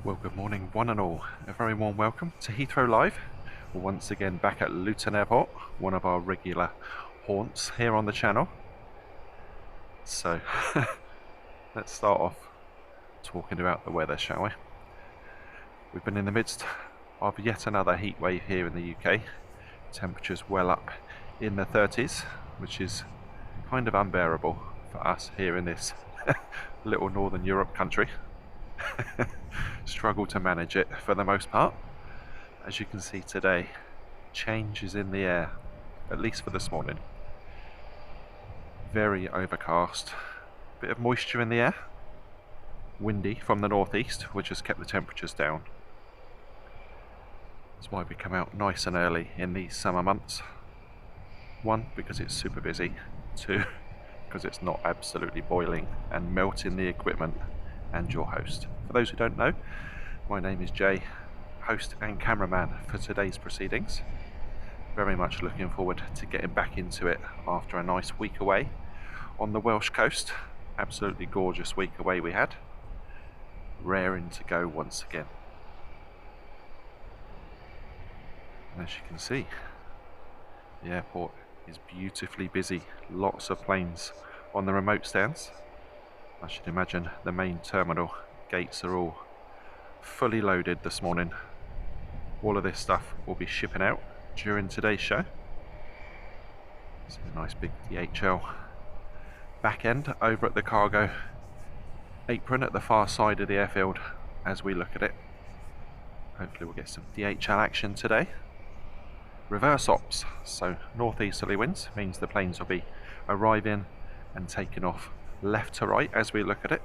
Well, good morning one and all. A very warm welcome to Heathrow Live. We're once again back at Luton Airport, one of our regular haunts here on the channel. So let's start off talking about the weather, shall we? We've been in the midst of yet another heat wave here in the UK. Temperatures well up in the 30s, which is kind of unbearable for us here in this little Northern Europe country. Struggle to manage it for the most part. As you can see today, change is in the air, at least for this morning. Very overcast, bit of moisture in the air, windy from the northeast, which has kept the temperatures down. That's why we come out nice and early in these summer months. One, because it's super busy. Two, because it's not absolutely boiling and melting the equipment and your host. For those who don't know, my name is Jay, host and cameraman for today's proceedings. Very much looking forward to getting back into it after a nice week away on the Welsh coast. Absolutely gorgeous week away we had. Raring to go once again. And as you can see, the airport is beautifully busy. Lots of planes on the remote stands. I should imagine the main terminal gates are all fully loaded this morning. All of this stuff will be shipping out during today's show. So a nice big DHL back end over at the cargo apron at the far side of the airfield as we look at it. Hopefully we'll get some DHL action today. Reverse ops, so northeasterly winds means the planes will be arriving and taking off left to right as we look at it,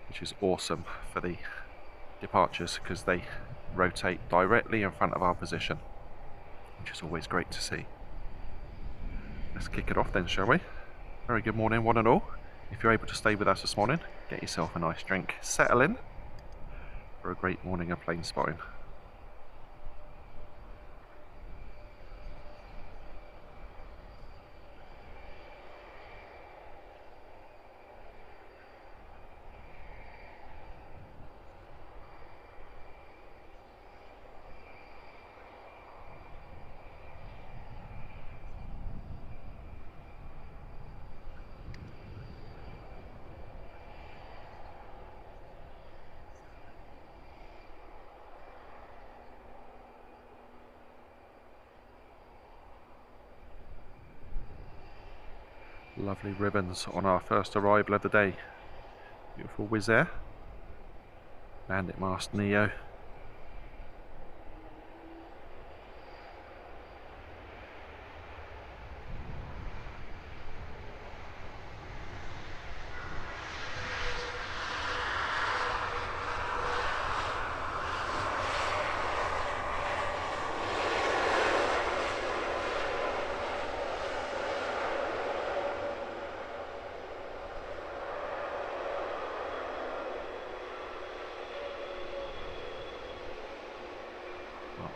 which is awesome for the departures because they rotate directly in front of our position, which is always great to see. Let's kick it off then, shall we? Very good morning one and all. If you're able to stay with us this morning, get yourself a nice drink, settle in for a great morning of plane spotting. Lovely ribbons on our first arrival of the day. Beautiful Wizz Air, Bandit Mast Neo.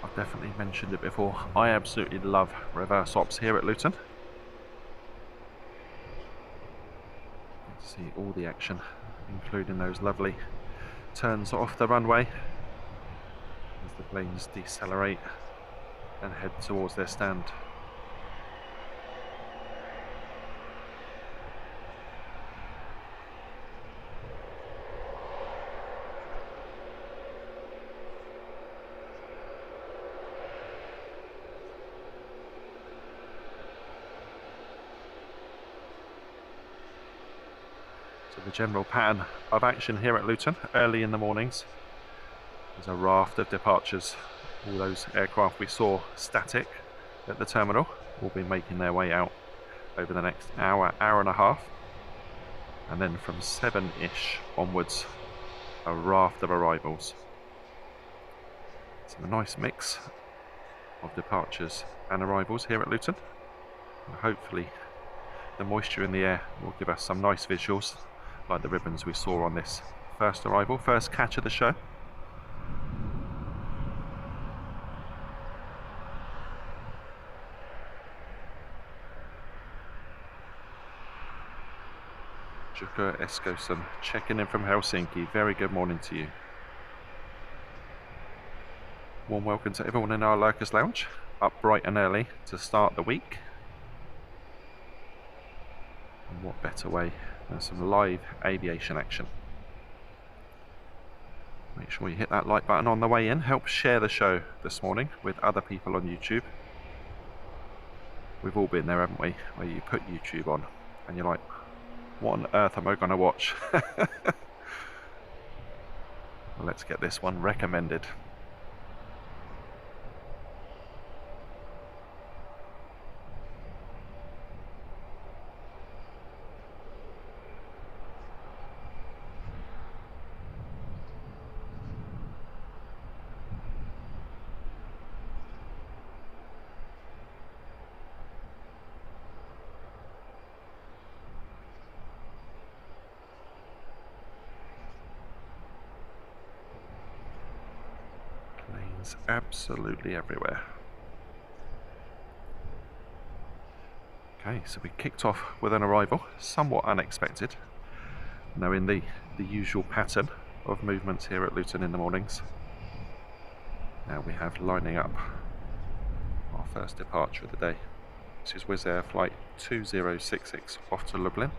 I've definitely mentioned it before, I absolutely love reverse ops here at Luton. You can see all the action, including those lovely turns off the runway as the planes decelerate and head towards their stand. The general pattern of action here at Luton early in the mornings is a raft of departures. All those aircraft we saw static at the terminal will be making their way out over the next hour and a half, and then from 7-ish onwards a raft of arrivals. So a nice mix of departures and arrivals here at Luton, and hopefully the moisture in the air will give us some nice visuals like the ribbons we saw on this first arrival, first catch of the show. Jukka Eskoson checking in from Helsinki. Very good morning to you. Warm welcome to everyone in our Lurkers Lounge, up bright and early to start the week. And what better way than some live aviation action. Make sure you hit that like button on the way in, help share the show this morning with other people on YouTube. We've all been there, haven't we, where you put YouTube on and you're like, what on earth am I going to watch? Well, let's get this one recommended. Absolutely everywhere. Okay, so we kicked off with an arrival, somewhat unexpected, knowing the usual pattern of movements here at Luton in the mornings. Now we have lining up our first departure of the day. This is Wizz Air flight 2066 off to Lublin.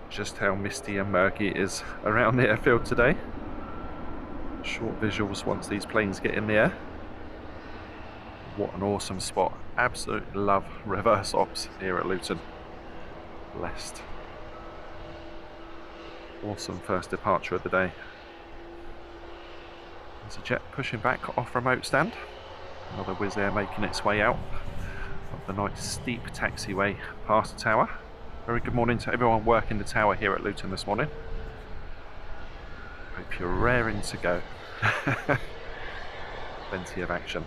Just how misty and murky it is around the airfield today. Short visuals once these planes get in the air. What an awesome spot. Absolutely love reverse ops here at Luton. Blessed. Awesome first departure of the day. There's a jet pushing back off remote stand. Another Wizz Air making its way out of the nice steep taxiway past the tower. Very good morning to everyone working the tower here at Luton this morning. Hope you're raring to go. Plenty of action.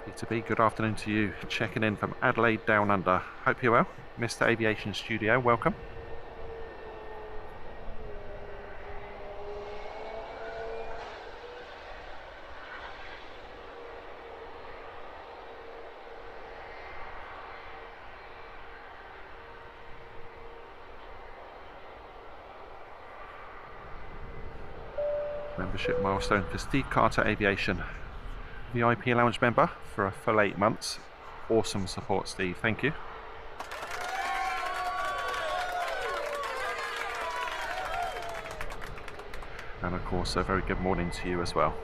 Peter B, good afternoon to you. Checking in from Adelaide Down Under. Hope you're well. Mr. Aviation Studio, welcome. Membership milestone for Steve Carter Aviation, VIP lounge member for a full 8 months. Awesome support, Steve, thank you. And of course a very good morning to you as well.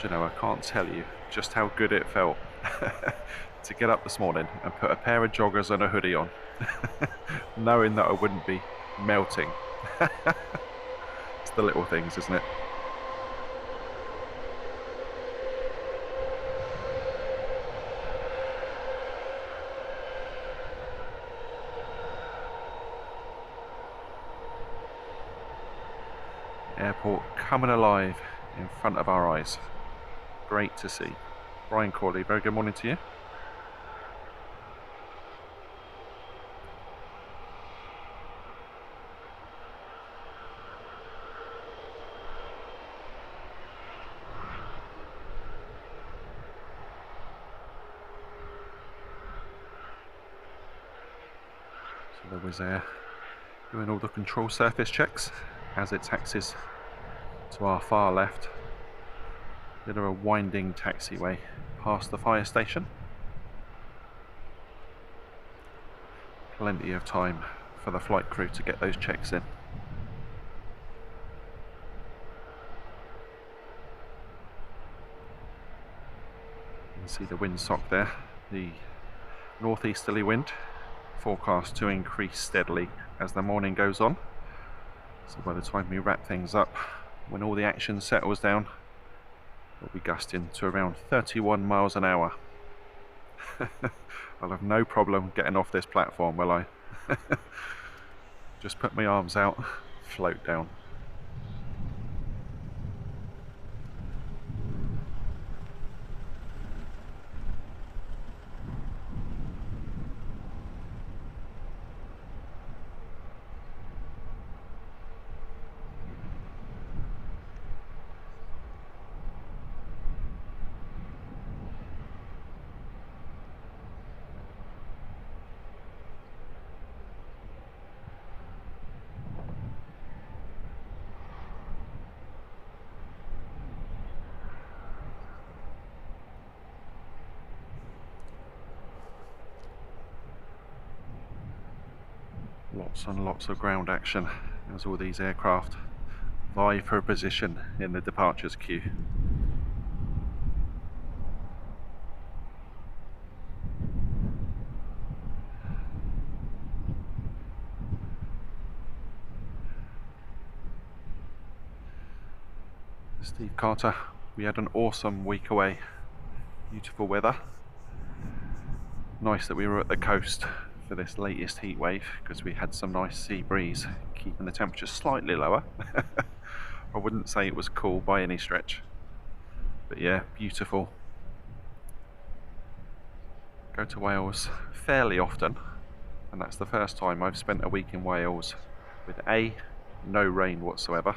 Do you know, I can't tell you just how good it felt to get up this morning and put a pair of joggers and a hoodie on, knowing that I wouldn't be melting. It's the little things, isn't it? Airport coming alive in front of our eyes. Great to see. Brian Corley, very good morning to you. The Wizz Air doing all the control surface checks as it taxis to our far left. Bit of a winding taxiway past the fire station. Plenty of time for the flight crew to get those checks in. You can see the windsock there, the northeasterly wind forecast to increase steadily as the morning goes on. So by the time we wrap things up, when all the action settles down, we'll be gusting to around 31 miles an hour. I'll have no problem getting off this platform, will I? Just put my arms out, float down. Lots and lots of ground action as all these aircraft vie for a position in the departures queue. Steve Carter, we had an awesome week away. Beautiful weather. Nice that we were at the coast for this latest heat wave because we had some nice sea breeze keeping the temperature slightly lower. I wouldn't say it was cool by any stretch, but yeah, beautiful. Go to Wales fairly often, and that's the first time I've spent a week in Wales with A, no rain whatsoever,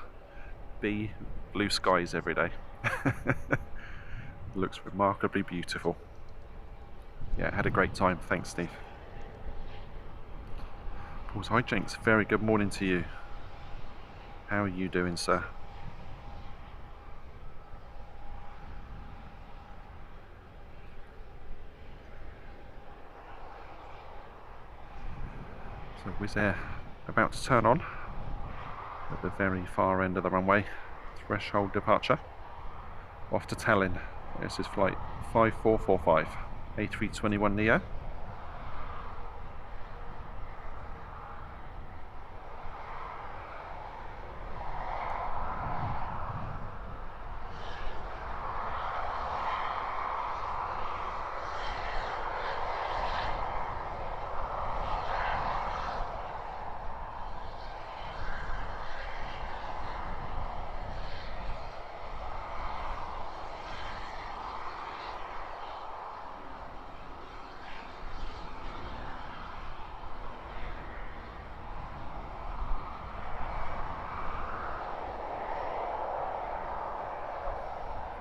B, blue skies every day. Looks remarkably beautiful. Yeah, had a great time. Thanks, Steve. Paul's Hijinks, very good morning to you. How are you doing, sir? So Wizz Air about to turn on at the very far end of the runway. Threshold departure. Off to Tallinn. This is flight 5445, A321neo.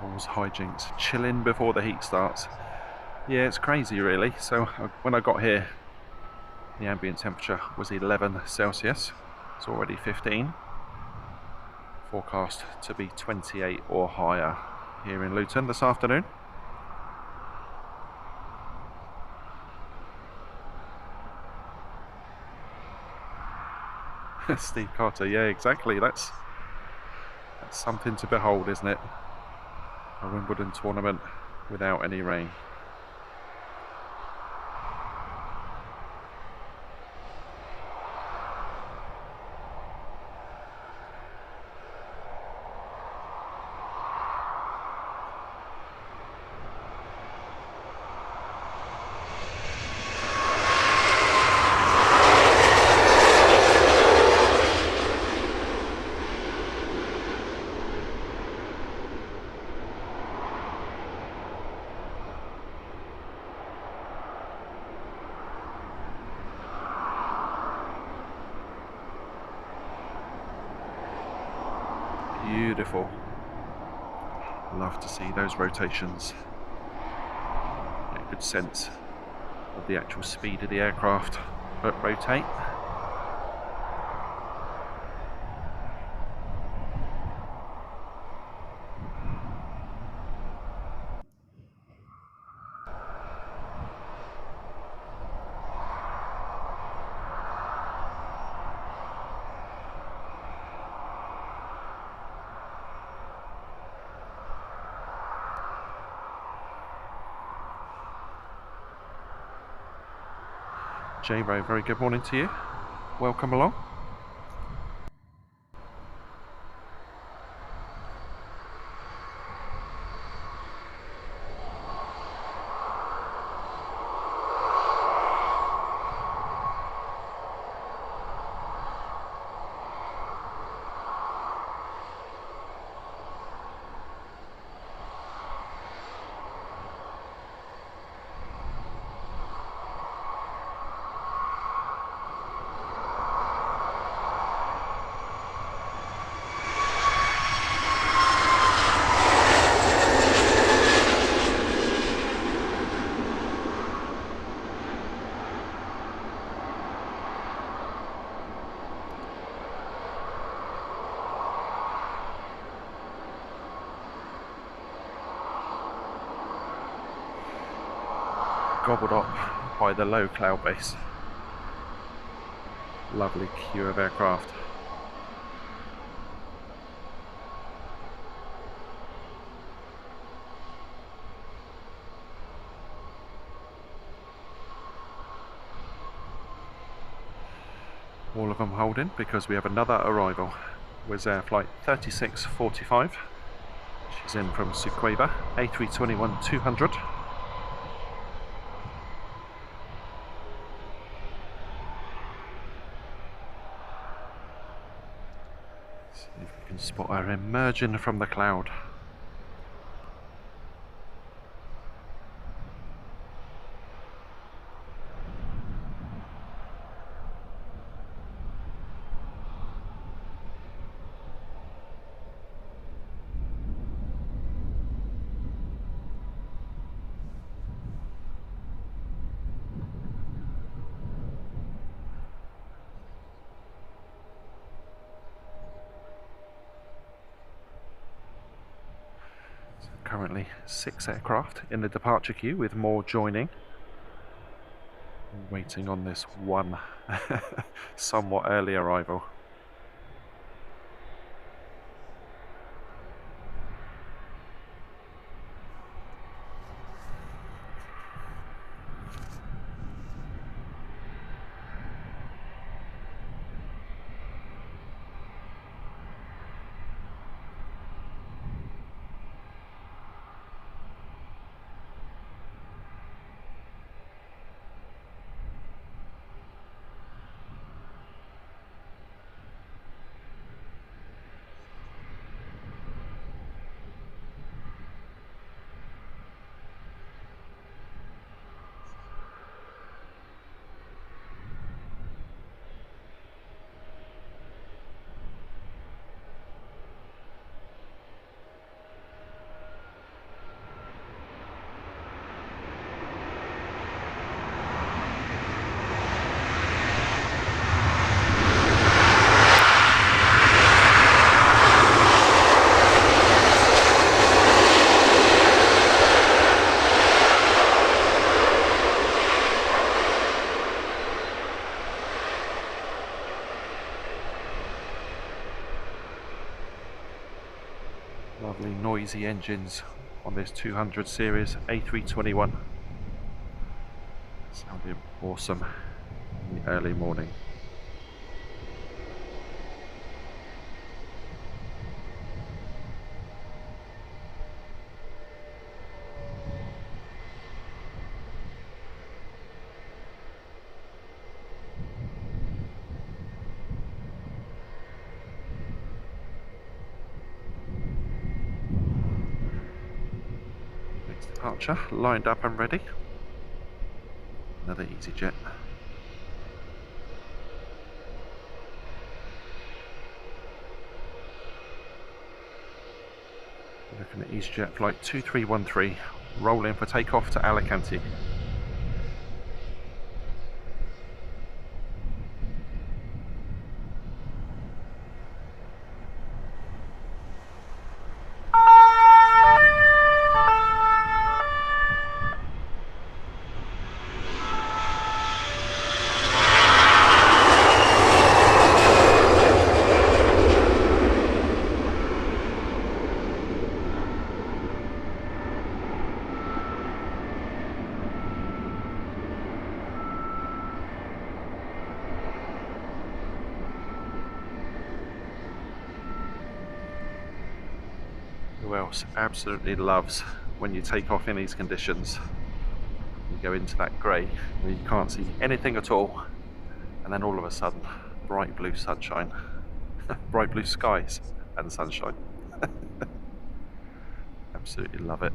Paul's Hijinks, chilling before the heat starts. Yeah, it's crazy really. So when I got here, the ambient temperature was 11 Celsius. It's already 15. Forecast to be 28 or higher here in Luton this afternoon. Steve Carter, yeah, exactly. That's something to behold, isn't it? A Wimbledon tournament without any rain. Beautiful. Love to see those rotations. Get a good sense of the actual speed of the aircraft but rotate. J-Ro, very good morning to you. Welcome along. Gobbled up by the low cloud base. Lovely queue of aircraft. All of them holding because we have another arrival. Wizz Air flight 3645. She's in from Suqueba, A321-200. See if we can spot her emerging from the cloud. Currently 6 aircraft in the departure queue with more joining. Waiting on this one somewhat early arrival. Lovely noisy engines on this 200 series A321. Sounding awesome in the early morning. Departure lined up and ready. Another EasyJet. Looking at EasyJet flight 2313, rolling for takeoff to Alicante. Who else absolutely loves when you take off in these conditions? You go into that grey where you can't see anything at all, and then all of a sudden, bright blue sunshine, bright blue skies and sunshine. Absolutely love it.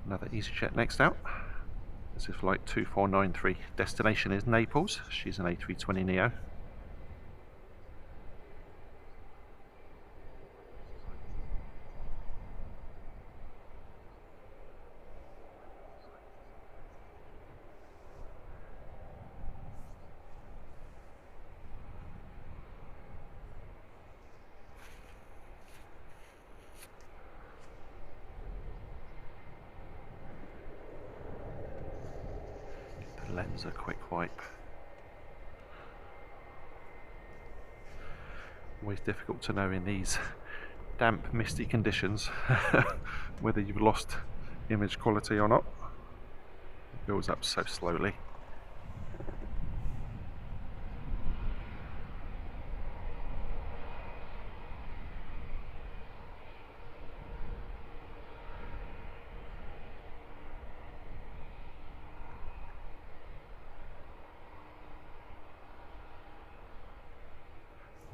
Another EasyJet next out. This is flight 2493. Destination is Naples. She's an A320neo. The lens a quick wipe. Always difficult to know in these damp, misty conditions whether you've lost image quality or not. It builds up so slowly.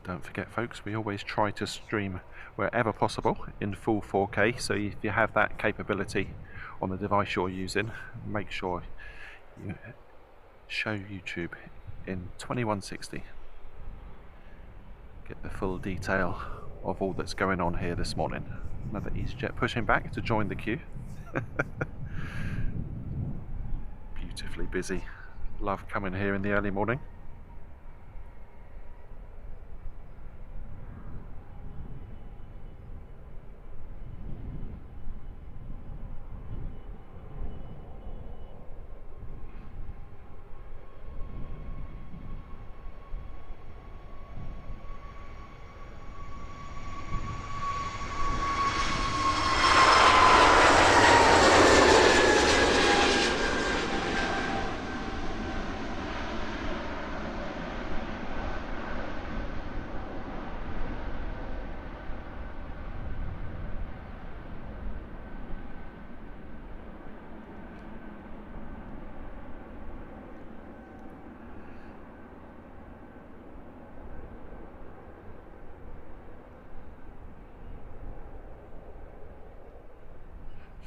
Don't forget folks, we always try to stream wherever possible in full 4K, so if you have that capability on the device you're using, make sure you show YouTube in 2160. Get the full detail of all that's going on here this morning. Another EasyJet pushing back to join the queue. Beautifully busy. Love coming here in the early morning.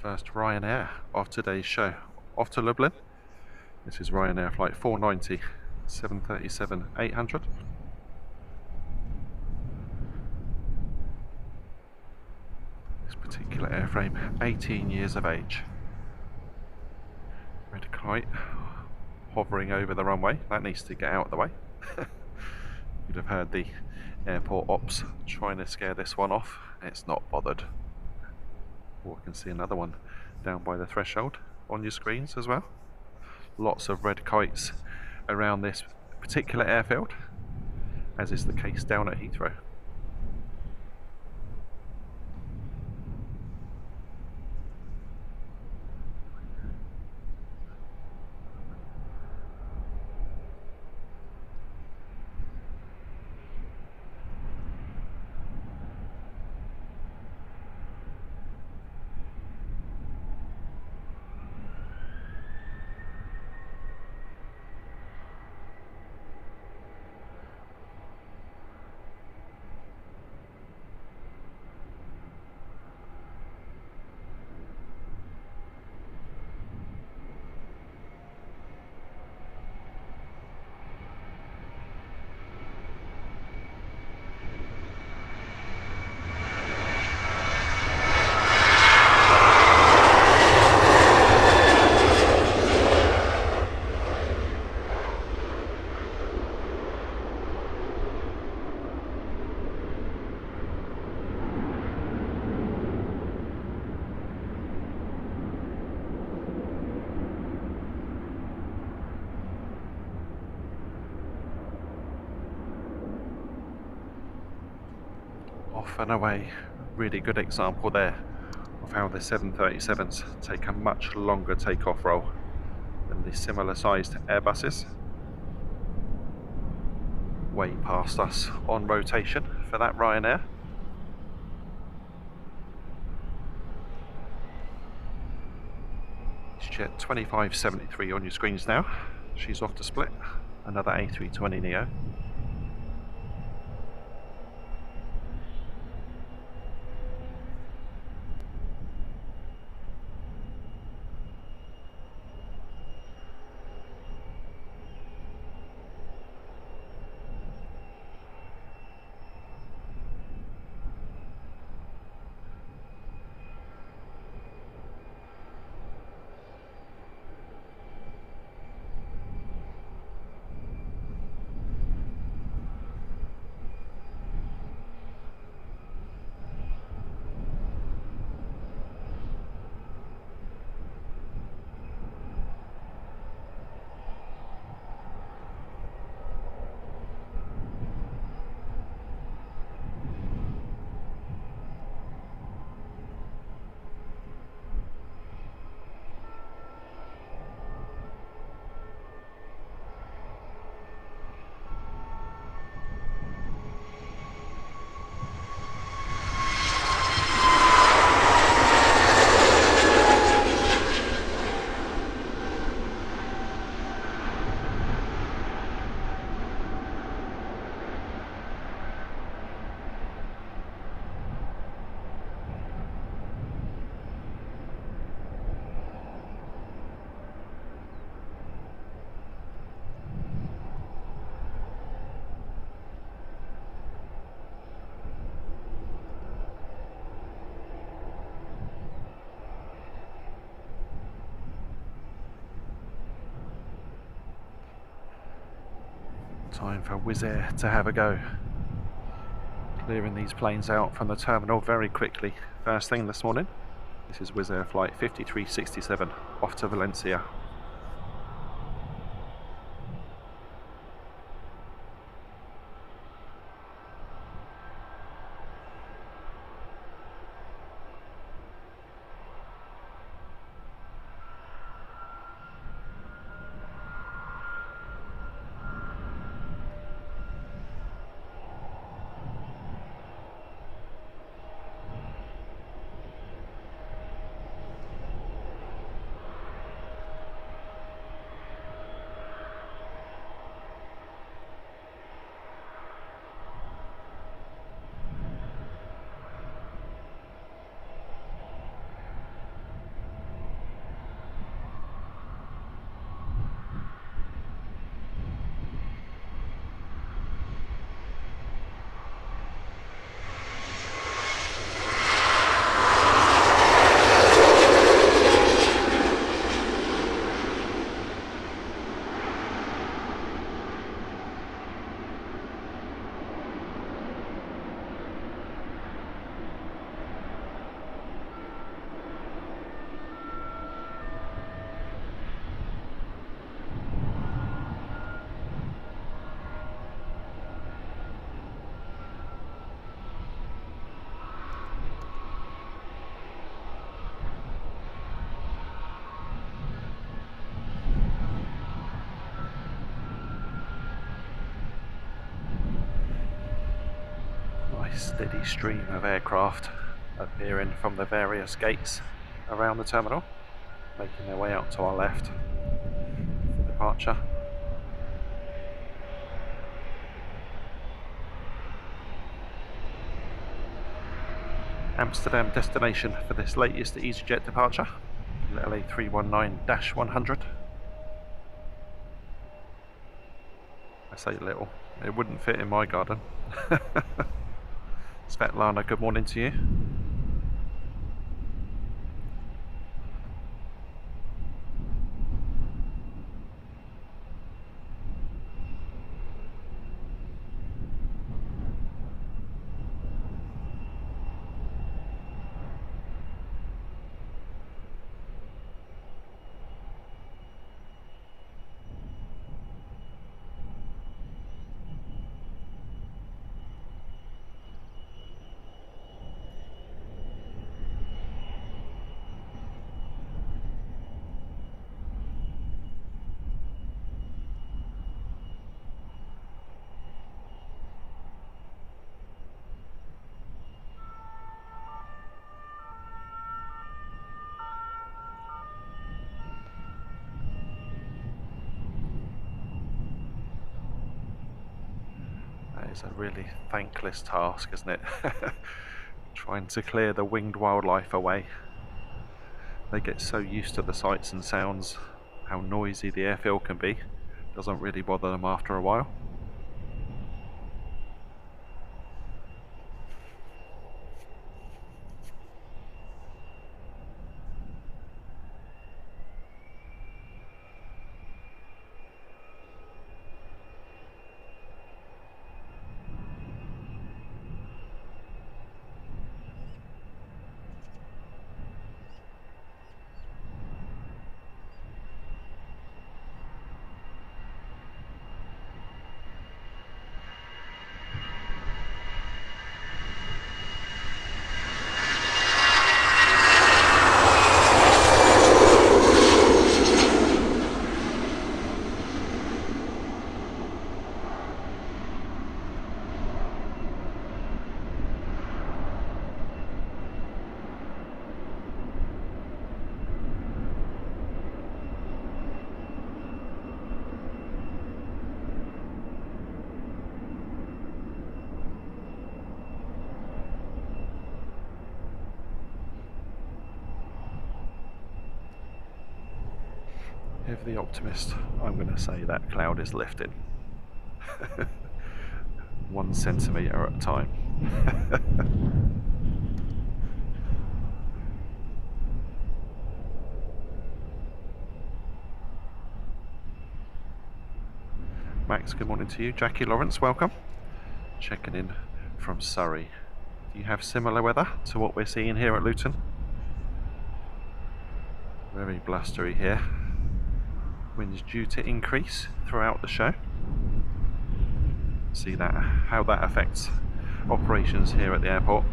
First Ryanair of today's show, off to Lublin. This is Ryanair flight 490, 737-800. This particular airframe, 18 years of age. Red kite hovering over the runway, that needs to get out of the way. You'd have heard the airport ops trying to scare this one off, it's not bothered. Or I can see another one down by the threshold on your screens as well. Lots of red kites around this particular airfield, as is the case down at Heathrow. off and away. Really good example there of how the 737s take a much longer takeoff roll than the similar sized Airbuses. Way past us on rotation for that Ryanair. Jet 2573 on your screens now. She's off to split. Another A320neo. Time for Wizz Air to have a go. Clearing these planes out from the terminal very quickly. First thing this morning. This is Wizz Air flight 5367 off to Valencia. Steady stream of aircraft appearing from the various gates around the terminal, making their way out to our left for departure. Amsterdam destination for this latest EasyJet departure, little A319-100. I say little, it wouldn't fit in my garden. Svetlana, good morning to you. It's a really thankless task, isn't it? Trying to clear the winged wildlife away. They get so used to the sights and sounds, how noisy the airfield can be. Doesn't really bother them after a while. Ever the optimist, I'm going to say that cloud is lifting. 1 centimetre at a time. Max, good morning to you. Jackie Lawrence, welcome. Checking in from Surrey. Do you have similar weather to what we're seeing here at Luton? Very blustery here. Winds due to increase throughout the show. See that, how that affects operations here at the airport.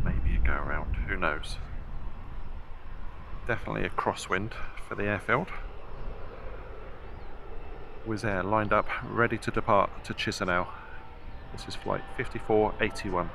Maybe a go around, who knows. Definitely a crosswind for the airfield. Wizz Air lined up, ready to depart to Chisinau. This is flight 5481.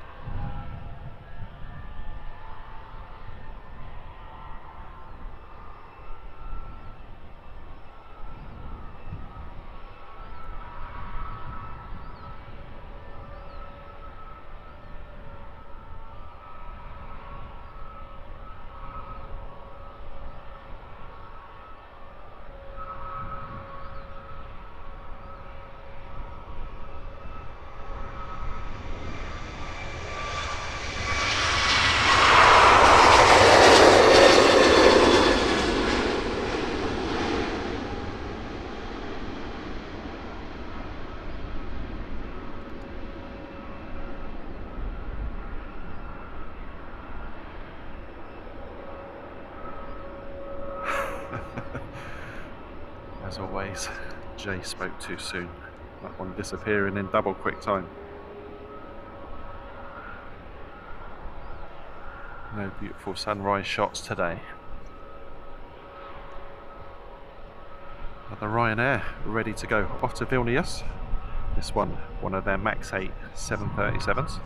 As always, Jay spoke too soon. That one disappearing in double quick time. No beautiful sunrise shots today. Another Ryanair ready to go off to Vilnius. This one of their MAX 8 737s.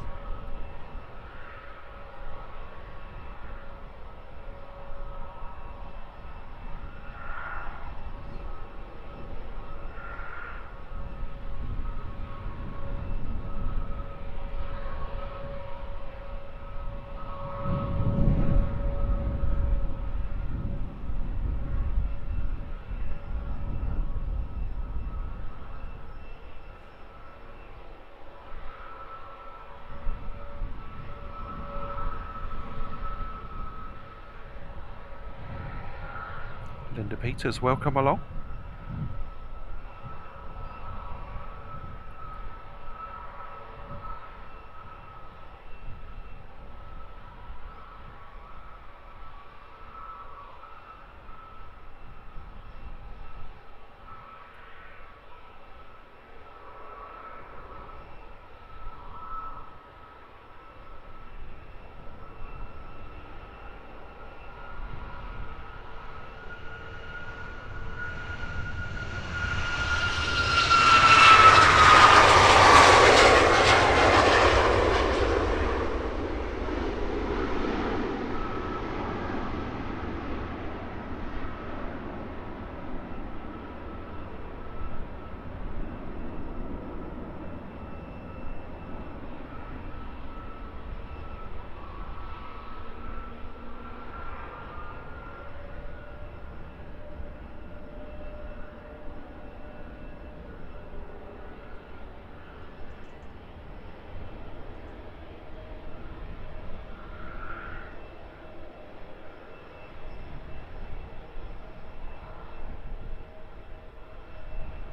Linda Peters, welcome along.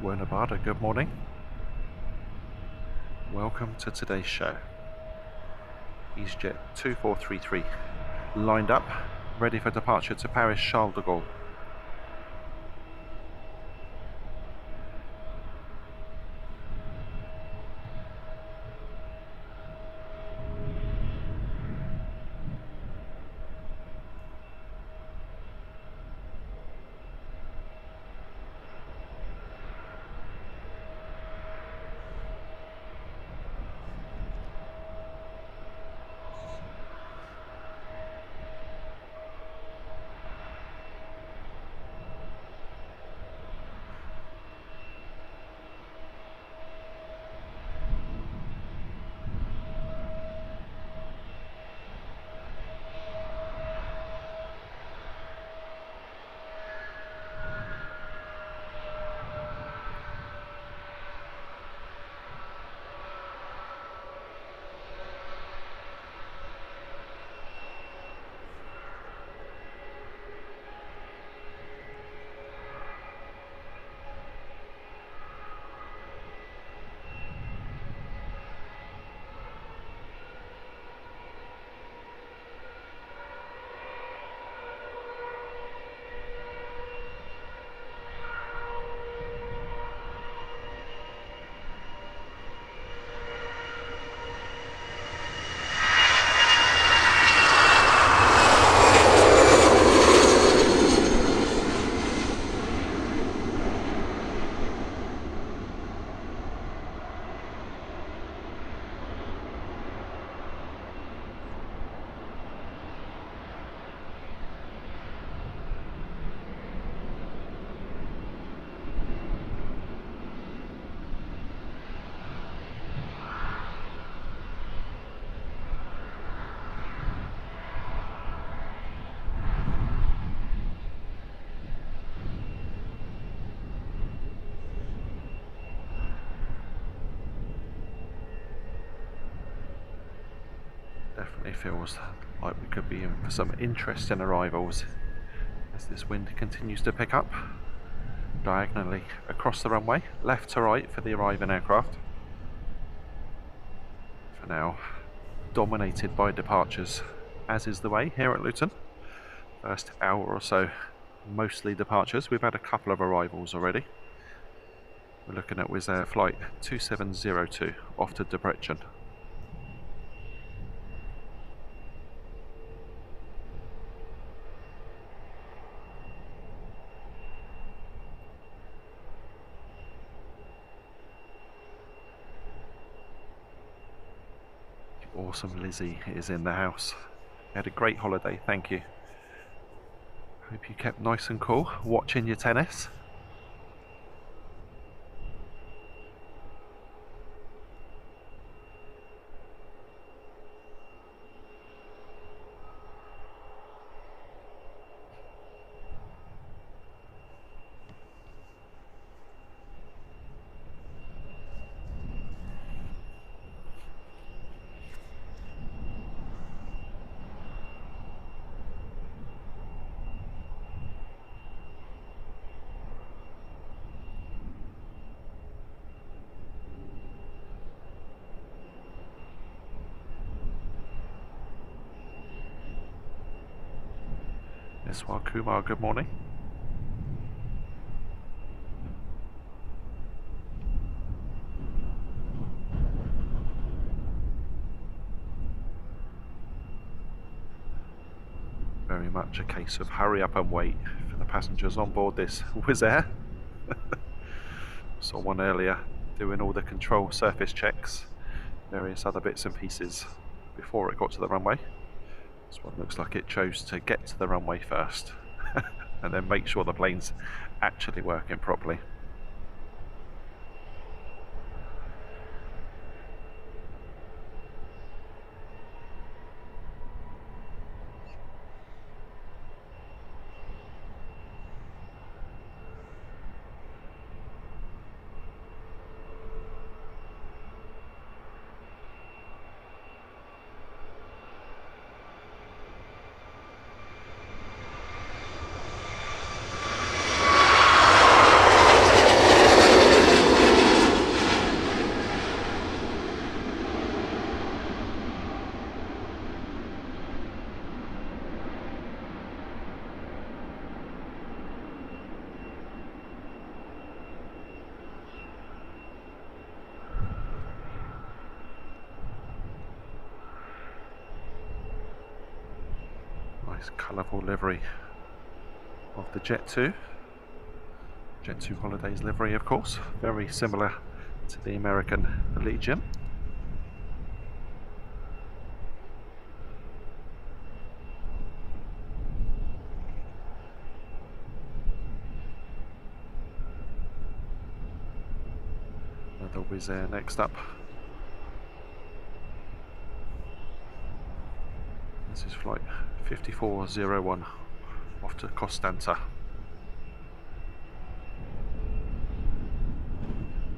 Buena, good morning. Welcome to today's show. EasyJet 2433 lined up, ready for departure to Paris Charles de Gaulle. Definitely feels like we could be in for some interesting arrivals as this wind continues to pick up diagonally across the runway, left to right for the arriving aircraft. For now, dominated by departures, as is the way here at Luton. First hour or so, mostly departures. We've had a couple of arrivals already. We're looking at Wizz Air flight 2702 off to Debrecen. Awesome Lizzie is in the house. Had a great holiday, thank you. Hope you kept nice and cool, watching your tennis. Iswar Kumar, good morning. Very much a case of hurry up and wait for the passengers on board this Wizz Air. Saw one earlier doing all the control surface checks, various other bits and pieces before it got to the runway. This one looks like it chose to get to the runway first and then make sure the plane's actually working properly. Nice colourful livery of the Jet 2. Jet 2 Holidays livery, of course, very similar to the American Legion. Another Wizz Air next up. This is flight 5401 off to Constanta.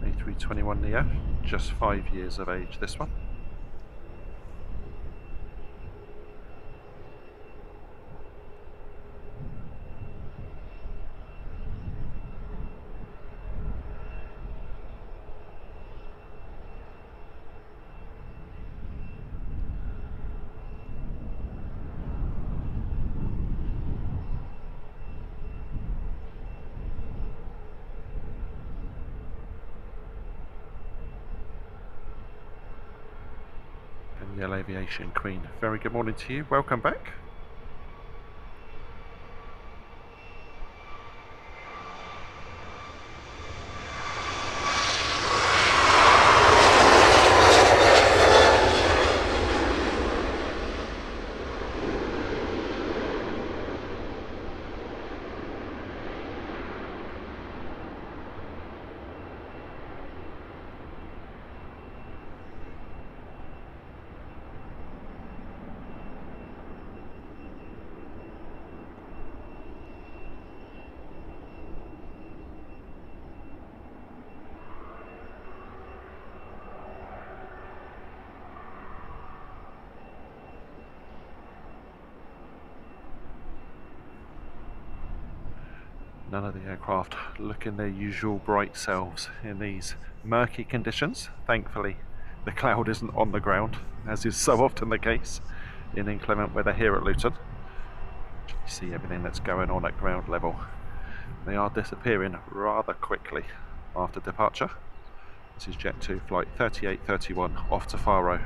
A321neo, just 5 years of age this one. And the Aviation Queen, very good morning to you, welcome back. None of the aircraft looking their usual bright selves in these murky conditions. Thankfully, the cloud isn't on the ground, as is so often the case in inclement weather here at Luton. You see everything that's going on at ground level. They are disappearing rather quickly after departure. This is Jet 2 flight 3831 off to Faro.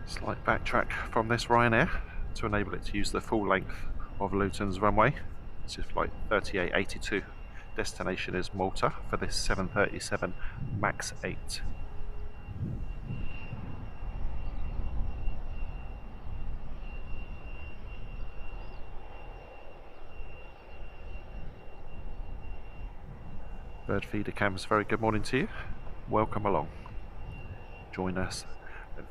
Slight backtrack from this Ryanair to enable it to use the full length of Luton's runway. This is flight 3882. Destination is Malta for this 737 MAX 8. Bird feeder cams, very good morning to you. Welcome along. Join us.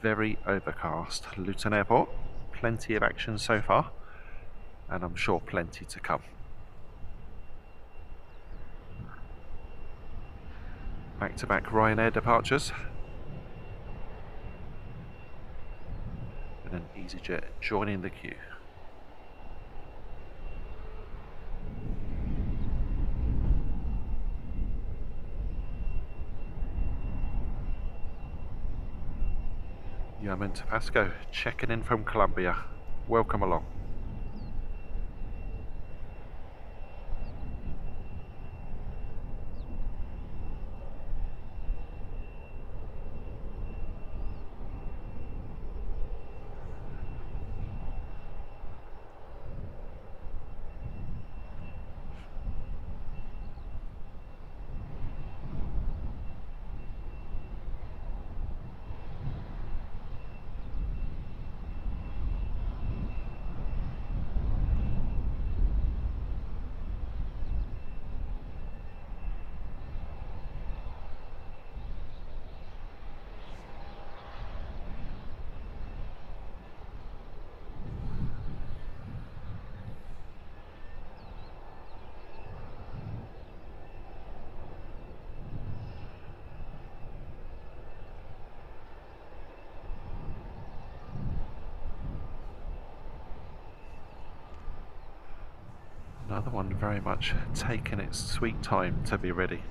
Very overcast Luton Airport. Plenty of action so far, and I'm sure plenty to come. Back-to-back Ryanair departures. And an EasyJet joining the queue. Yaman Tabasco checking in from Colombia. Welcome along. Another one very much taking its sweet time to be ready.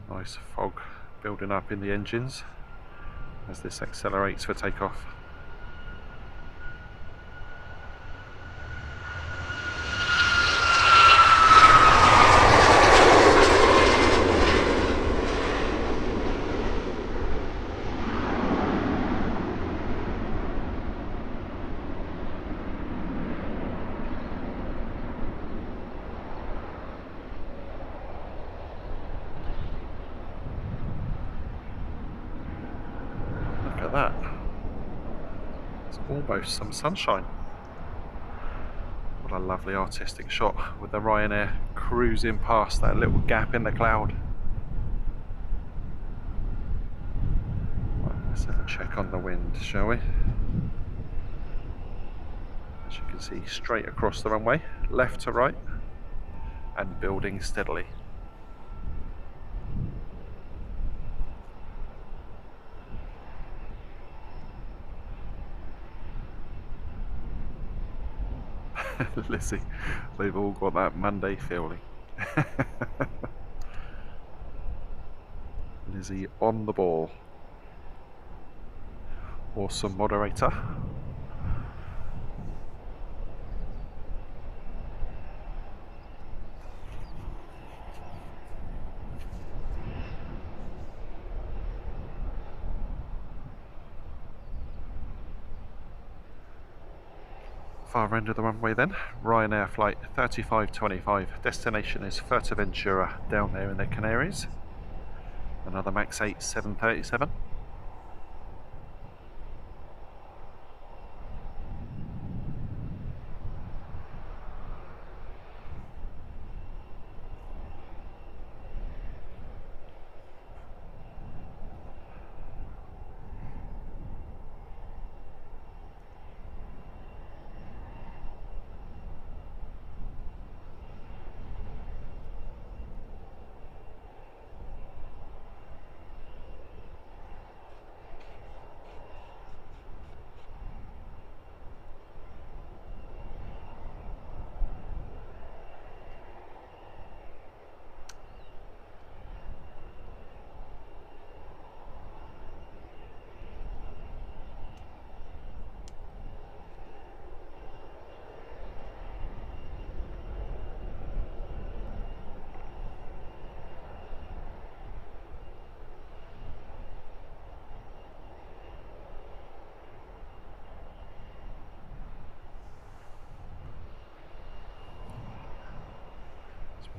Nice fog building up in the engines as this accelerates for takeoff. Look at that. It's almost some sunshine. What a lovely artistic shot with the Ryanair cruising past that little gap in the cloud. Right, let's have a check on the wind, shall we? As you can see, straight across the runway, left to right, and building steadily. Lizzie, they've all got that Monday feeling. Lizzie on the ball. Awesome moderator. Far end of the runway then, Ryanair flight 3525, destination is Fuerteventura down there in the Canaries. Another MAX 8 737.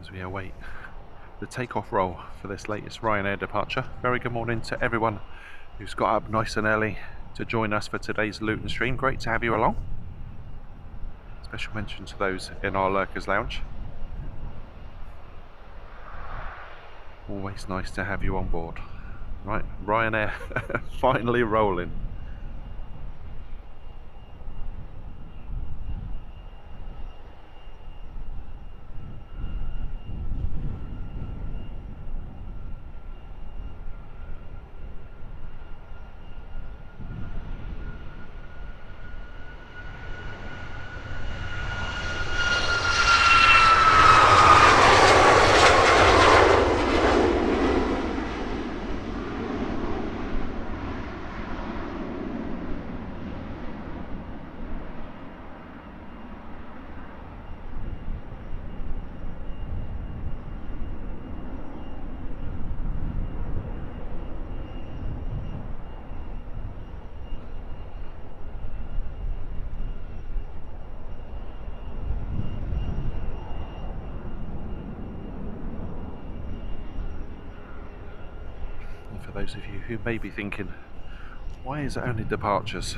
As we await the takeoff roll for this latest Ryanair departure. Very good morning to everyone who's got up nice and early to join us for today's Luton stream. Great to have you along. Special mention to those in our Lurkers Lounge. Always nice to have you on board. Right, Ryanair finally rolling. For those of you who may be thinking, why is it only departures?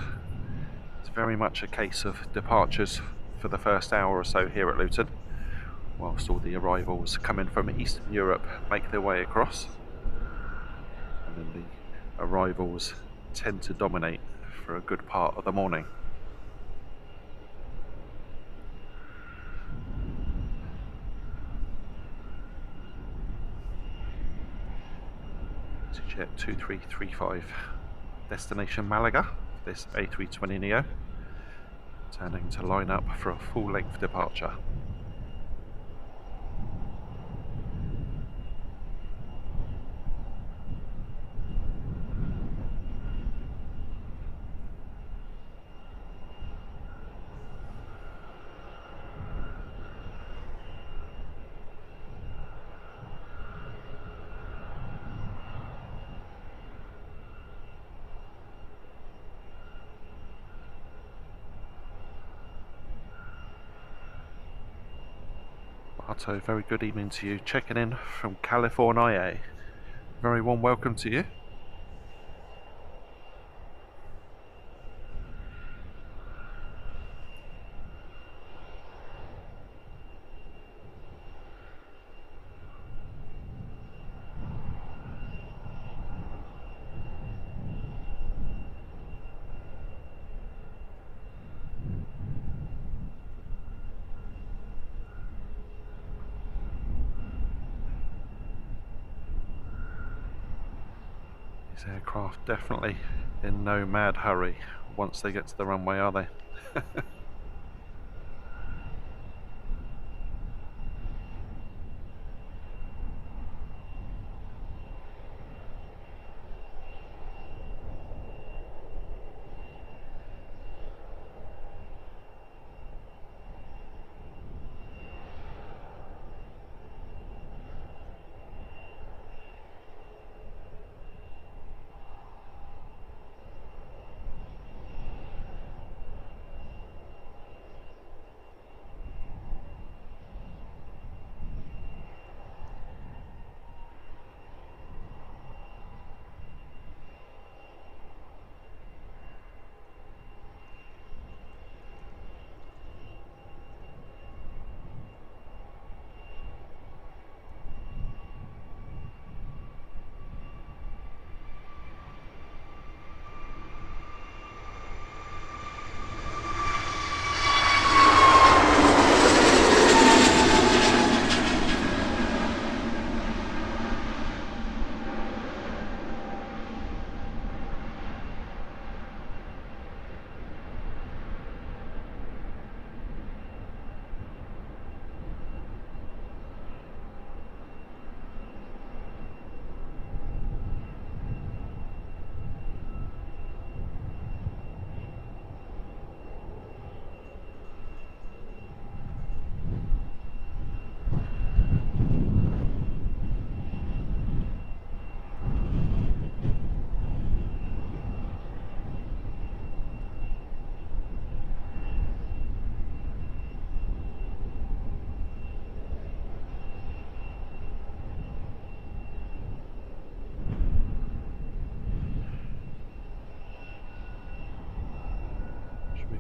It's very much a case of departures for the first hour or so here at Luton, whilst all the arrivals coming from Eastern Europe make their way across, and then the arrivals tend to dominate for a good part of the morning. EasyJet 2335, destination Malaga, this A320neo, turning to line up for a full-length departure. Barto, very good evening to you, checking in from California. Very warm welcome to you. These aircraft definitely in no mad hurry once they get to the runway, are they?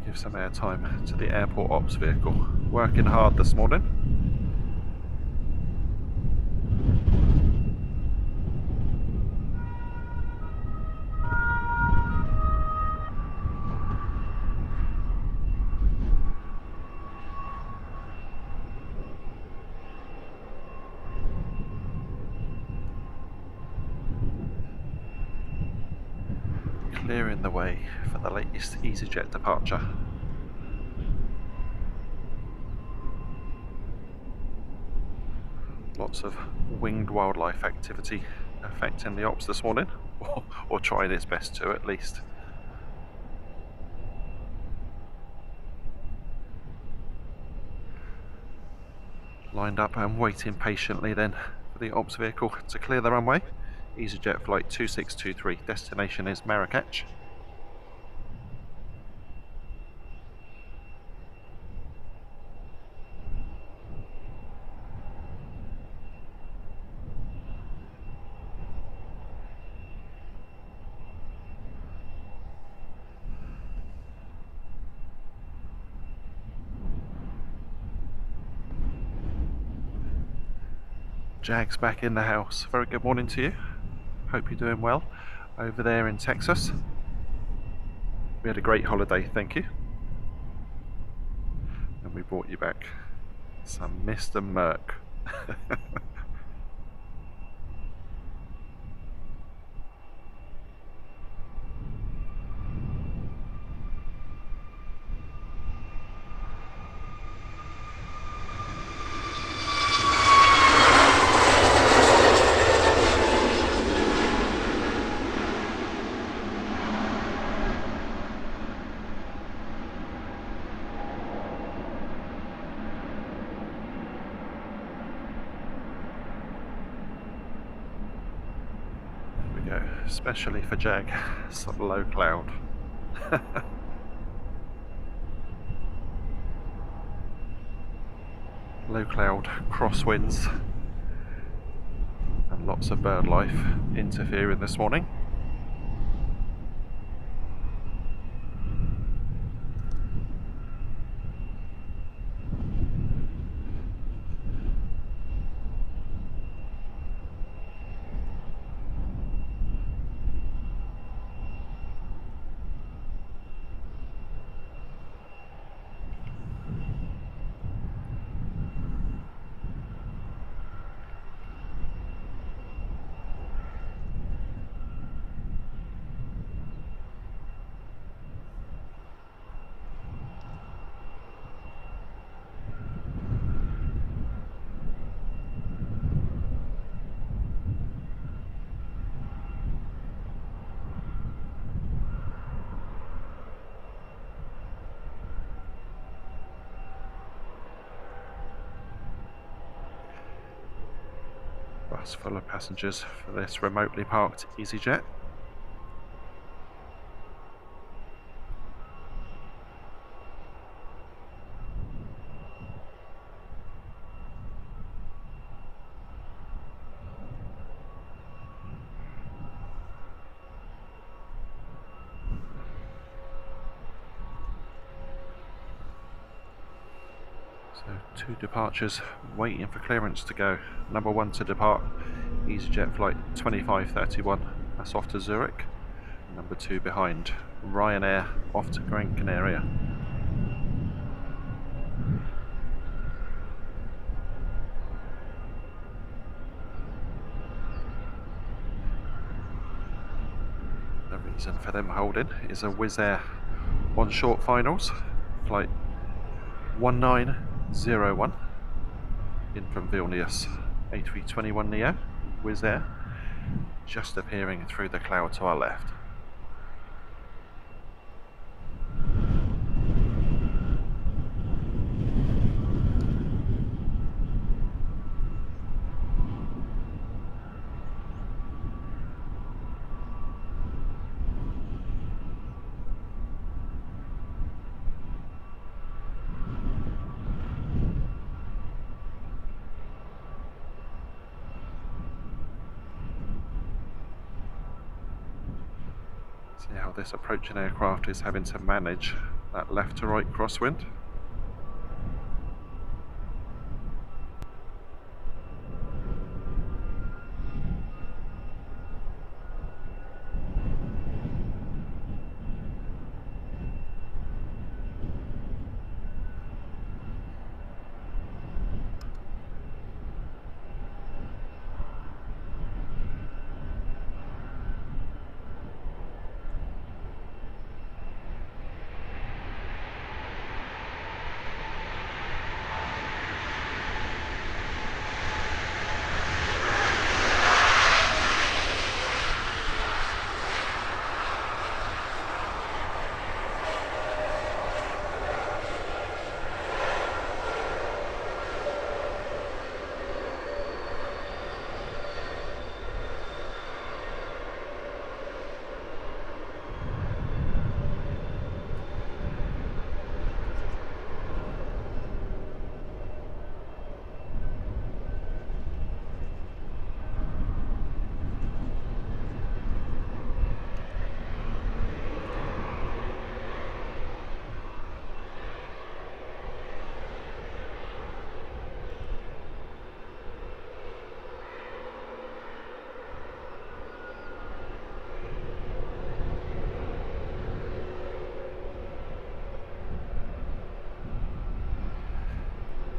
Give some airtime to the airport ops vehicle, working hard this morning. Clearing the way for the latest EasyJet departure. Lots of winged wildlife activity affecting the ops this morning, or trying its best to at least. Lined up and waiting patiently then for the ops vehicle to clear the runway. EasyJet flight 2623, destination is Marrakech. Jag's back in the house. Very good morning to you. Hope you're doing well over there in Texas. We had a great holiday, thank you. And we brought you back some mist and murk. Especially for Jag, some low cloud. Low cloud, crosswinds, and lots of bird life interfering this morning. Bus full of passengers for this remotely parked EasyJet. So 2 departures waiting for clearance to go. Number 1 to depart, EasyJet flight 2531, that's off to Zurich. Number 2 behind, Ryanair off to Gran Canaria. The reason for them holding is a Wizz Air on short finals, flight 1901 in from Vilnius, A321neo, Wizz Air, just appearing through the cloud to our left. See how this approaching aircraft is having to manage that left to right crosswind.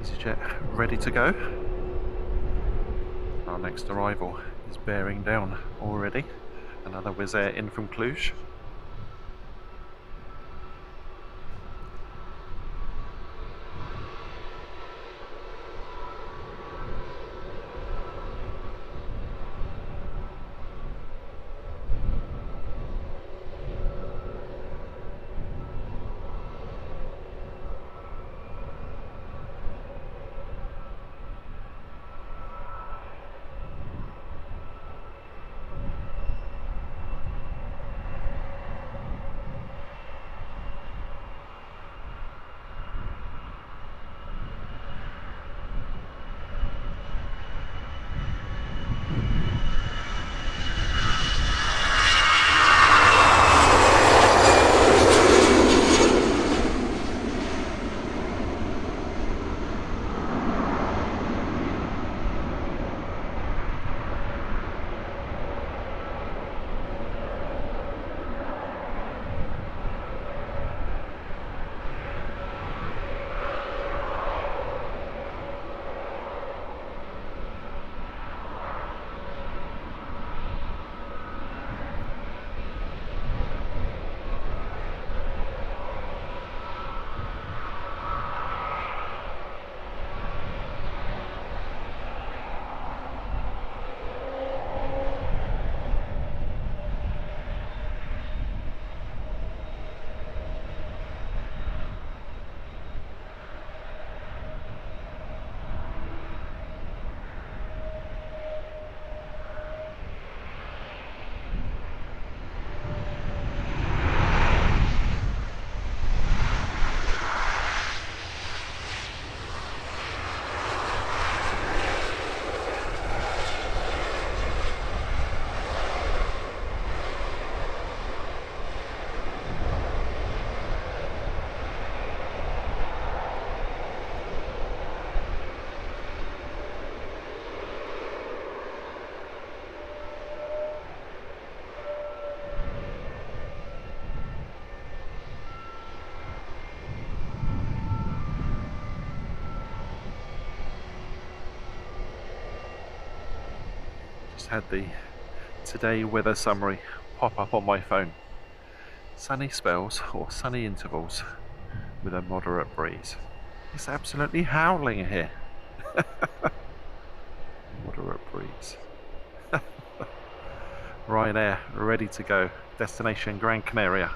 EasyJet ready to go. Our next arrival is bearing down already. Another Wizz Air in from Cluj. Just had the today weather summary pop up on my phone. Sunny spells or sunny intervals with a moderate breeze. It's absolutely howling here. Moderate breeze. Ryanair ready to go. Destination Gran Canaria.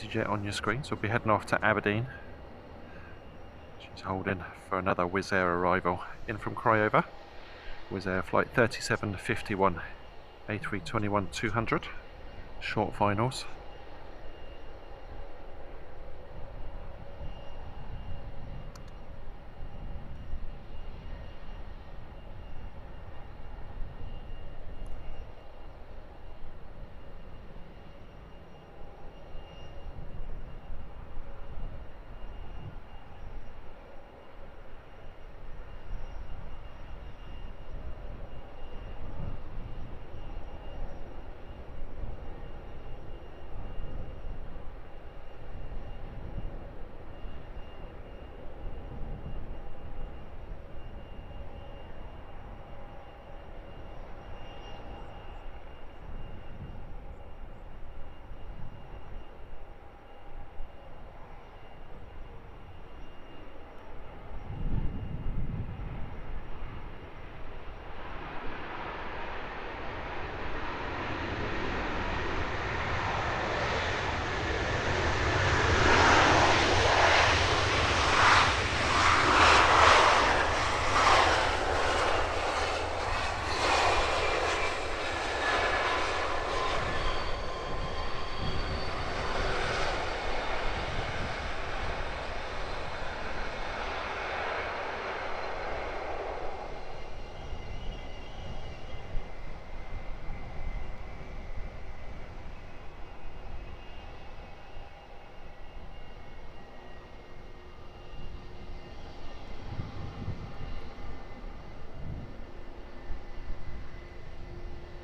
EasyJet on your screen, so we'll be heading off to Aberdeen. She's holding for another Wizz Air arrival in from Craiova. Wizz Air flight 3751, A321-200, short finals.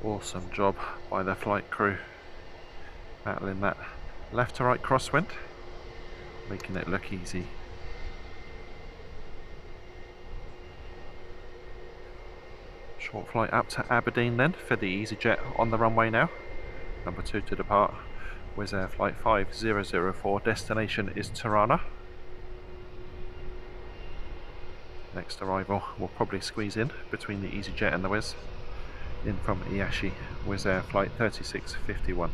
Awesome job by the flight crew, battling that left to right crosswind, making it look easy. Short flight up to Aberdeen then for the EasyJet on the runway now. Number 2 to depart, Wizz Air flight 5004, destination is Tirana. Next arrival will probably squeeze in between the EasyJet and the Wizz. In from Iashi, Wizz Air flight 3651.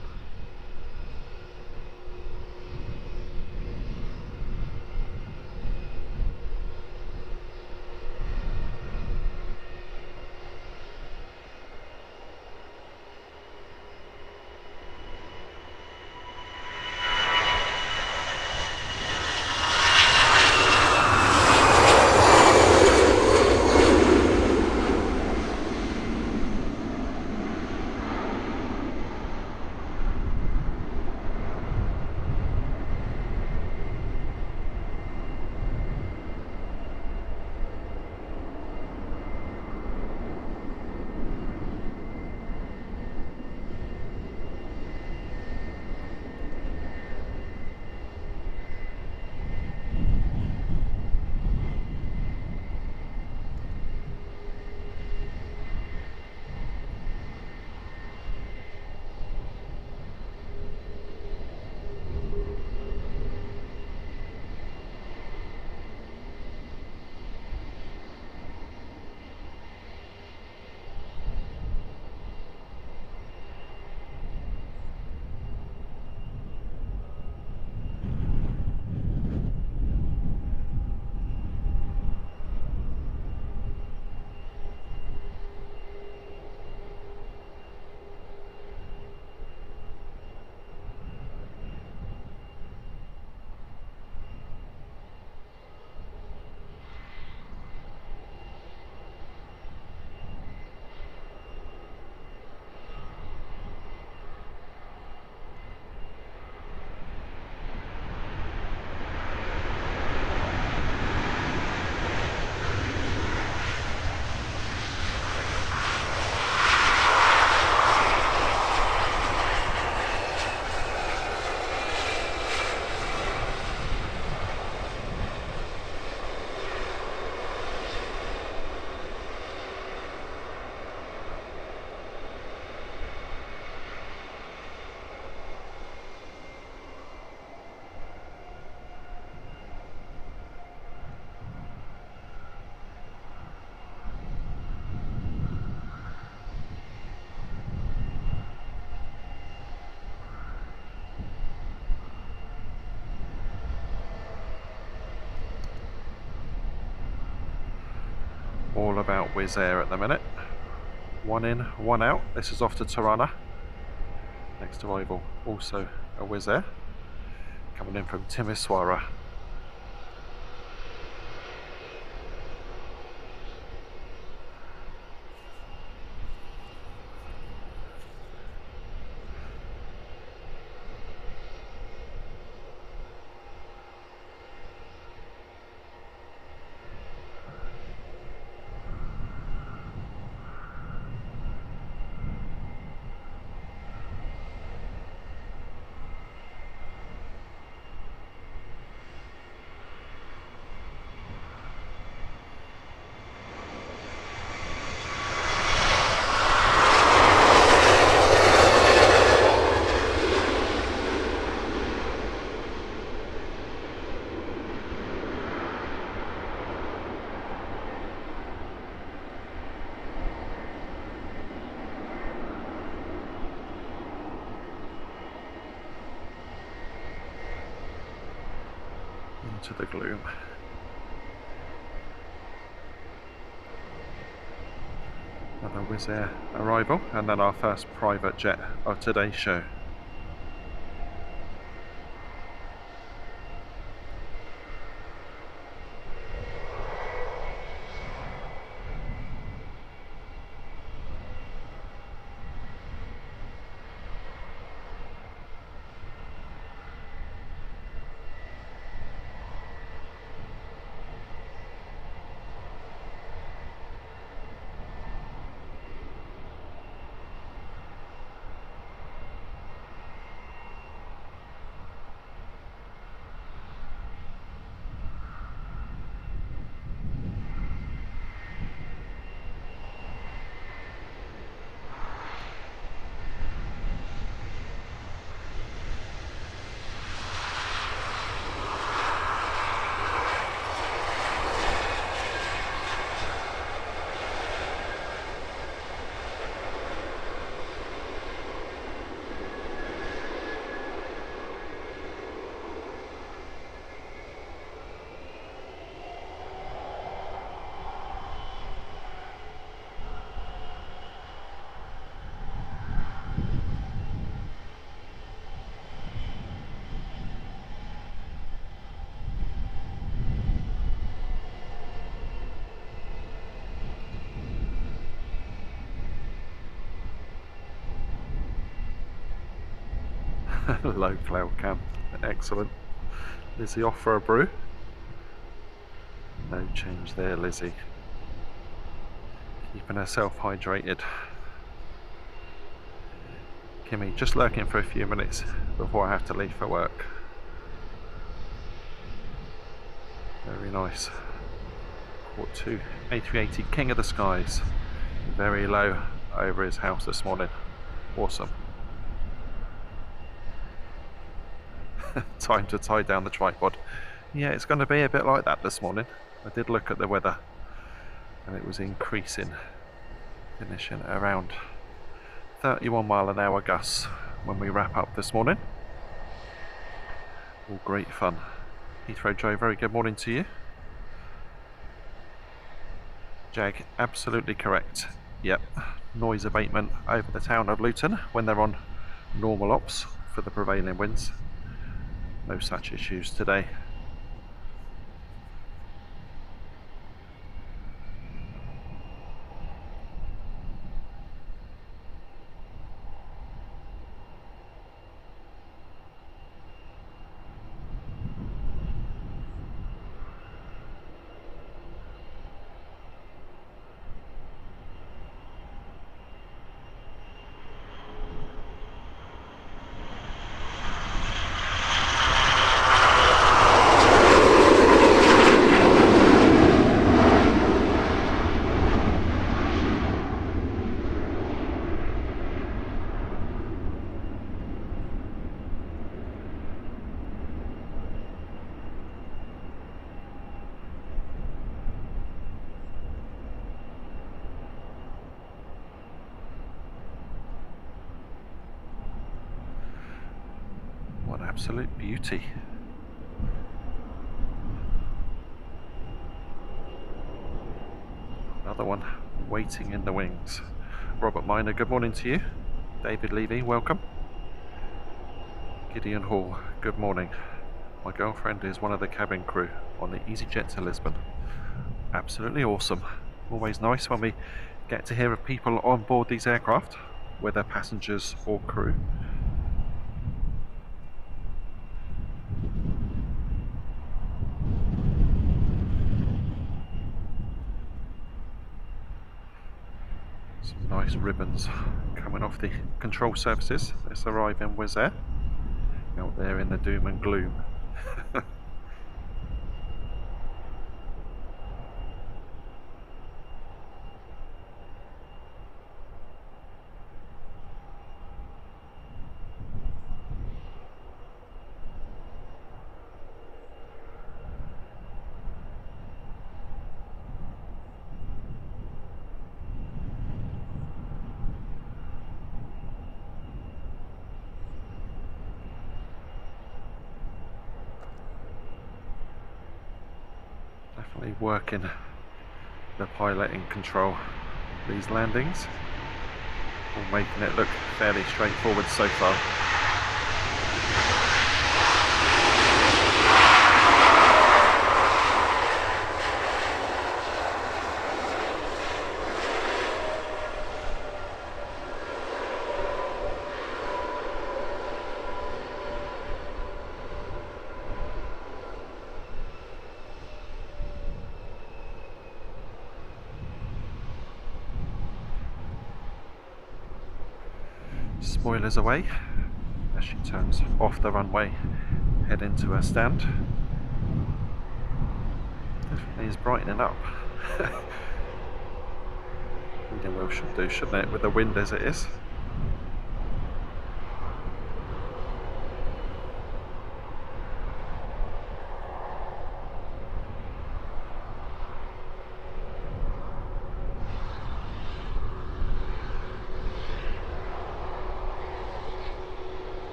All about Wizz Air at the minute. One in, one out. This is off to Tirana. Next arrival, also a Wizz Air, coming in from Timisoara. Into the gloom. Another Wizz Air arrival, and then our first private jet of today's show. Low cloud cam. Excellent. Lizzie off for a brew. No change there, Lizzie. Keeping herself hydrated. Kimmy just lurking for a few minutes before I have to leave for work. Very nice. Caught 2 A380 King of the Skies. Very low over his house this morning. Awesome. Time to tie down the tripod. Yeah, it's going to be a bit like that this morning. I did look at the weather and it was increasing, finishing around 31 mile an hour gusts when we wrap up this morning. All great fun. Heathrow Joe, very good morning to you. Jag, absolutely correct. Yep, noise abatement over the town of Luton when they're on normal ops for the prevailing winds. No such issues today. Absolute beauty. Another one waiting in the wings. Robert Miner, good morning to you. David Levy, welcome. Gideon Hall, good morning. My girlfriend is one of the cabin crew on the EasyJet to Lisbon. Absolutely awesome. Always nice when we get to hear of people on board these aircraft, whether passengers or crew. Some nice ribbons coming off the control surfaces. Let's arrive in Wizz Air. Out there in the doom and gloom. Definitely working the pilot in control these landings, all making it look fairly straightforward so far. Spoilers away as she turns off the runway, head into her stand. Definitely is brightening up. Leading wheel should do, shouldn't it, with the wind as it is.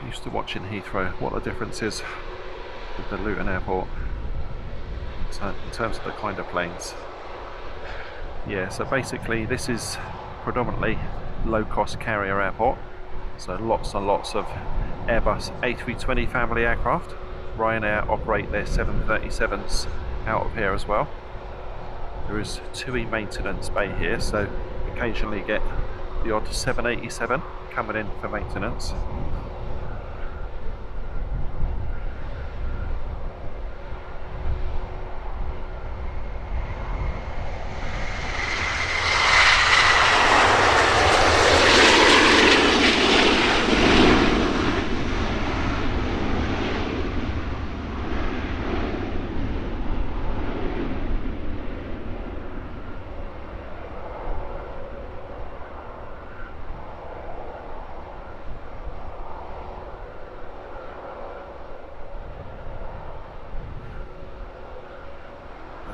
Used to watching Heathrow, what the difference is with the Luton Airport in terms of the kind of planes. Yeah, so basically this is predominantly low-cost carrier airport, so lots and lots of Airbus A320 family aircraft, Ryanair operate their 737s out of here as well. There is TUI maintenance bay here, so occasionally get the odd 787 coming in for maintenance.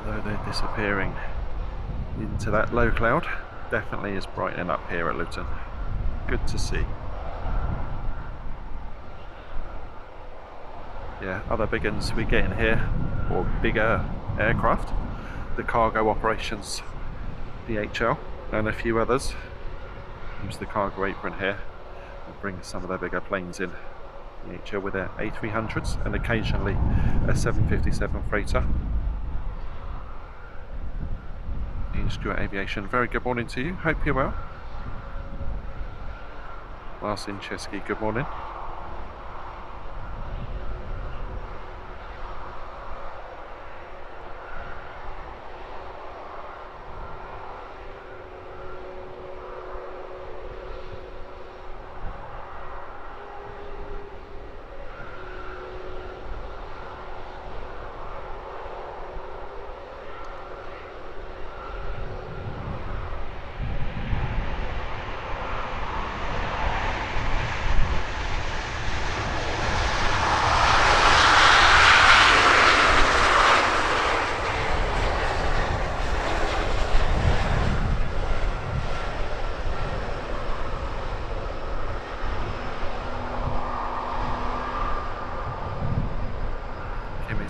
Although they're disappearing into that low cloud, definitely is brightening up here at Luton. Good to see. Yeah, other big ones we get in here, or bigger aircraft, the cargo operations, DHL, and a few others. Use the cargo apron here and bring some of their bigger planes in. DHL with their A300s and occasionally a 757 freighter. Ian Stewart Aviation, very good morning to you, hope you're well. Marcin Chesky, good morning.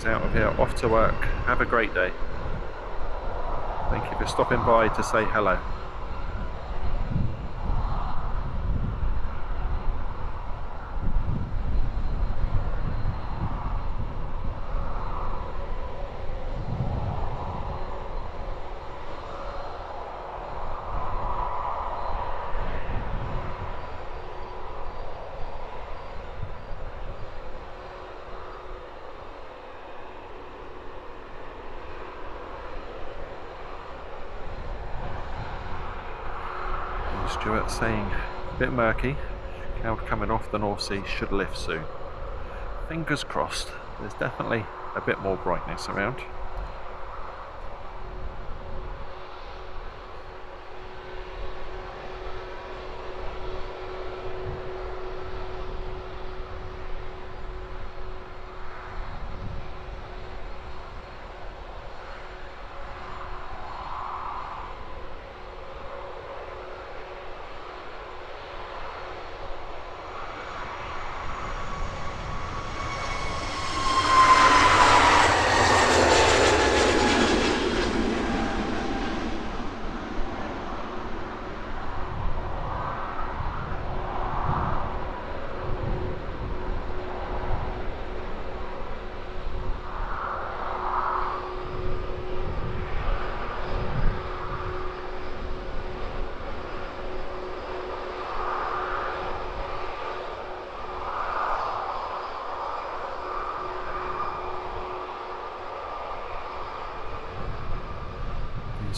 Out of here, off to work. Have a great day. Thank you for stopping by to say hello. Stuart saying a bit murky, cloud coming off the North Sea, should lift soon. Fingers crossed, there's definitely a bit more brightness around.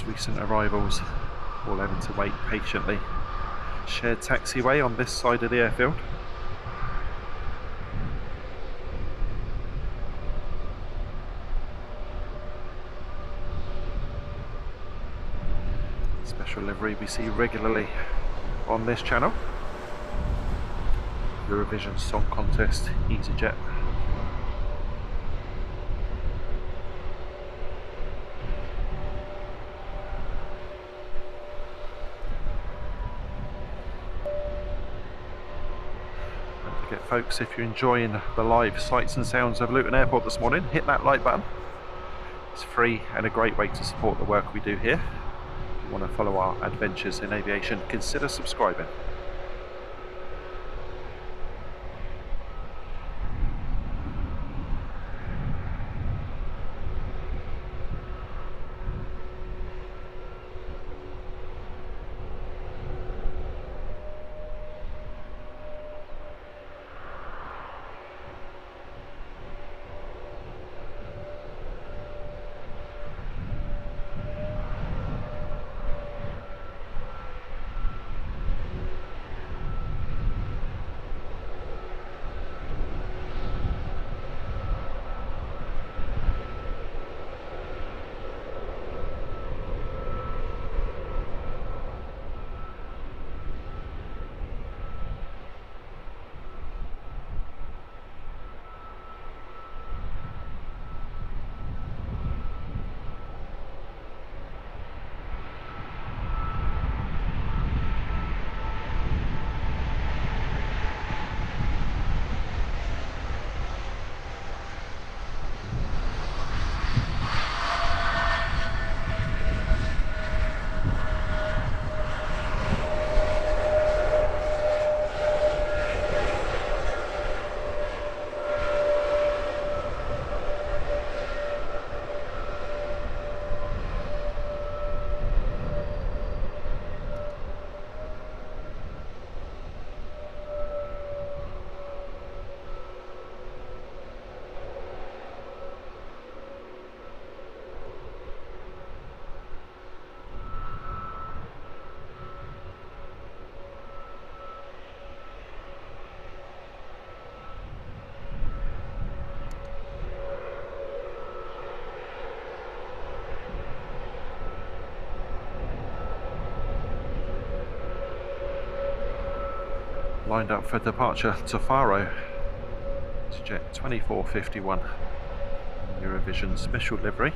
Recent arrivals all having to wait patiently. Shared taxiway on this side of the airfield. Special livery we see regularly on this channel. Eurovision Song Contest, EasyJet. Folks, if you're enjoying the live sights and sounds of Luton Airport this morning, hit that like button. It's free and a great way to support the work we do here. If you want to follow our adventures in aviation, consider subscribing. lined up for departure to Faro. It's jet 2451, Eurovision special livery.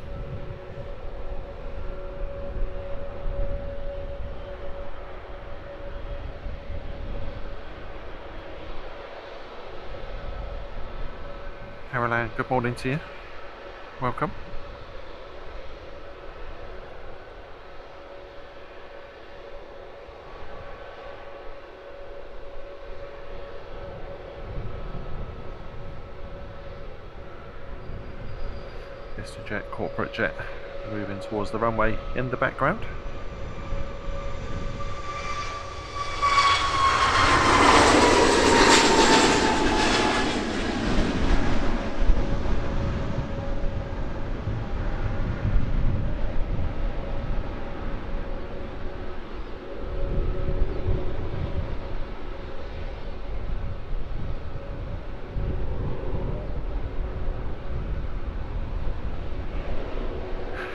Caroline, good morning to you. Welcome. Jet, corporate jet, moving towards the runway in the background.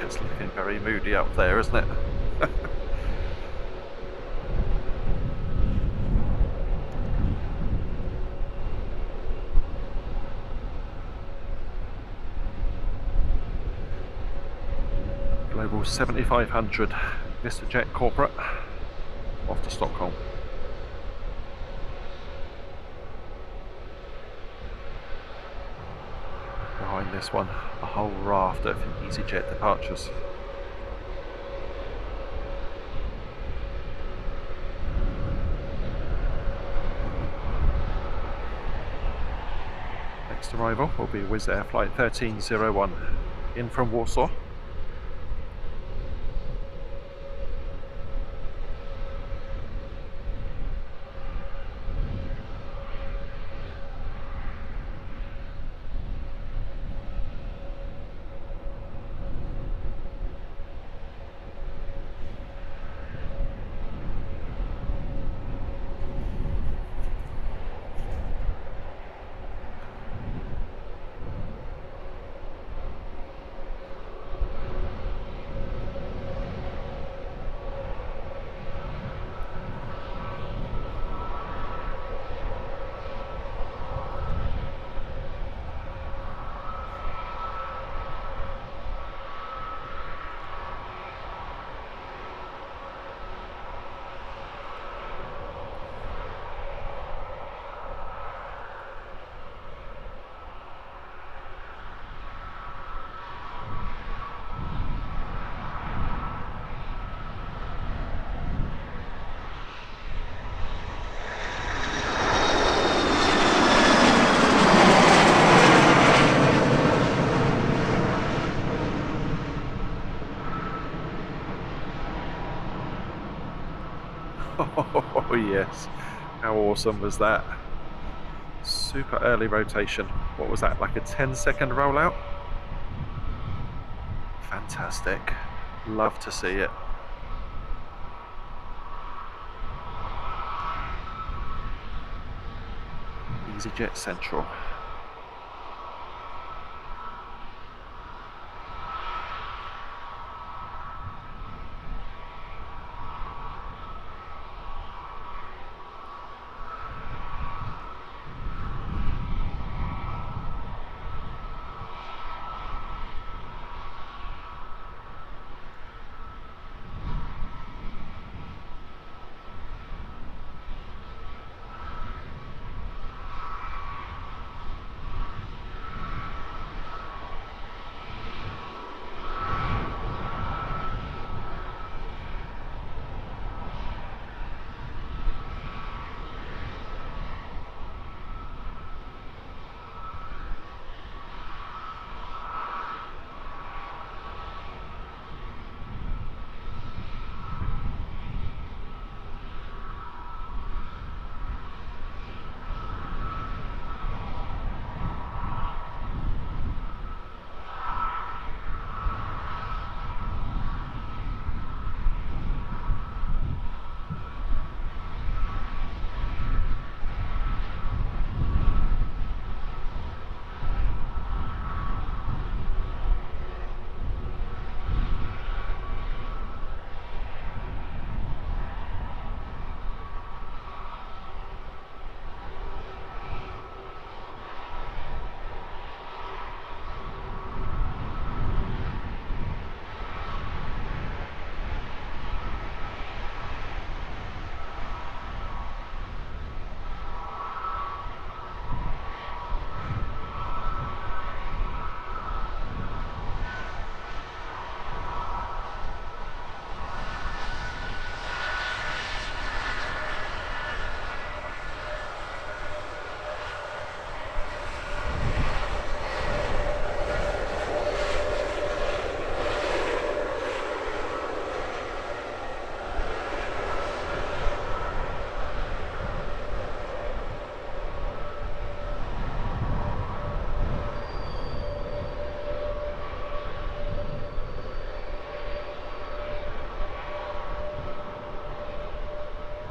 It's looking very moody up there, isn't it? Global 7500, Mr. Jet Corporate, off to Stockholm. Behind this one, a whole raft of EasyJet departures. Next arrival will be Wizz Air Flight 1301, in from Warsaw. Oh yes, how awesome was that? Super early rotation. What was that, like a 10-second rollout? Fantastic. Love to see it. EasyJet Central.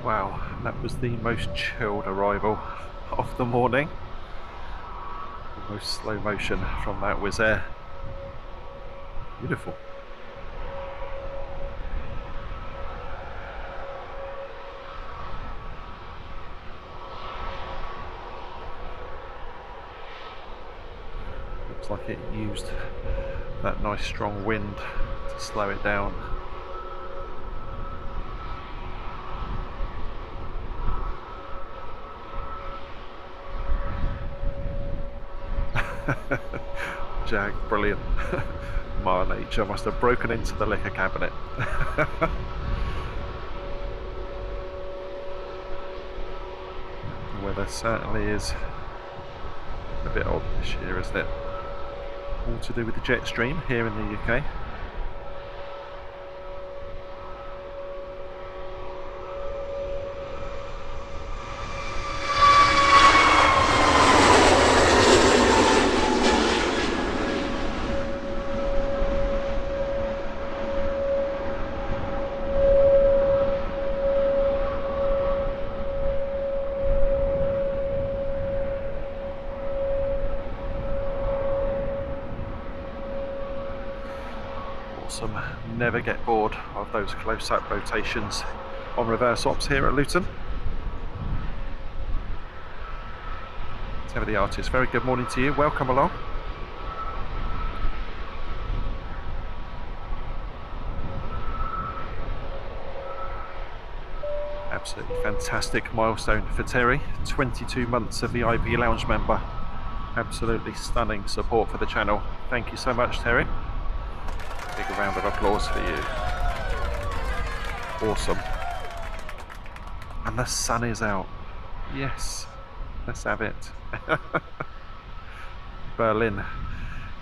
Wow, that was the most chilled arrival of the morning. Almost slow motion from that Wizz Air. Beautiful. Looks like it used that nice strong wind to slow it down. Jag, brilliant. Mother Nature must have broken into the liquor cabinet. The weather certainly is a bit odd this year, isn't it? All to do with the jet stream here in the UK. Awesome. Never get bored of those close-up rotations on reverse ops here at Luton. Tell the artist, very good morning to you. Welcome along. Absolutely fantastic milestone for Terry. 22 months of VIP Lounge member. Absolutely stunning support for the channel. Thank you so much, Terry. Big round of applause for you. Awesome. And the sun is out. Yes, let's have it. Berlin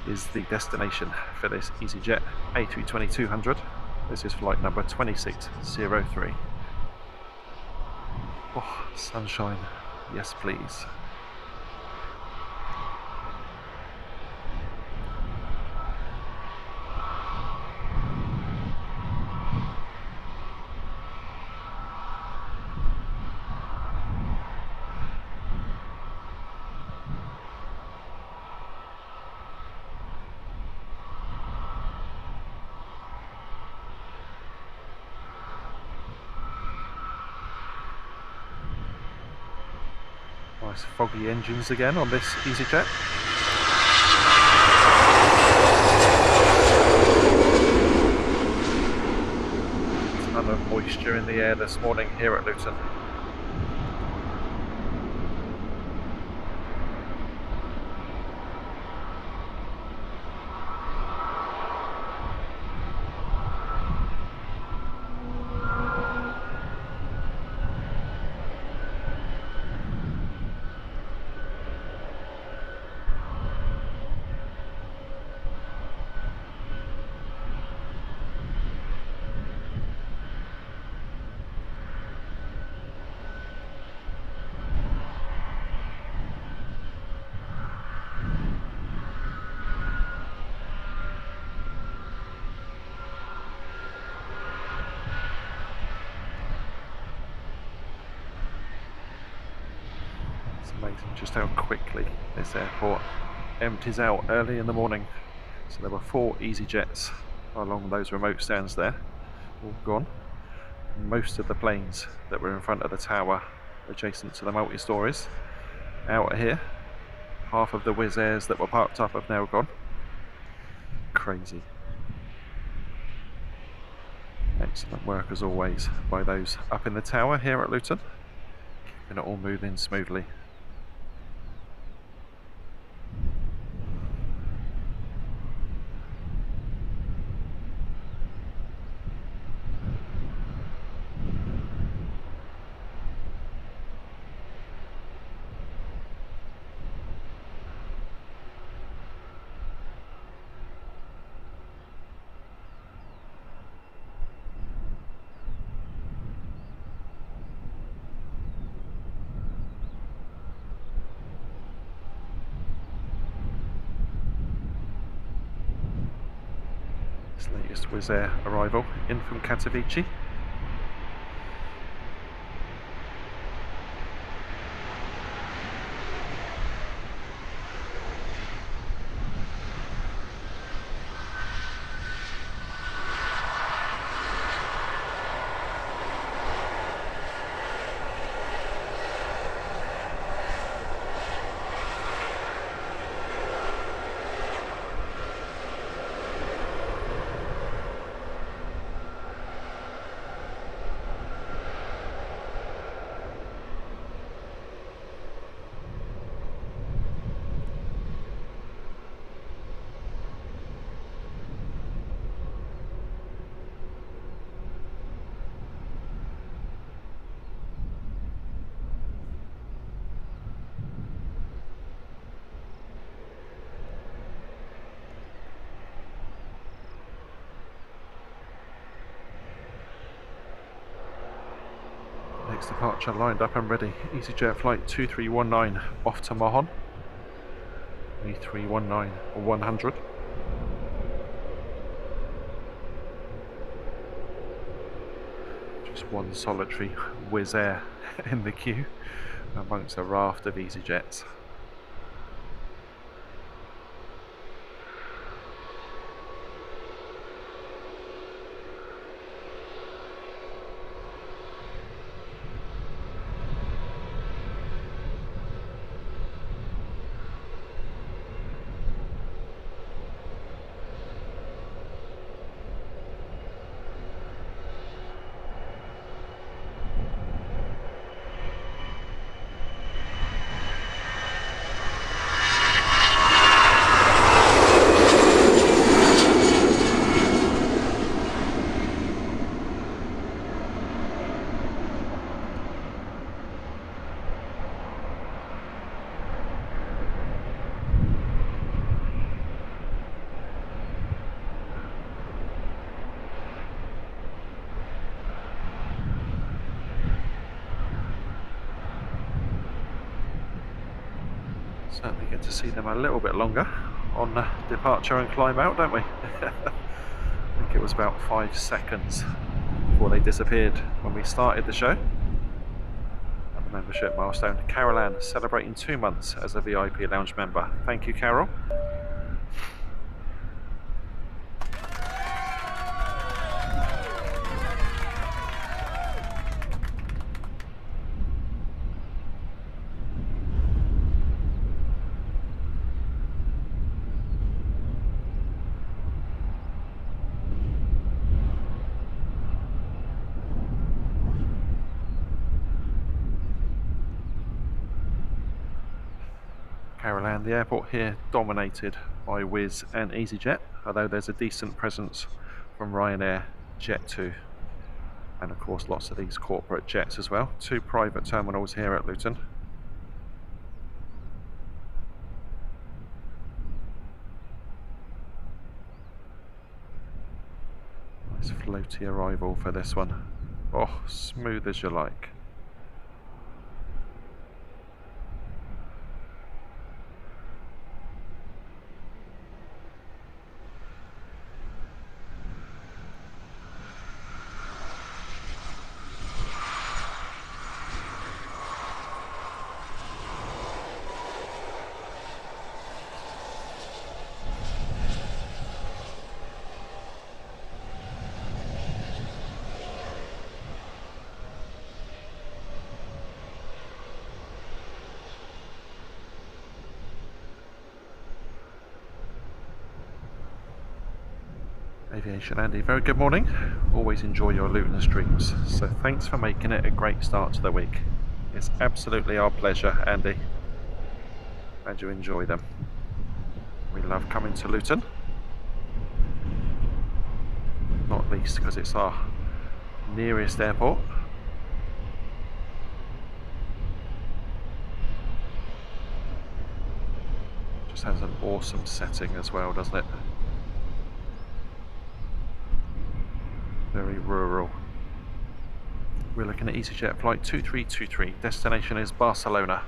is the destination for this EasyJet A320-200. This is flight number 2603. Oh, sunshine. Yes, please. Nice foggy engines again on this EasyJet. A ton of moisture in the air this morning here at Luton. Amazing just how quickly this airport empties out early in the morning. So there were 4 EasyJets along those remote stands there, all gone. Most of the planes that were in front of the tower adjacent to the multi-stories out here. Half of the Wizz Airs that were parked up have now gone. Crazy. Excellent work as always by those up in the tower here at Luton. Keeping it all moving smoothly. Latest Wizz Air arrival in from Katowice. Next departure lined up and ready. EasyJet flight 2319 off to Mahon. 2319 or 100. Just one solitary Wizz Air in the queue amongst a raft of EasyJets. Certainly get to see them a little bit longer on departure and climb out, don't we? I think it was about 5 seconds before they disappeared when we started the show. And the membership milestone, Carol Ann celebrating 2 months as a VIP lounge member. Thank you, Carol. Caroline, the airport here dominated by Wizz and EasyJet, although there's a decent presence from Ryanair, Jet2, and of course lots of these corporate jets as well. 2 private terminals here at Luton. Nice floaty arrival for this one. Oh, smooth as you like. Aviation Andy, very good morning. Always enjoy your Luton streams, so thanks for making it a great start to the week. It's absolutely our pleasure, Andy. Glad you enjoy them. We love coming to Luton, not least because it's our nearest airport. Just has an awesome setting as well, doesn't it? Very rural. We're looking at EasyJet flight 2323. Destination is Barcelona.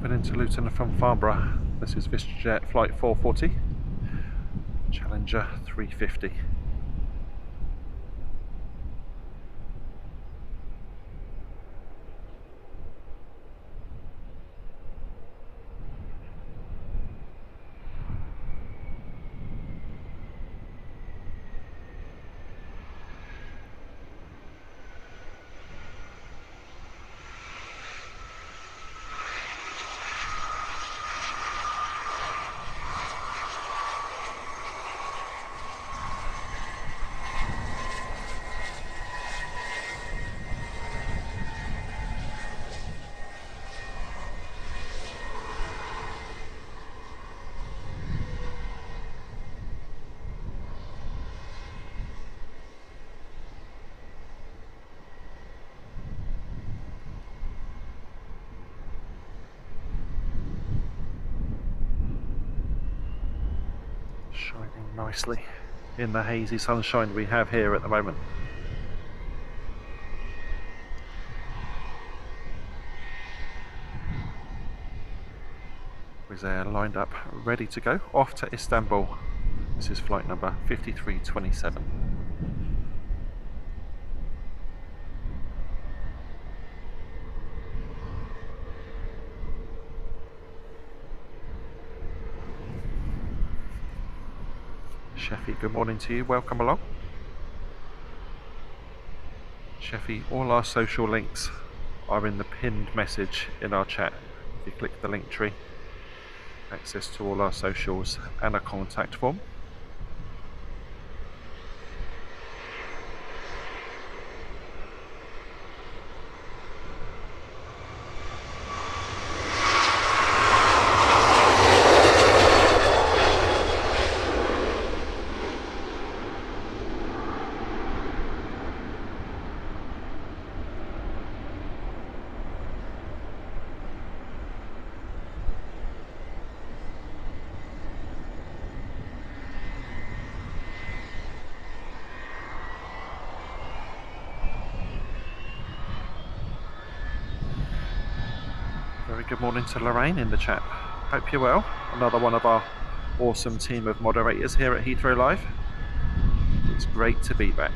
Jumping into Luton from Farnborough. This is VistaJet Flight 440, Challenger 350. Shining nicely in the hazy sunshine we have here at the moment. Wizz Air lined up, ready to go, off to Istanbul. This is flight number 5327. Sheffy, good morning to you, welcome along. Sheffy, all our social links are in the pinned message in our chat. If you click the link tree, access to all our socials and a contact form. Very good morning to Lorraine in the chat. Hope you're well. Another one of our awesome team of moderators here at LHRLive. It's great to be back.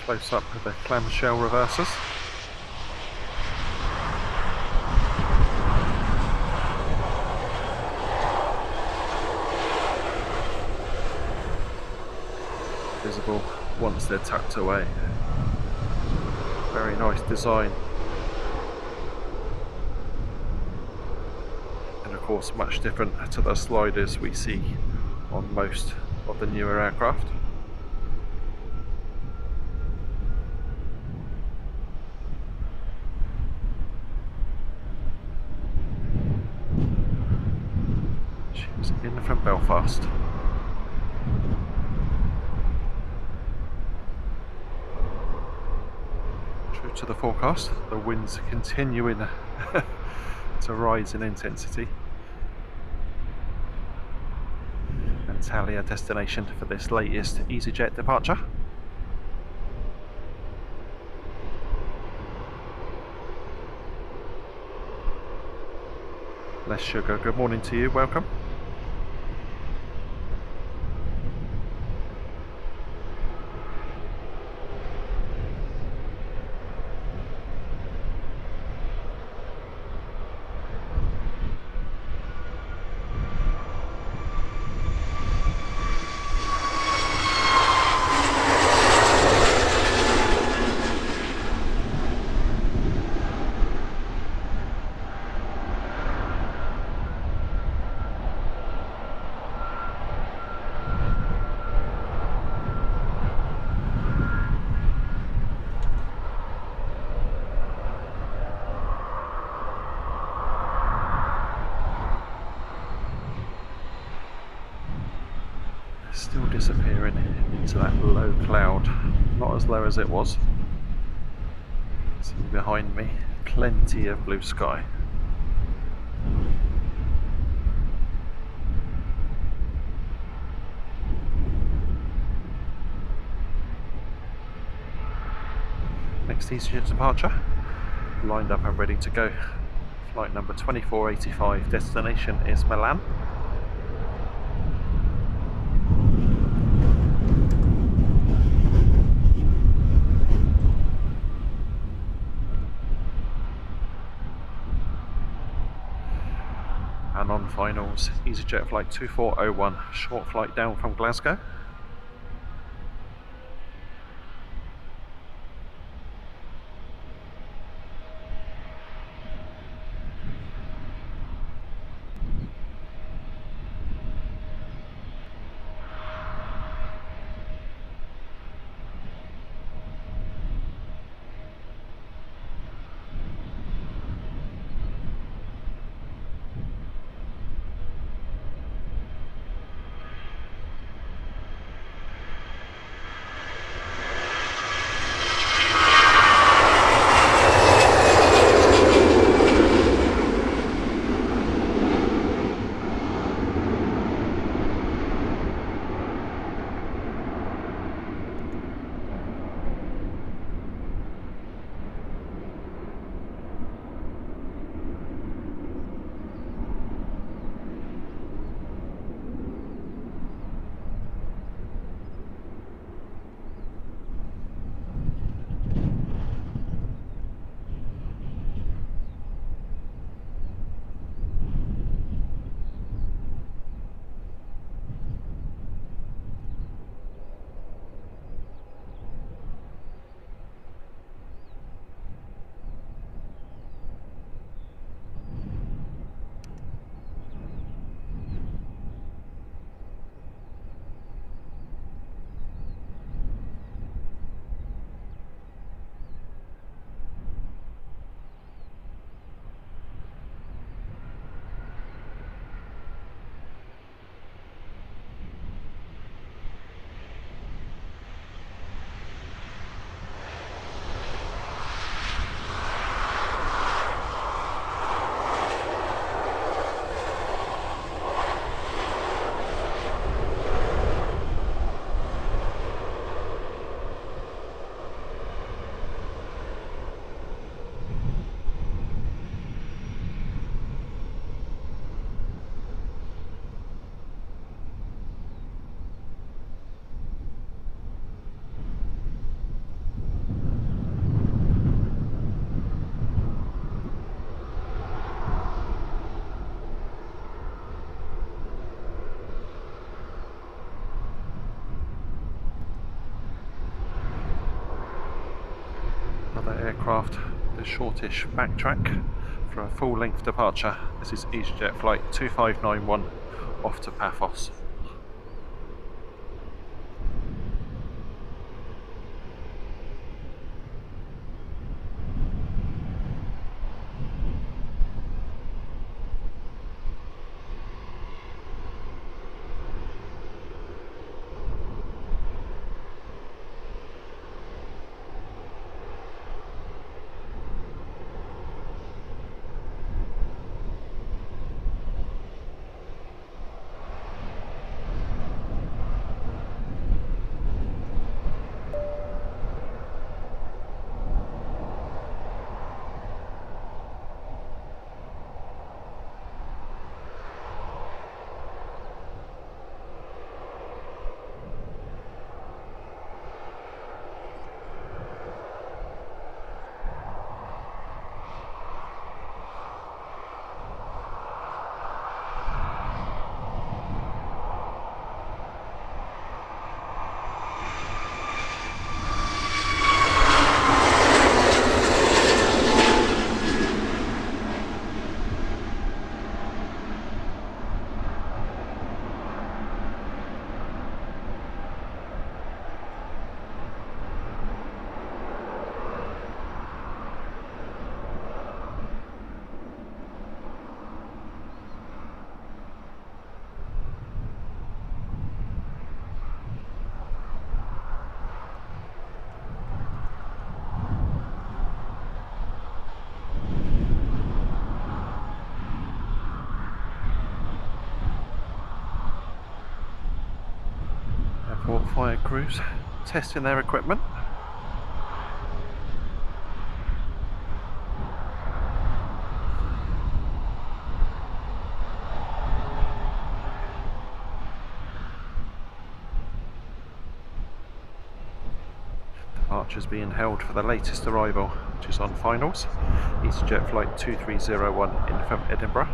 Close up with the clamshell reversers. Visible once they're tucked away. Very nice design. And of course much different to the sliders we see on most of the newer aircraft. In from Belfast. to the forecast. The winds continuing to rise in intensity. And tally our destination for this latest EasyJet departure. Less Sugar, good morning to you, welcome. Still disappearing into that low cloud, not as low as it was. See behind me, plenty of blue sky. Next EasyJet departure, lined up and ready to go. Flight number 2485, destination is Milan. And on finals, EasyJet flight 2401, short flight down from Glasgow. Aircraft, the shortish backtrack for a full length departure. This is EasyJet flight 2591 off to Paphos. Fire crews testing their equipment. Departures being held for the latest arrival, which is on finals. EasyJet flight 2301 in from Edinburgh.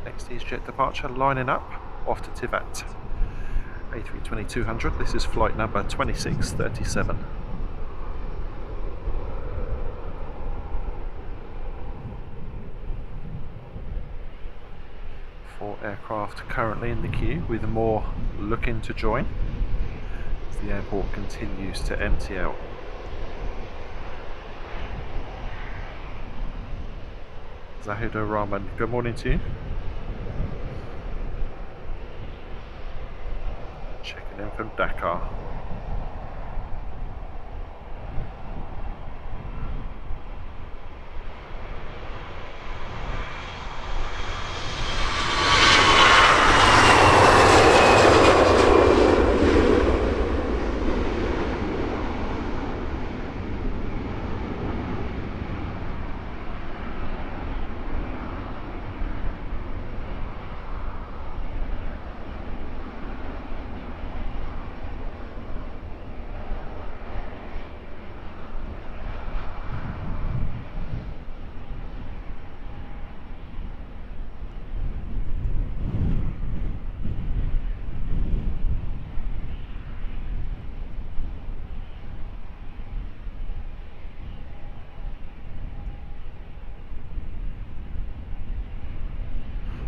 Next EasyJet departure lining up off to Tivat. A320-200, this is flight number 2637. Four aircraft currently in the queue, with more looking to join as the airport continues to empty out. Zahuda Rahman, good morning to you. Checking in from Dakar.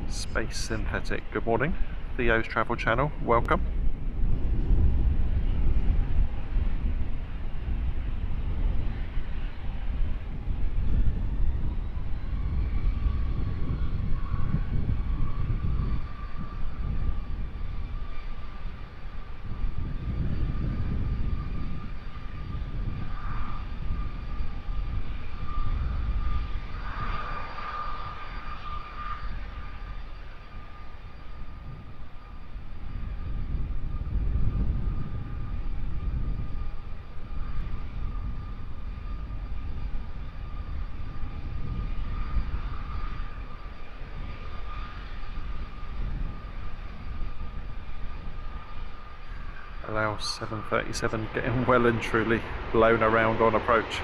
Space Synthetic, good morning. Theo's Travel Channel, welcome. Allow 737 getting well and truly blown around on approach.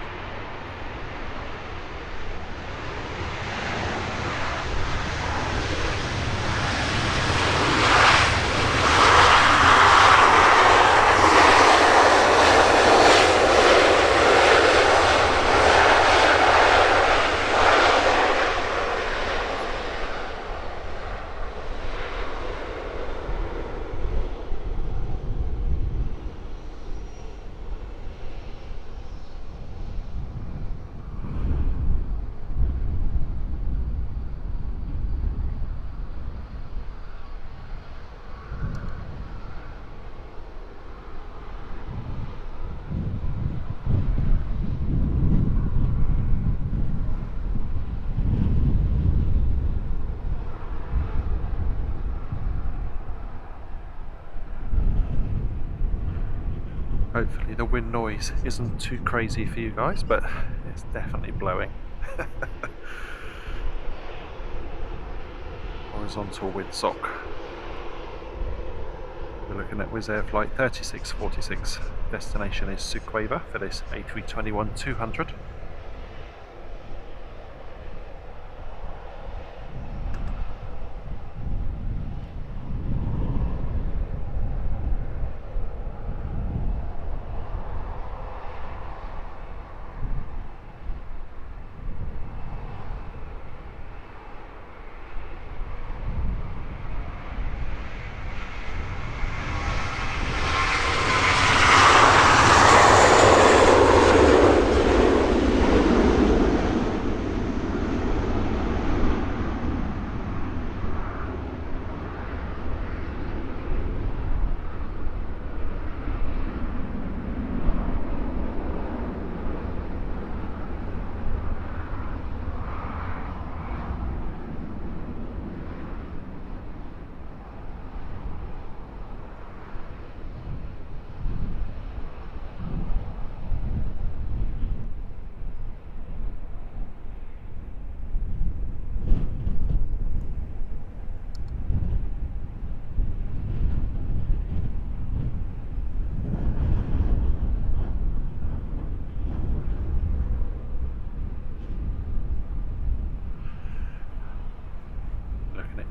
Hopefully the wind noise isn't too crazy for you guys, but it's definitely blowing. Horizontal windsock. We're looking at Wizz Air flight 3646. Destination is Suqueva for this A321-200.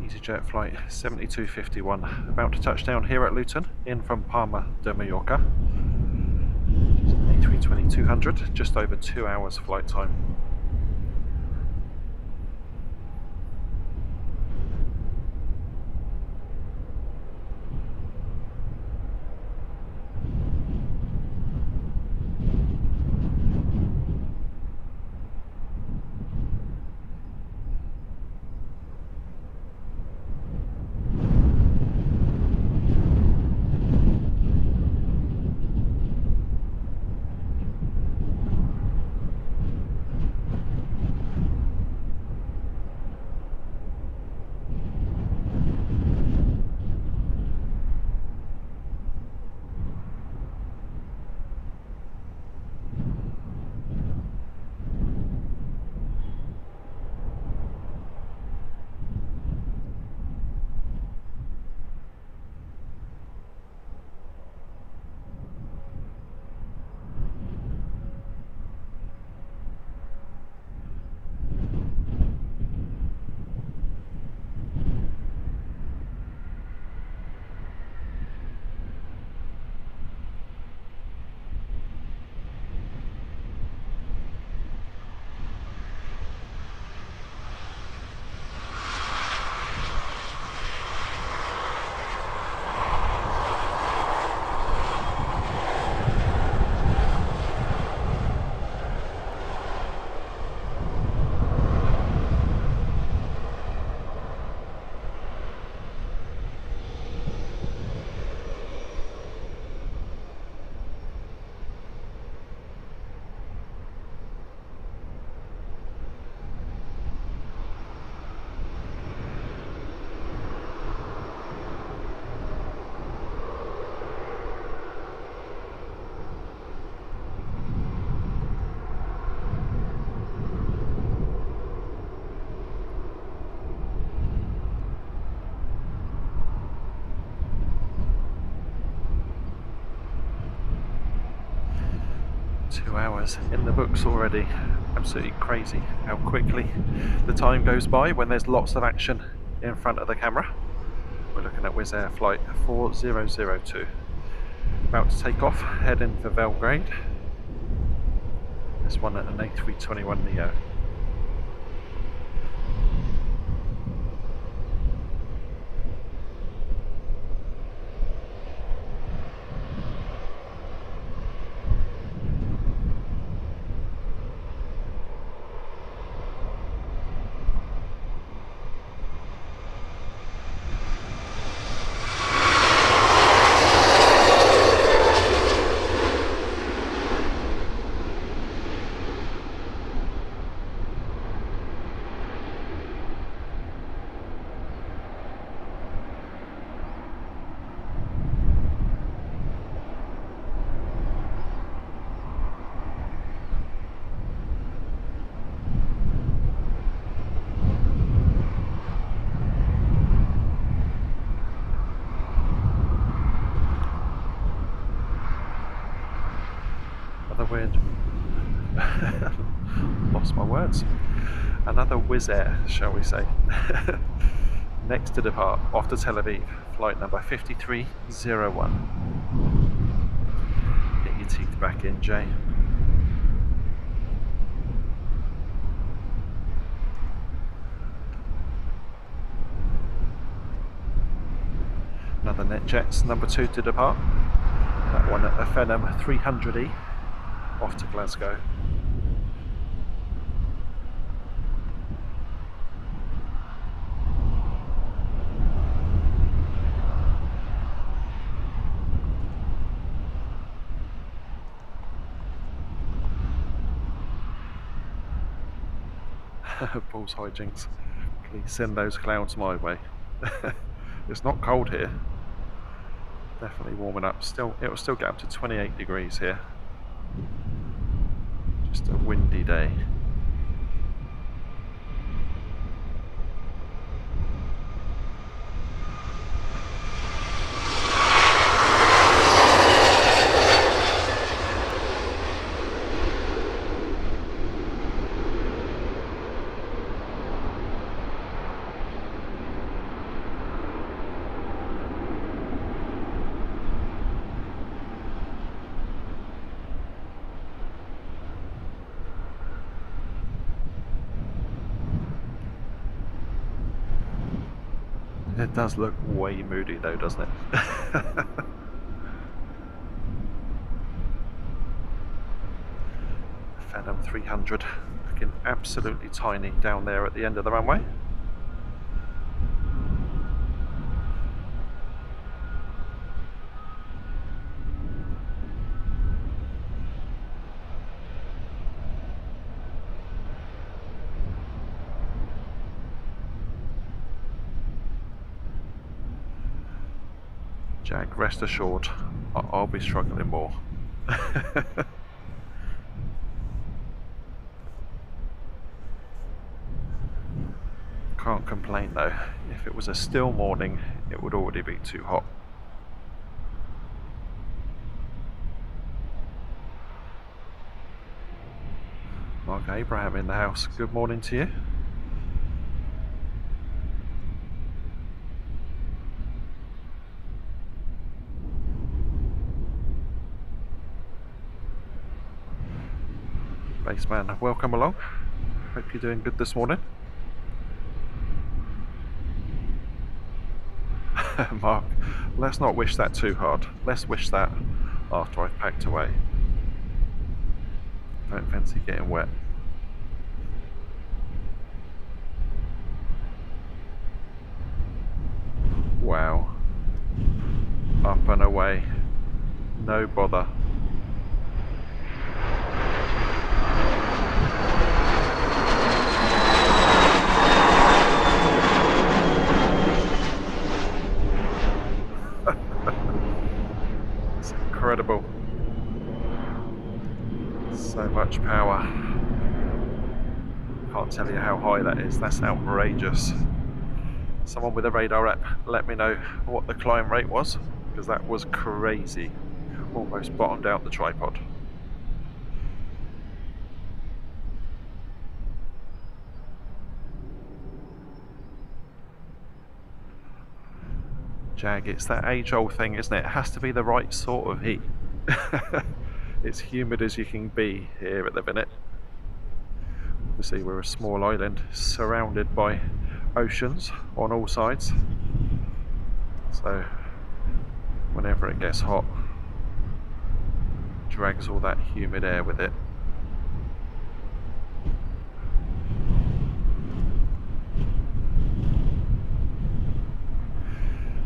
EasyJet flight 7251, about to touch down here at Luton, in from Palma de Mallorca. A320-200, just over 2 hours flight time. Hours in the books already. Absolutely crazy how quickly the time goes by when there's lots of action in front of the camera. We're looking at Wizz Air flight 4002, about to take off, heading for Belgrade. This one at an A321neo. wind. Lost my words. Another Wizz Air, shall we say. Next to depart, off to Tel Aviv, flight number 5301. Get your teeth back in, Jay. Another NetJets, number 2 to depart. That one at the Phenom 300E, off to Glasgow. Paul's hijinks. Please send those clouds my way. It's not cold here. Definitely warming up. Still, it will still get up to 28 degrees here. Just a windy day. It does look way moody though, doesn't it? Phenom 300 looking absolutely tiny down there at the end of the runway. Jack, rest assured, I'll be struggling more. Can't complain though. If it was a still morning, it would already be too hot. Mark Abraham in the house. Good morning to you. Baseman, welcome along. Hope you're doing good this morning. Mark, let's not wish that too hard. Let's wish that after I've packed away. Don't fancy getting wet. Wow. Up and away. No bother. Incredible. So much power. Can't tell you how high that is. That's outrageous. Someone with a radar app, let me know what the climb rate was, because that was crazy. Almost bottomed out the tripod. Jag, it's that age-old thing, isn't it? It has to be the right sort of heat. It's humid as you can be here at the minute. Obviously we're a small island surrounded by oceans on all sides. So whenever it gets hot, it drags all that humid air with it.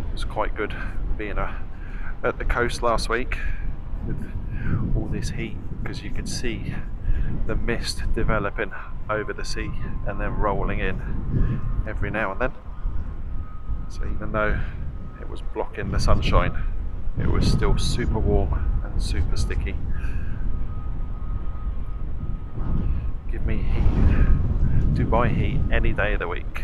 It was quite good being at the coast last week with all this heat, because you could see the mist developing over the sea and then rolling in every now and then. So even though it was blocking the sunshine, it was still super warm and super sticky. Give me heat, Dubai heat, any day of the week.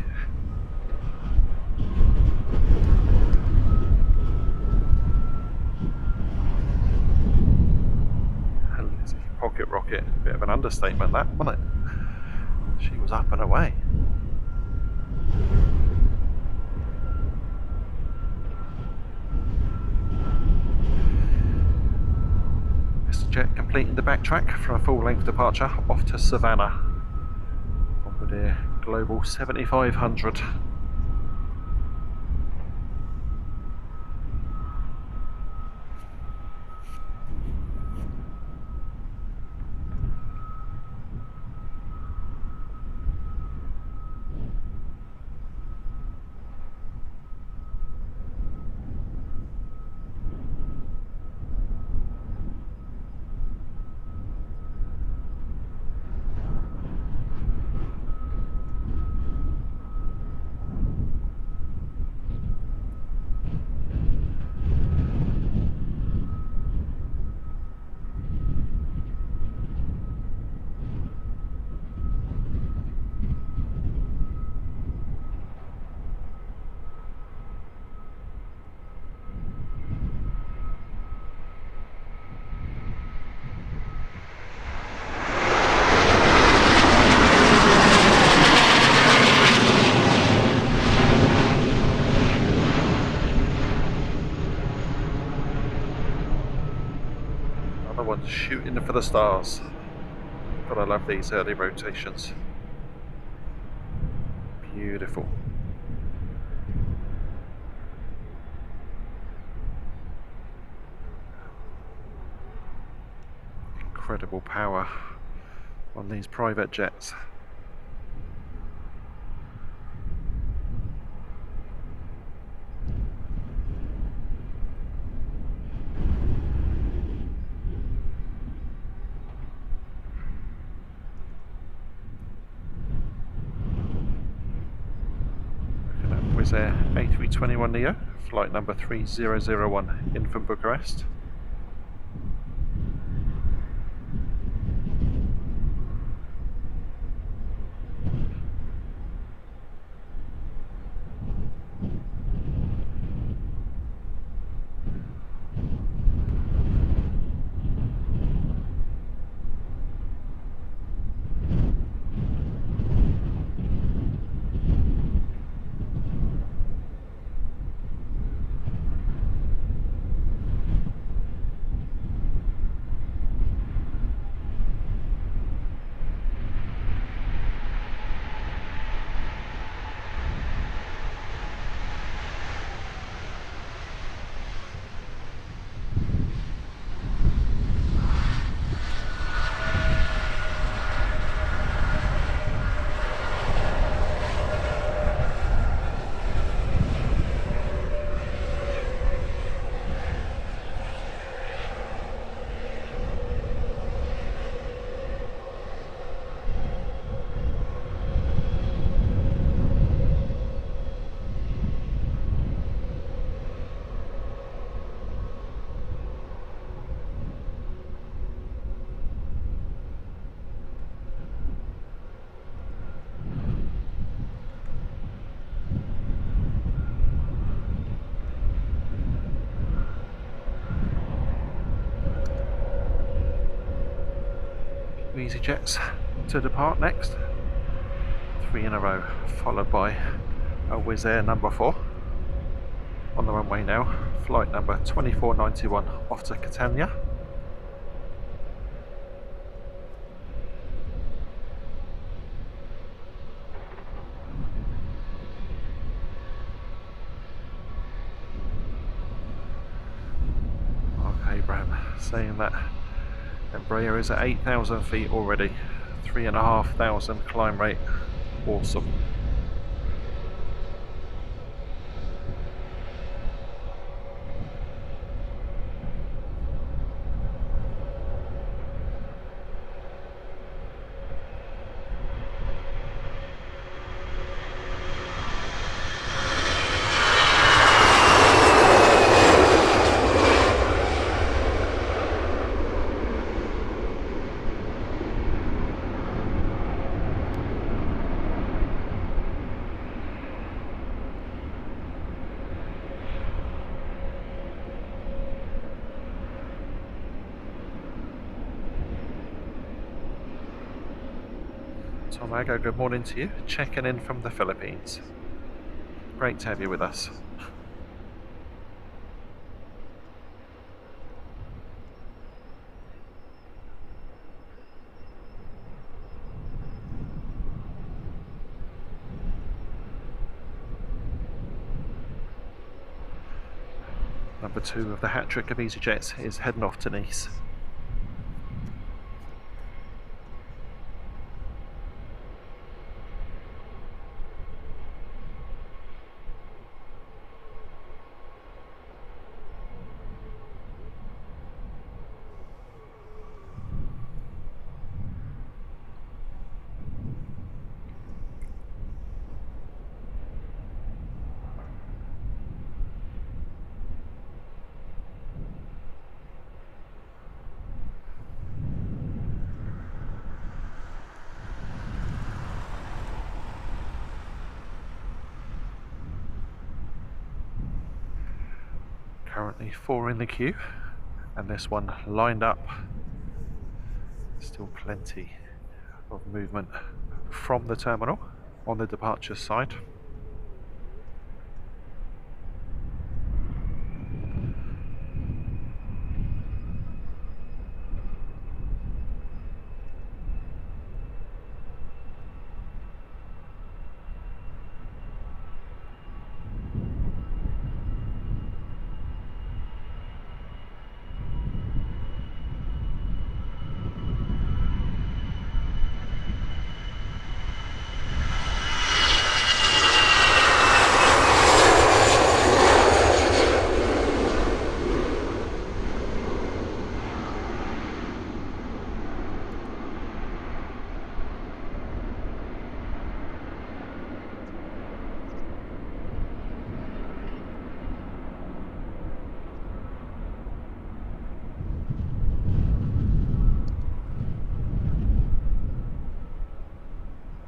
rocket, bit of an understatement that, wasn't it? She was up and away. Mr. Jet completing the backtrack for a full-length departure off to Savannah on with their Global 7500. Shooting for the stars. But I love these early rotations. Beautiful. Incredible power on these private jets. Wizz Air A321neo, flight number 3001 in from Bucharest. EasyJets to depart next. 3 in a row, followed by a Wizz Air number 4 on the runway now, flight number 2491 off to Catania. Okay, Bram, saying that Embraer is at 8,000 feet already, 3,500 climb rate, awesome. Mago, good morning to you. Checking in from the Philippines. Great to have you with us. Number 2 of the hat trick of EasyJets is heading off to Nice. Currently 4 in the queue, and this one lined up. Still plenty of movement from the terminal on the departure side.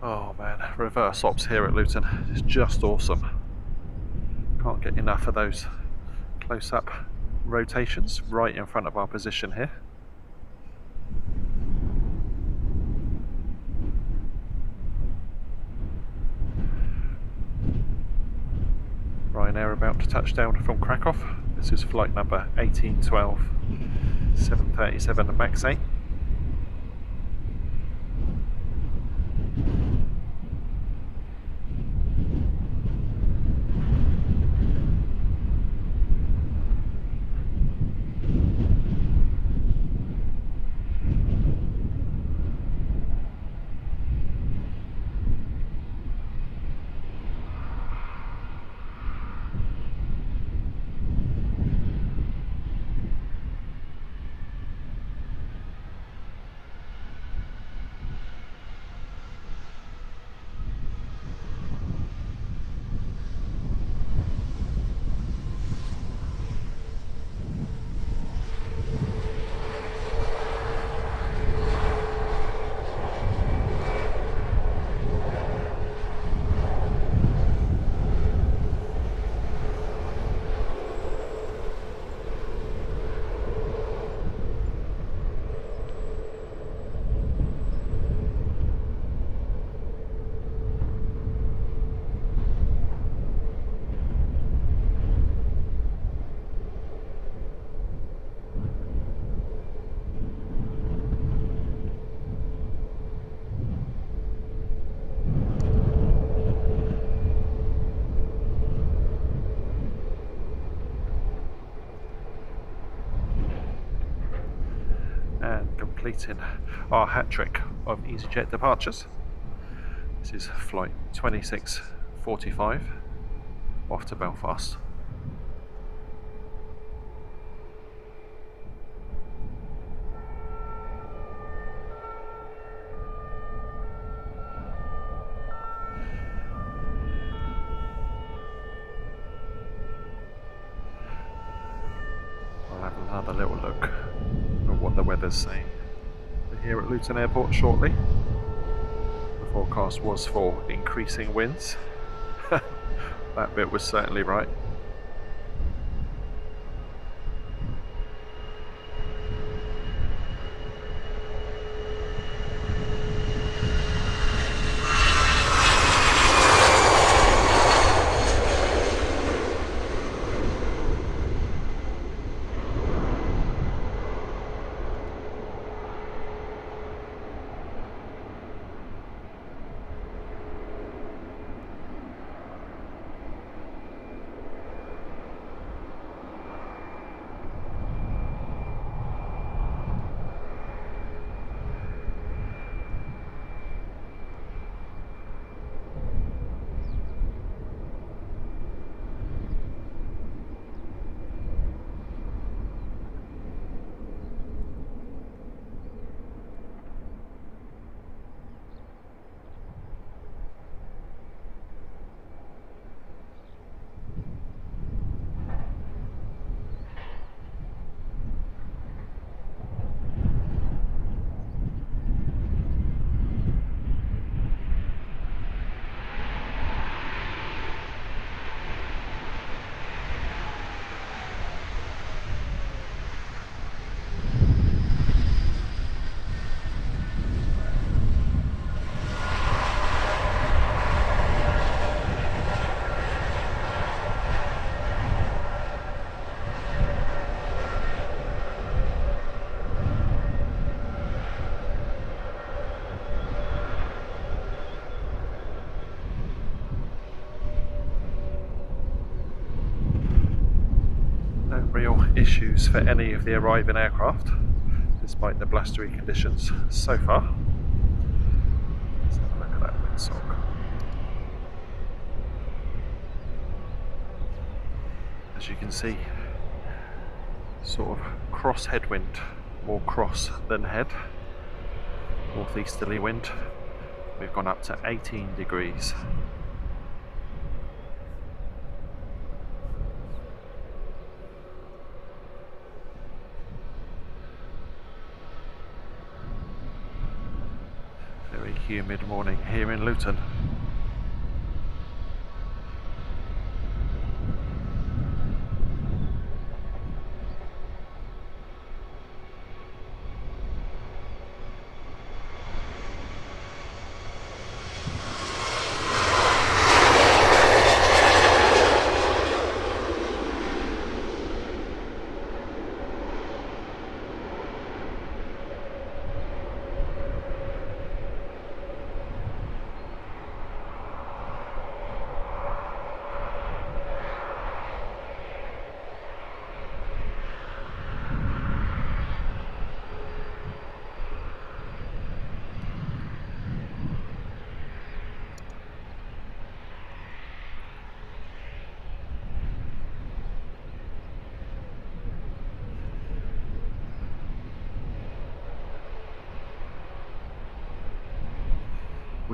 Oh man, reverse ops here at Luton is just awesome. Can't get enough of those close-up rotations right in front of our position here. Ryanair about to touch down from Krakow. This is flight number 1812, 737 MAX 8. And completing our hat trick of EasyJet departures. This is flight 2645 off to Belfast. I'll have another little look at what the weather's saying here at Luton Airport shortly. The forecast was for increasing winds. That bit was certainly right. real issues for any of the arriving aircraft, despite the blustery conditions so far. Let's have a look at that windsock. As you can see, sort of cross headwind, more cross than head, northeasterly wind. We've gone up to 18 degrees. Very humid morning here in Luton.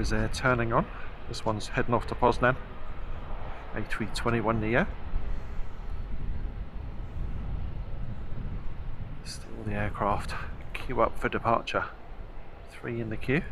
Wizz Air turning on. This one's heading off to Poznan. A321neo. Still the aircraft queue up for departure. 3 in the queue.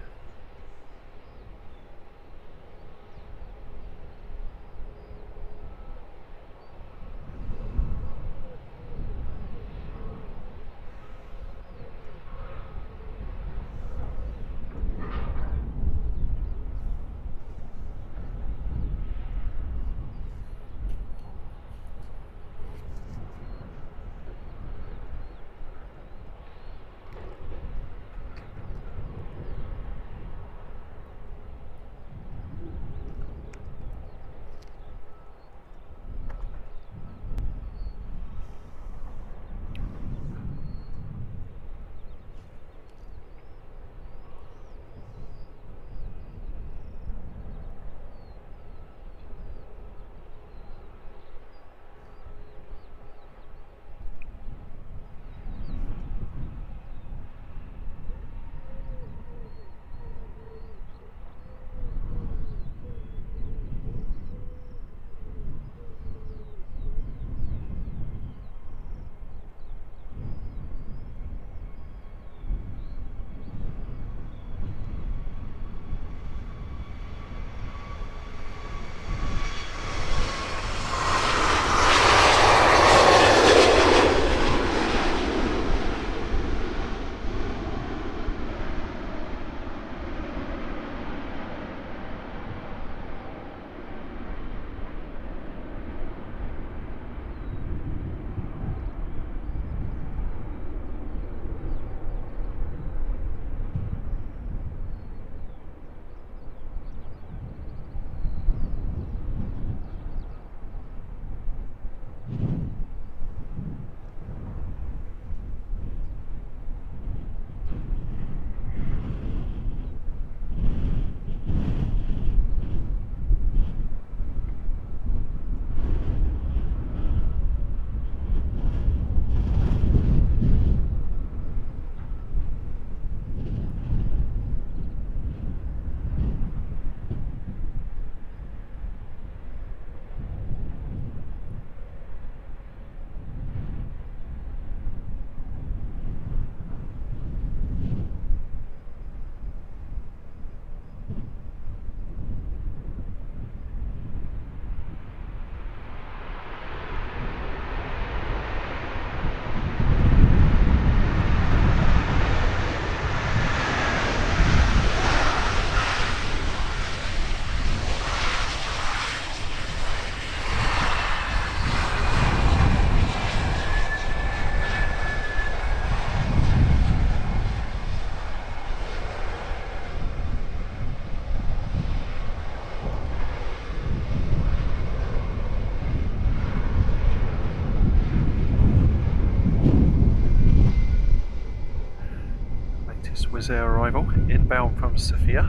Wizz Air arrival, inbound from Sofia,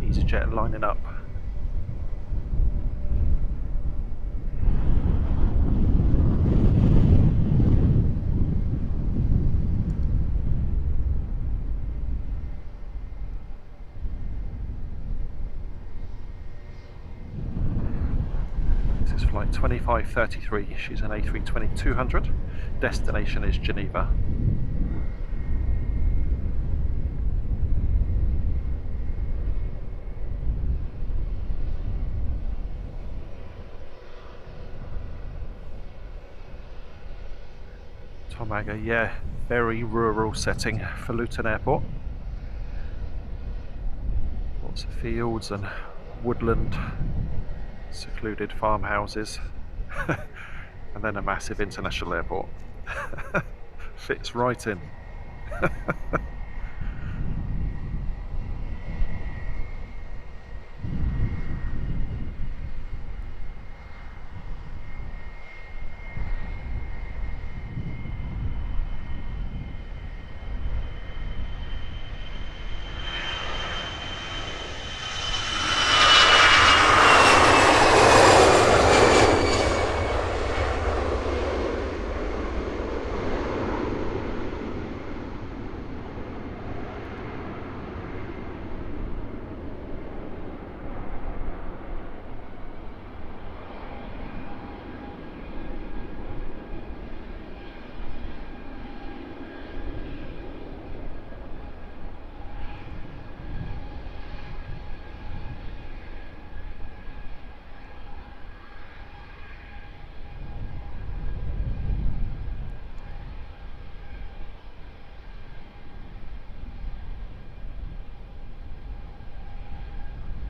EasyJet lining up. This is flight 2533, she's an A320-200, destination is Geneva. Tomaga, yeah, very rural setting for Luton Airport. Lots of fields and woodland, secluded farmhouses, and then a massive international airport. Fits right in.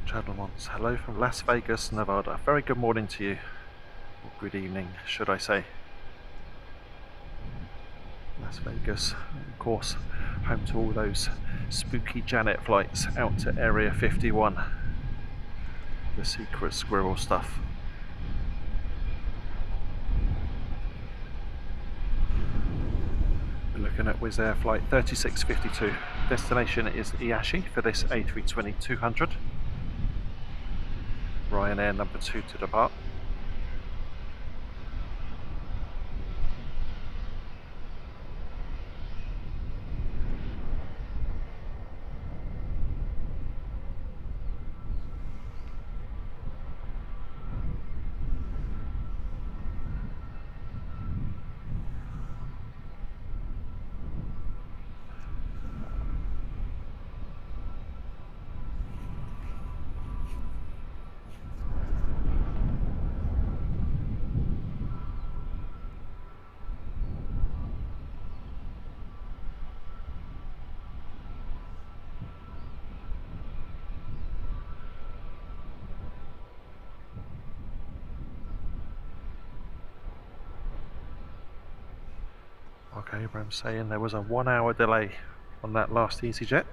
Gentlemen, hello from Las Vegas, Nevada. Very good morning to you, or good evening, should I say. Las Vegas, of course, home to all those spooky Janet flights out to Area 51. The secret squirrel stuff. We're looking at Wizz Air flight 3652. Destination is Iashi for this A320-200. Ryanair number 2 to depart. Okay, but I'm saying there was a 1 hour delay on that last EasyJet.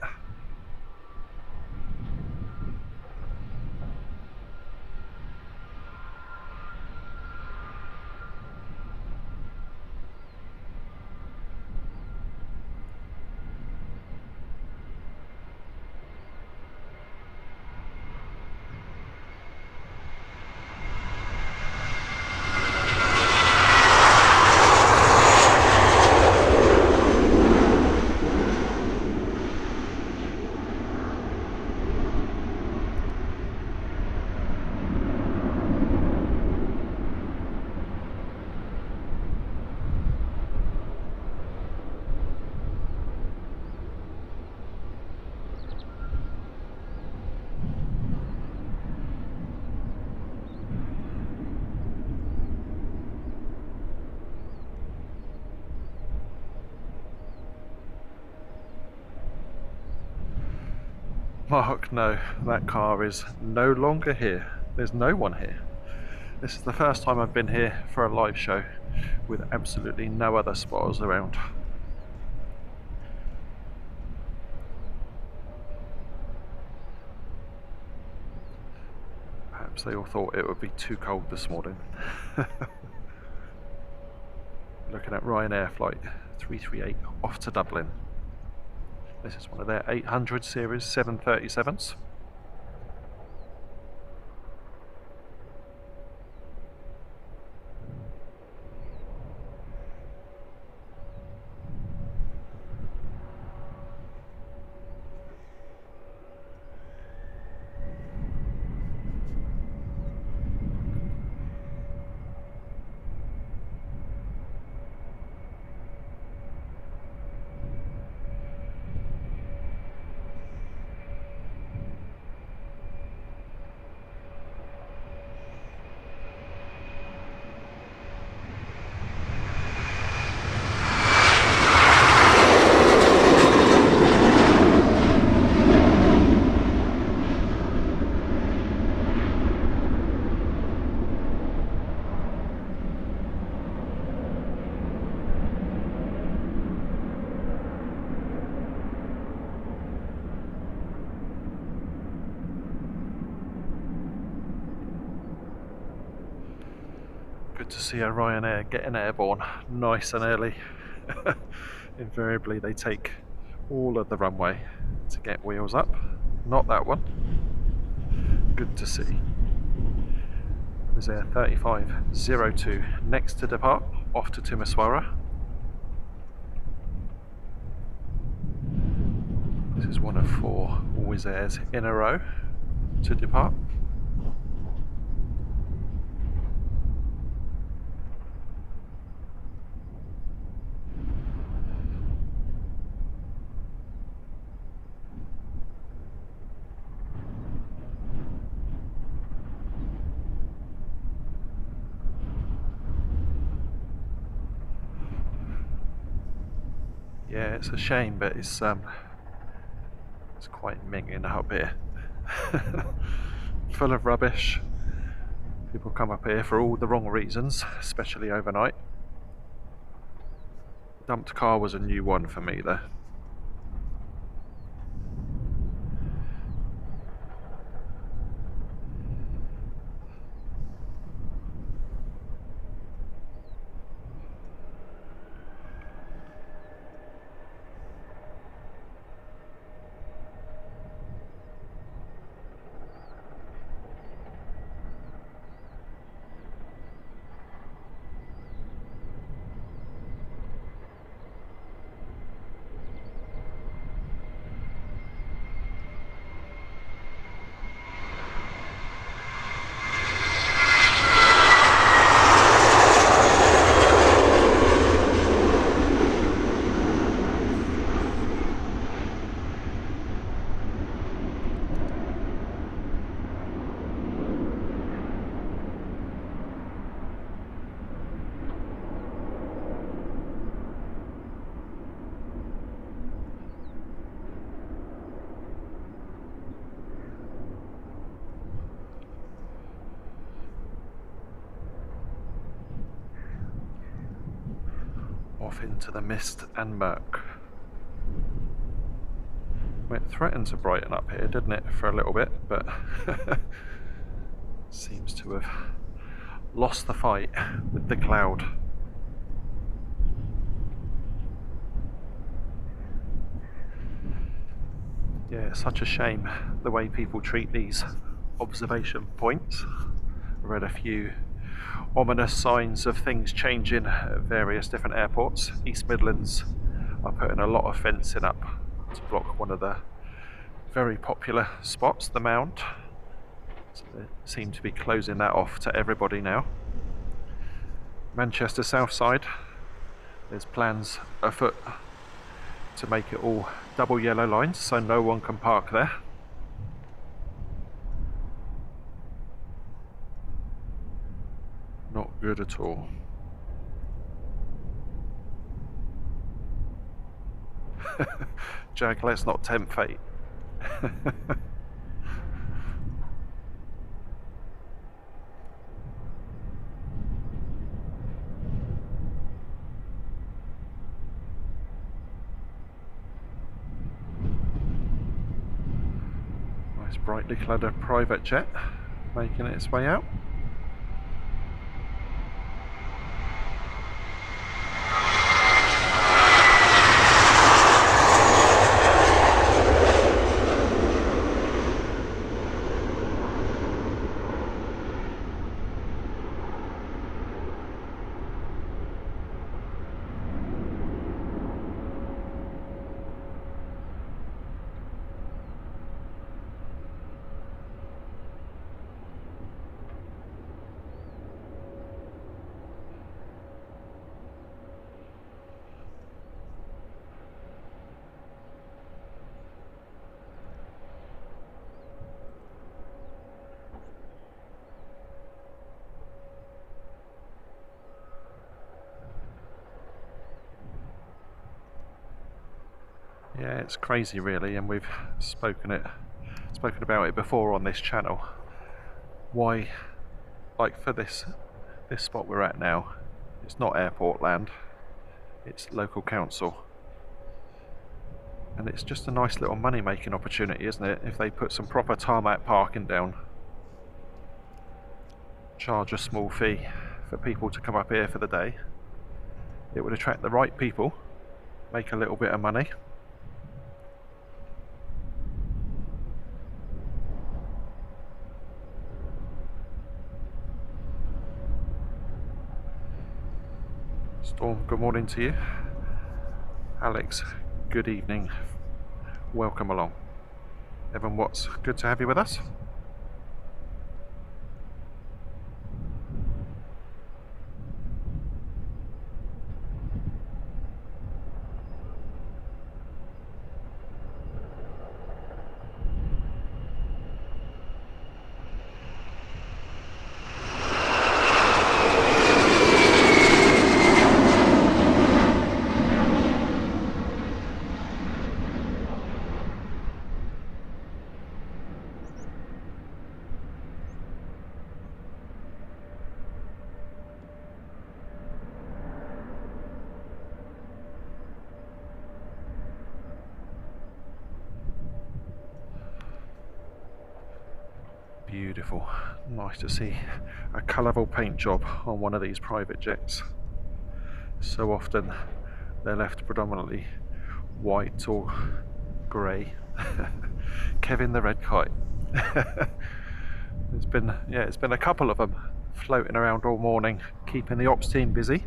Mark, no, that car is no longer here. There's no one here. This is the first time I've been here for a live show with absolutely no other spotters around. Perhaps they all thought it would be too cold this morning. Looking at Ryanair flight 338 off to Dublin. This is one of their 800 series 737s. Good to see a Ryanair getting airborne nice and early. Invariably they take all of the runway to get wheels up, not that one. Good to see. Wizz Air 3502 next to depart, off to Timisoara. This is one of 4 Wizz Airs in a row to depart. Yeah, it's a shame, but it's quite minging up here. Full of rubbish. People come up here for all the wrong reasons, especially overnight. Dumped car was a new one for me there. Off into the mist and murk. It threatened to brighten up here, didn't it, for a little bit, but seems to have lost the fight with the cloud. Yeah, it's such a shame the way people treat these observation points. I read a few ominous signs of things changing at various different airports. East Midlands are putting a lot of fencing up to block one of the very popular spots, the Mound. So they seem to be closing that off to everybody now. Manchester South Side, there's plans afoot to make it all double yellow lines so no one can park there. Not good at all. Jack, let's not tempt fate. Nice brightly clad private jet making its way out. Yeah, it's crazy really, and we've spoken about it before on this channel. Why, like for this spot we're at now, it's not airport land, it's local council. And it's just a nice little money making opportunity, isn't it? If they put some proper tarmac parking down, charge a small fee for people to come up here for the day, it would attract the right people, make a little bit of money. Storm, good morning to you. Alex, good evening. Welcome along. Evan Watts, good to have you with us. Beautiful. Nice to see a colourful paint job on one of these private jets. So often they're left predominantly white or grey. Kevin the Red Kite. It's been a couple of them floating around all morning, keeping the ops team busy.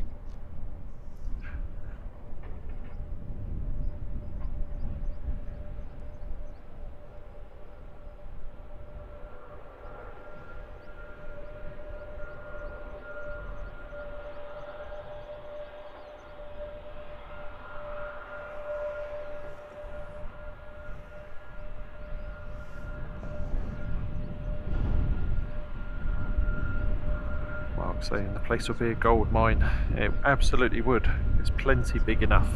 Saying the place would be a gold mine. It absolutely would. It's plenty big enough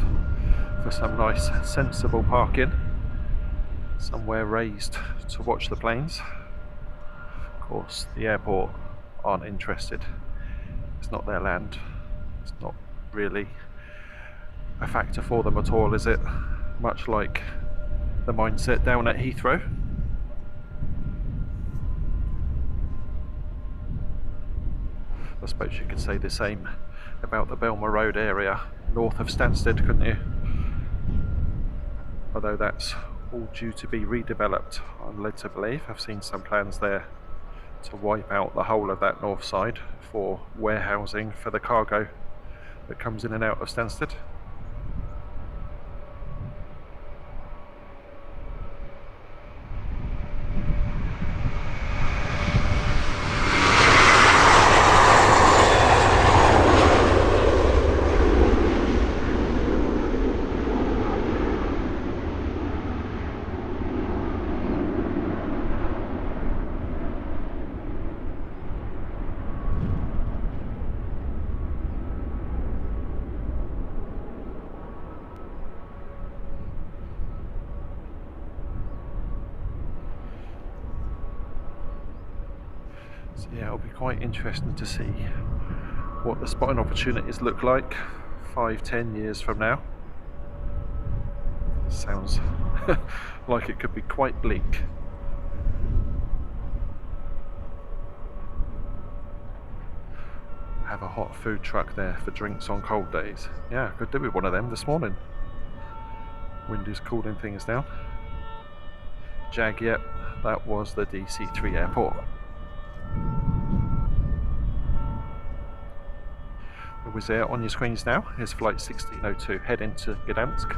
for some nice sensible parking, somewhere raised to watch the planes. Of course the airport aren't interested, it's not their land, it's not really a factor for them at all, is it? Much like the mindset down at Heathrow. I suppose you could say the same about the Belmer Road area north of Stansted, couldn't you? Although that's all due to be redeveloped, I'm led to believe. I've seen some plans there to wipe out the whole of that north side for warehousing for the cargo that comes in and out of Stansted. So yeah, it'll be quite interesting to see what the spotting opportunities look like 5-10 years from now. Sounds like it could be quite bleak. Have a hot food truck there for drinks on cold days. Yeah, could do with one of them this morning. Wind is cooling things down. Jag, yep, that was the DC3 airport. The Wizz Air on your screens now is flight 1602 heading to Gdansk.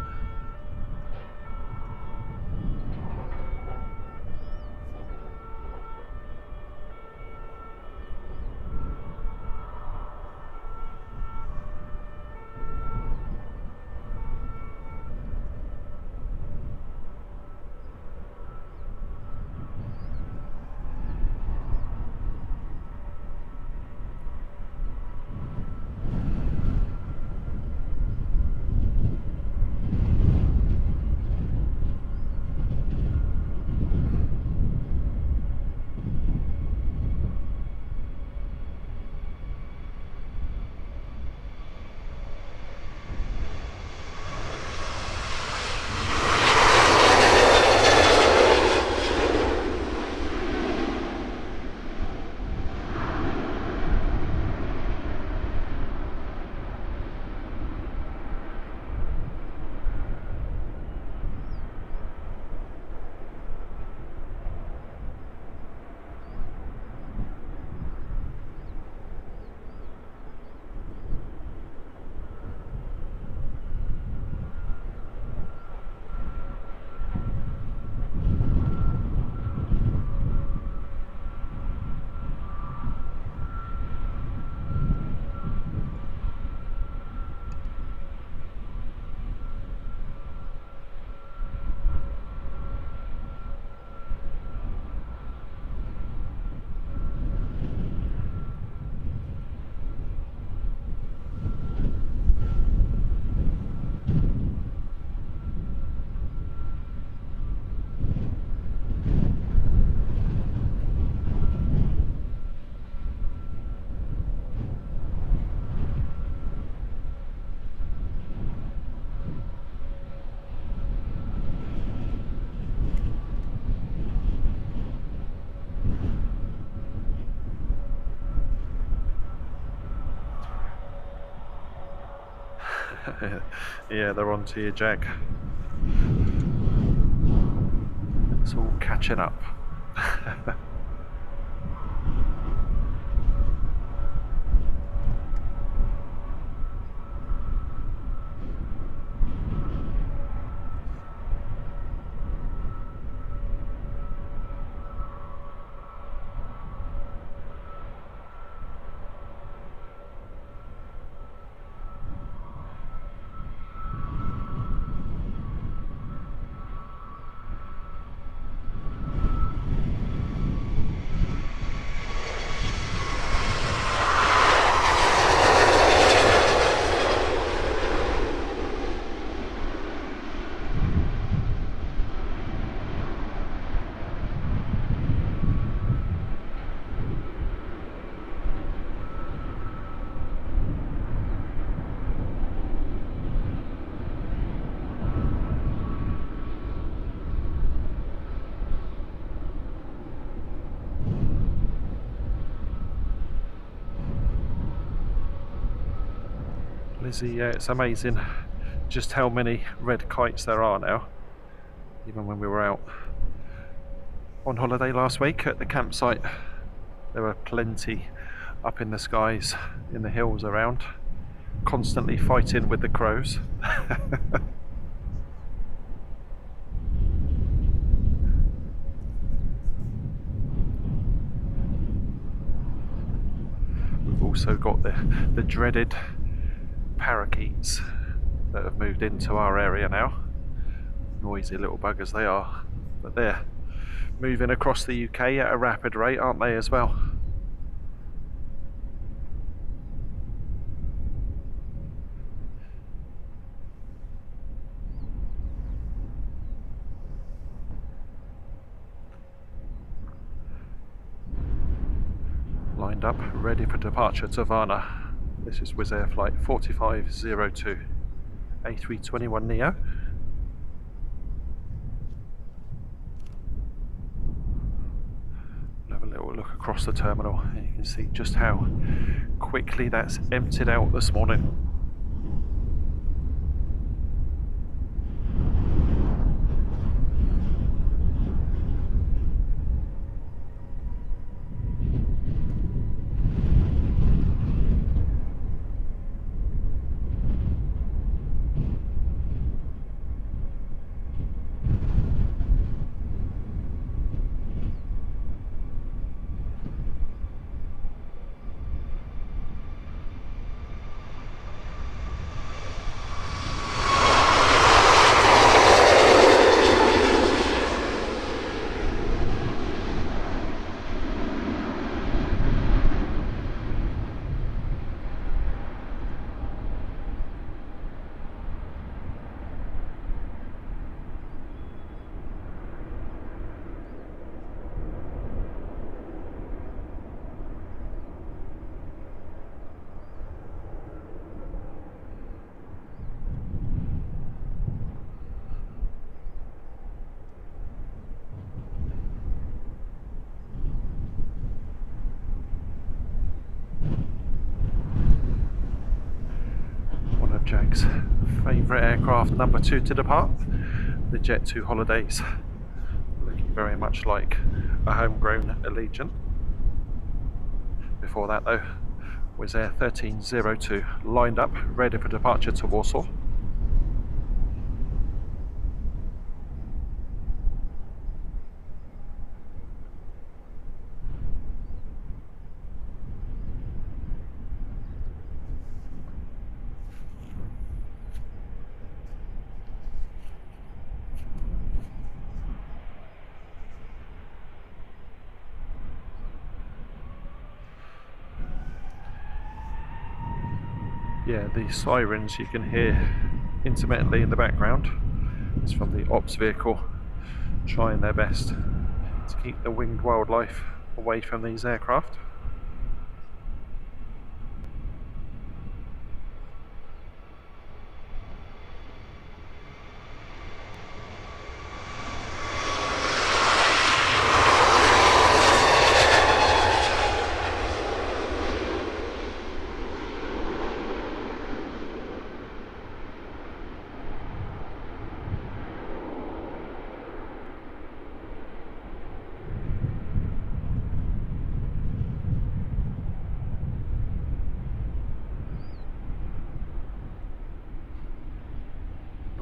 Yeah, they're onto your jag. It's all catching up. Lizzie, yeah, it's amazing just how many red kites there are now. Even when we were out on holiday last week at the campsite, there were plenty up in the skies, in the hills around, constantly fighting with the crows. We've also got the dreaded parakeets that have moved into our area now. Noisy little buggers they are, but they're moving across the UK at a rapid rate, aren't they, as well? Lined up, ready for departure to Varna. This is Wizz Air flight 4502, A321neo. Have a little look across the terminal and you can see just how quickly that's emptied out this morning. Jack's favourite aircraft, number 2 to depart, the Jet 2 Holidays, looking very much like a homegrown Allegiant. Before that though, Wizz Air 1302, lined up, ready for departure to Warsaw. Yeah, the sirens you can hear intermittently in the background. It's from the ops vehicle trying their best to keep the winged wildlife away from these aircraft.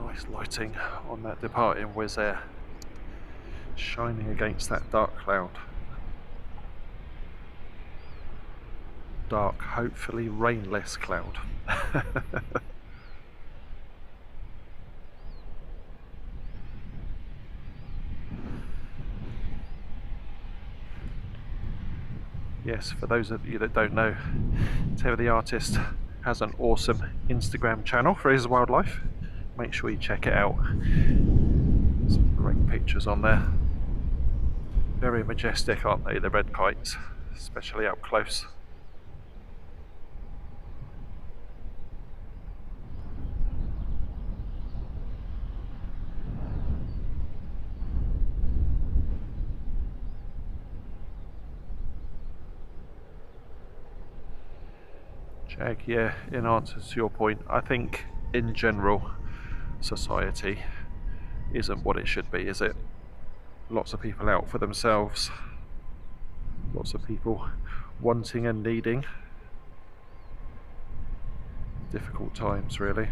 Nice lighting on that departing Wizz Air, shining against that dark cloud. Dark, hopefully rainless cloud. Yes, for those of you that don't know, Teo the artist has an awesome Instagram channel for his wildlife. Make sure you check it out. Some great pictures on there. Very majestic, aren't they, the red kites, especially up close. Jag, yeah, in answer to your point, I think in general society isn't what it should be, is it? Lots of people out for themselves, lots of people wanting and needing. Difficult times, really.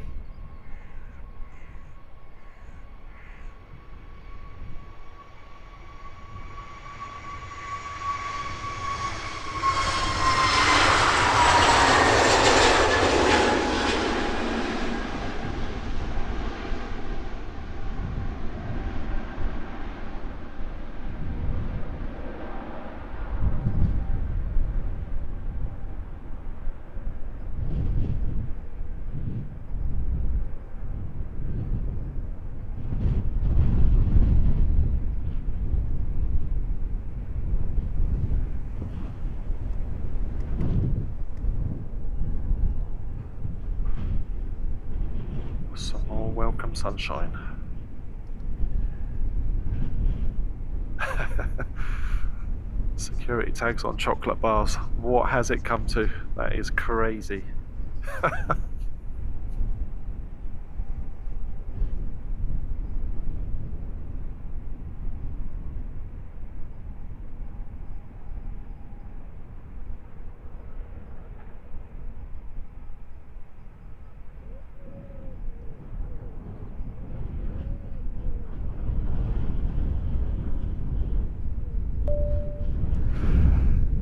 Some more welcome sunshine. Security tags on chocolate bars. What has it come to? That is crazy.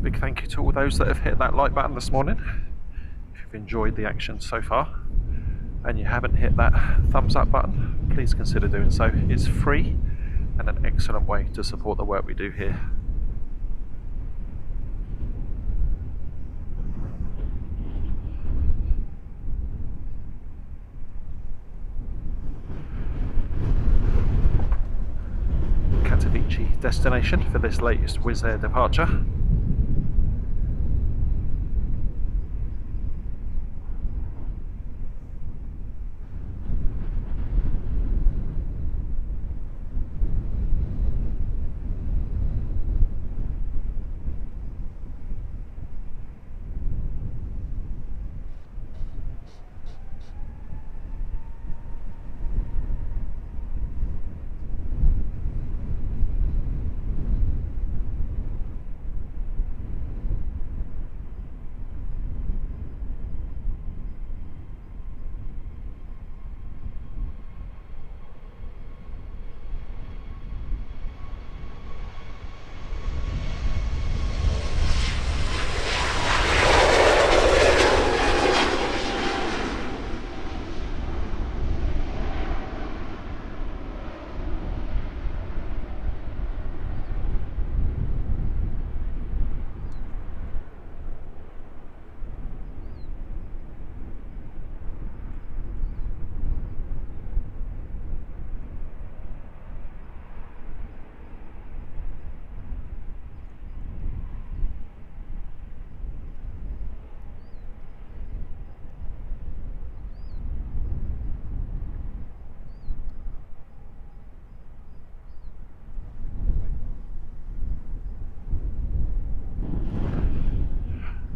Big thank you to all those that have hit that like button this morning. If you've enjoyed the action so far and you haven't hit that thumbs up button, please consider doing so. It's free and an excellent way to support the work we do here. Katowice destination for this latest Wizz Air departure.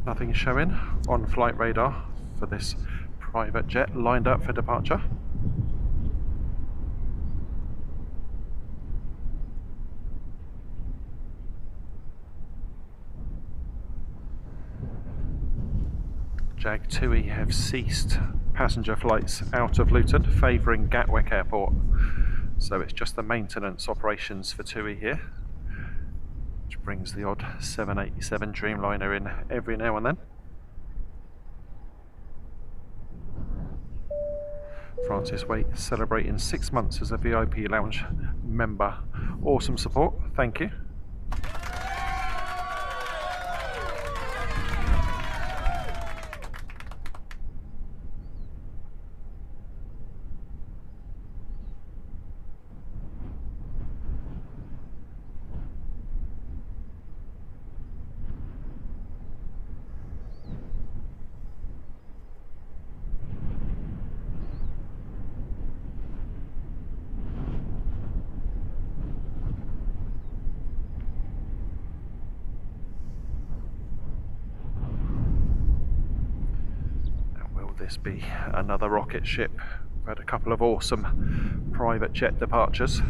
Nothing showing on flight radar for this private jet lined up for departure. Jag 2E have ceased passenger flights out of Luton, favouring Gatwick Airport. So it's just the maintenance operations for TUI here, which brings the odd 787 Dreamliner in every now and then. Francis Waite celebrating 6 months as a VIP lounge member. Awesome support, thank you. This be another rocket ship? We've had a couple of awesome private jet departures.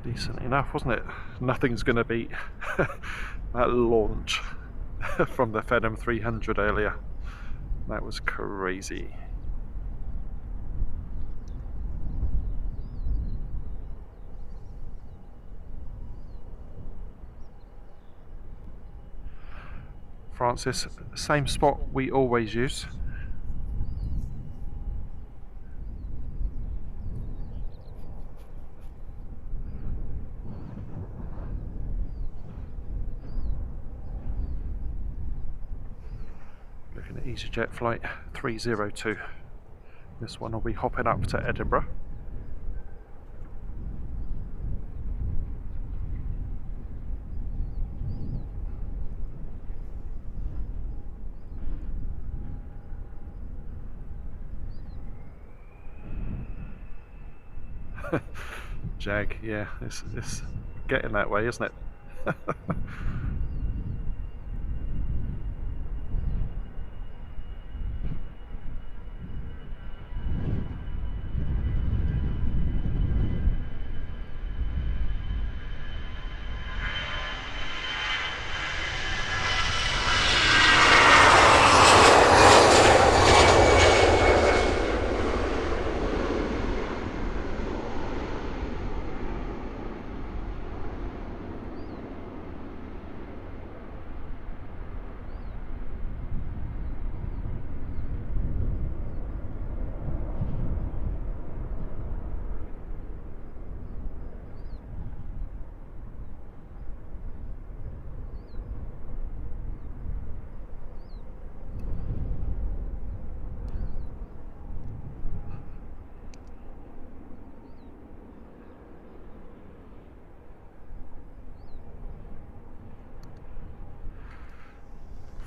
Decent enough, wasn't it? Nothing's going to beat that launch from the Phenom 300 earlier. That was crazy. Francis, same spot we always use. Looking at EasyJet flight 302. This one will be hopping up to Edinburgh. Jag, yeah, it's getting that way, isn't it?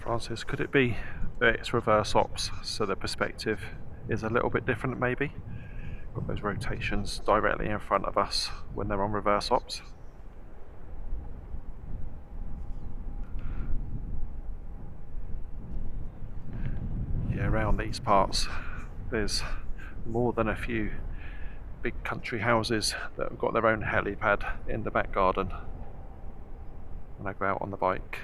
Francis, could it be that it's reverse ops, so the perspective is a little bit different maybe? Got those rotations directly in front of us when they're on reverse ops. Yeah, around these parts there's more than a few big country houses that have got their own helipad in the back garden. When I go out on the bike,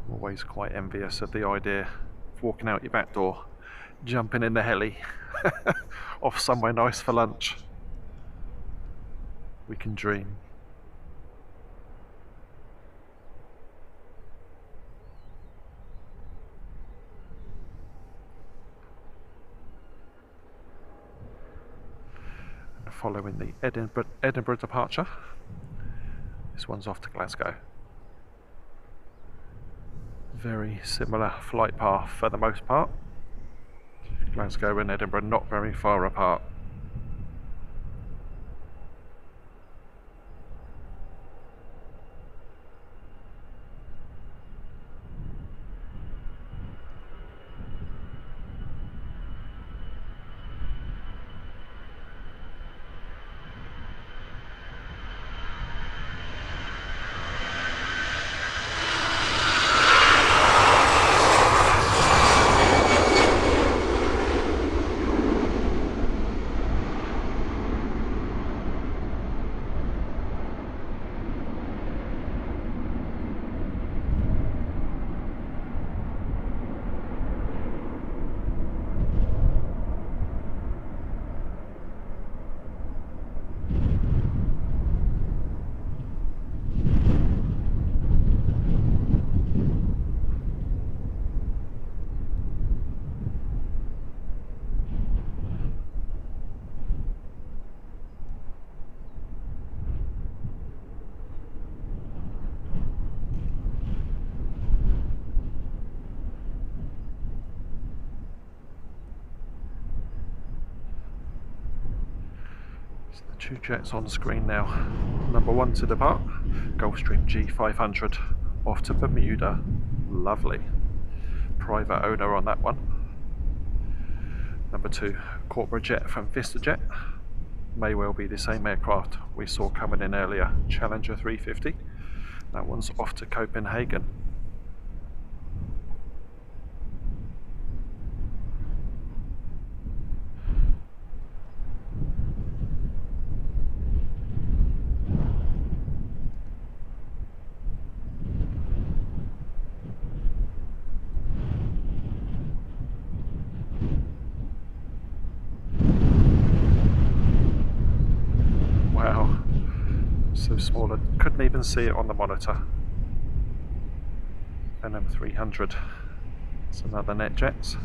I'm always quite envious of the idea of walking out your back door, jumping in the heli, off somewhere nice for lunch. We can dream. Following the Edinburgh departure, this one's off to Glasgow. Very similar flight path for the most part. Glasgow and Edinburgh not very far apart. Two jets on screen now. Number 1 to depart, Gulfstream G500 off to Bermuda. Lovely. Private owner on that one. Number 2, corporate jet from VistaJet. May well be the same aircraft we saw coming in earlier, Challenger 350. That one's off to Copenhagen. So small, I couldn't even see it on the monitor. Venom 300, it's another NetJets.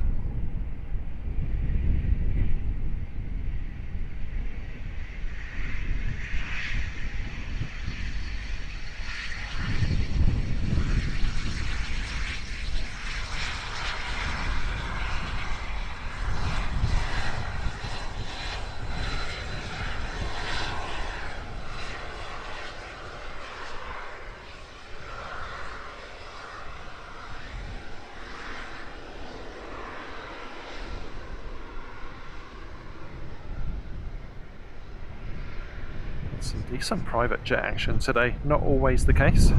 Some decent private jet action today, not always the case.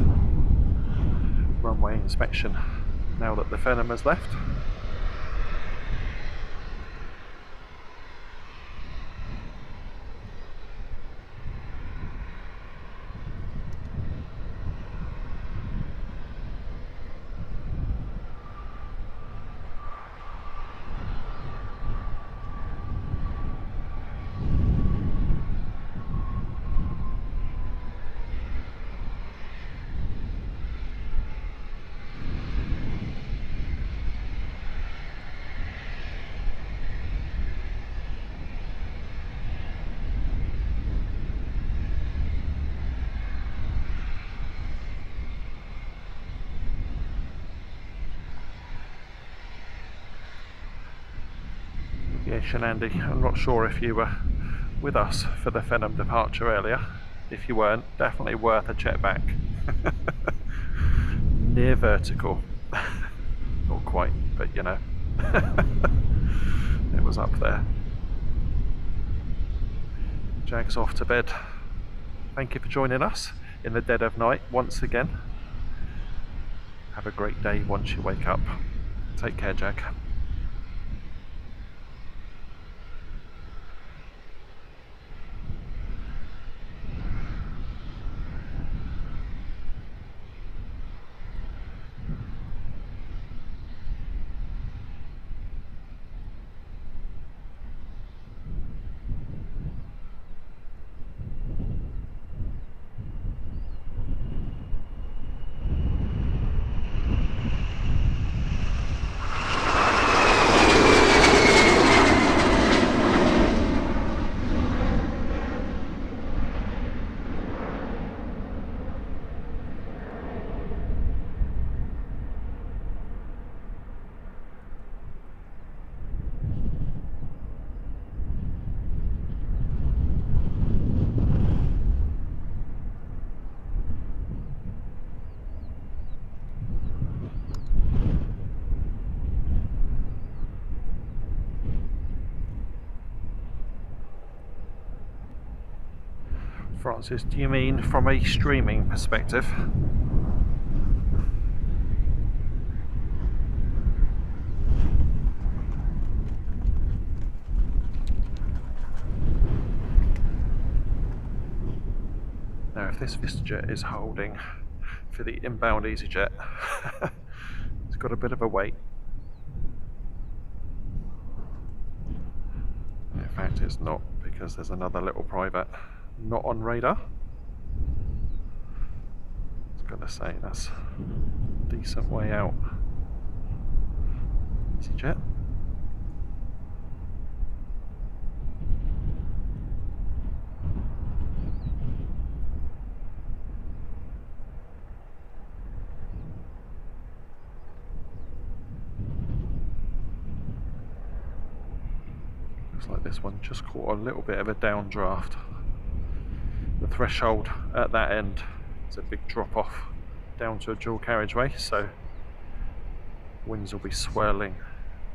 Runway inspection now that the Venom has left. Aviation Andy, I'm not sure if you were with us for the Venom departure earlier. If you weren't, definitely worth a check back. Near vertical. Not quite, but you know. It was up there. Jag's off to bed. Thank you for joining us in the dead of night once again. Have a great day once you wake up. Take care, Jag. Francis, do you mean from a streaming perspective? Now, if this VistaJet is holding for the inbound EasyJet, it's got a bit of a wait. In fact, it's not, because there's another little private not on radar. I was going to say that's a decent way out. EasyJet. Looks like this one just caught a little bit of a downdraft. The threshold at that end is a big drop off down to a dual carriageway, so winds will be swirling.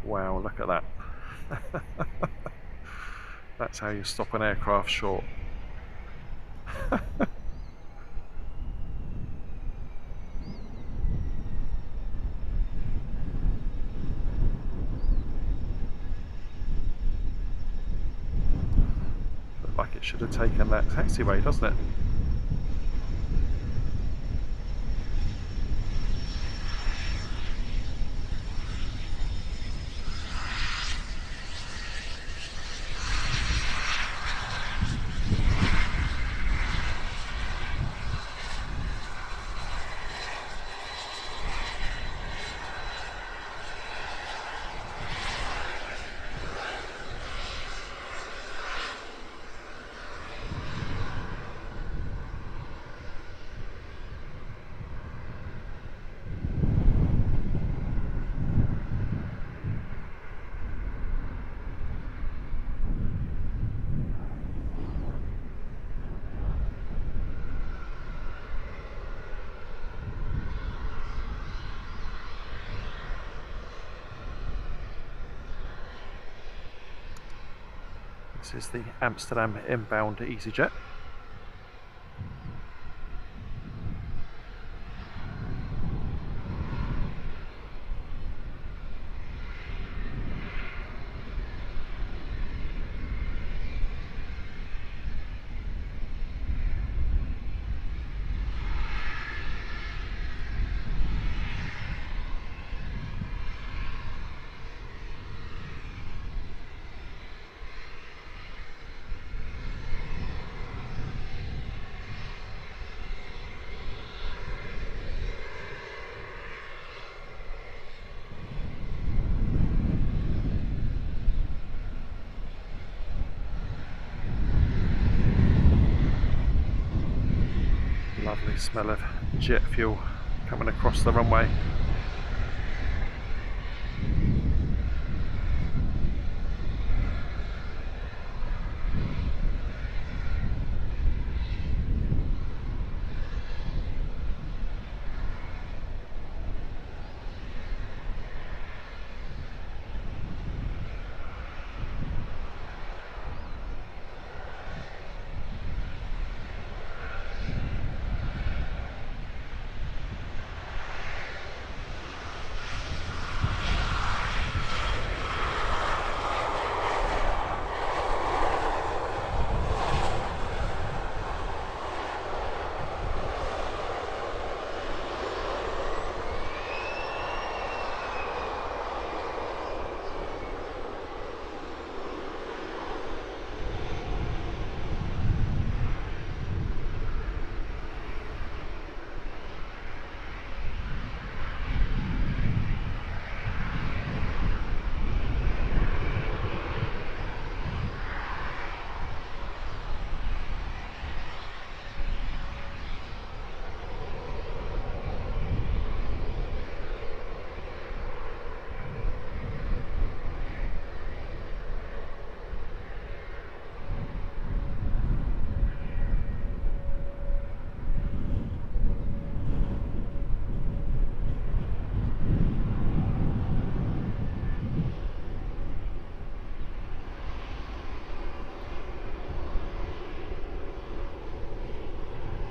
Wow, look at that. That's how you stop an aircraft short. Looked like it should have taken that taxiway, doesn't it? This is the Amsterdam inbound EasyJet. Lovely smell of jet fuel coming across the runway.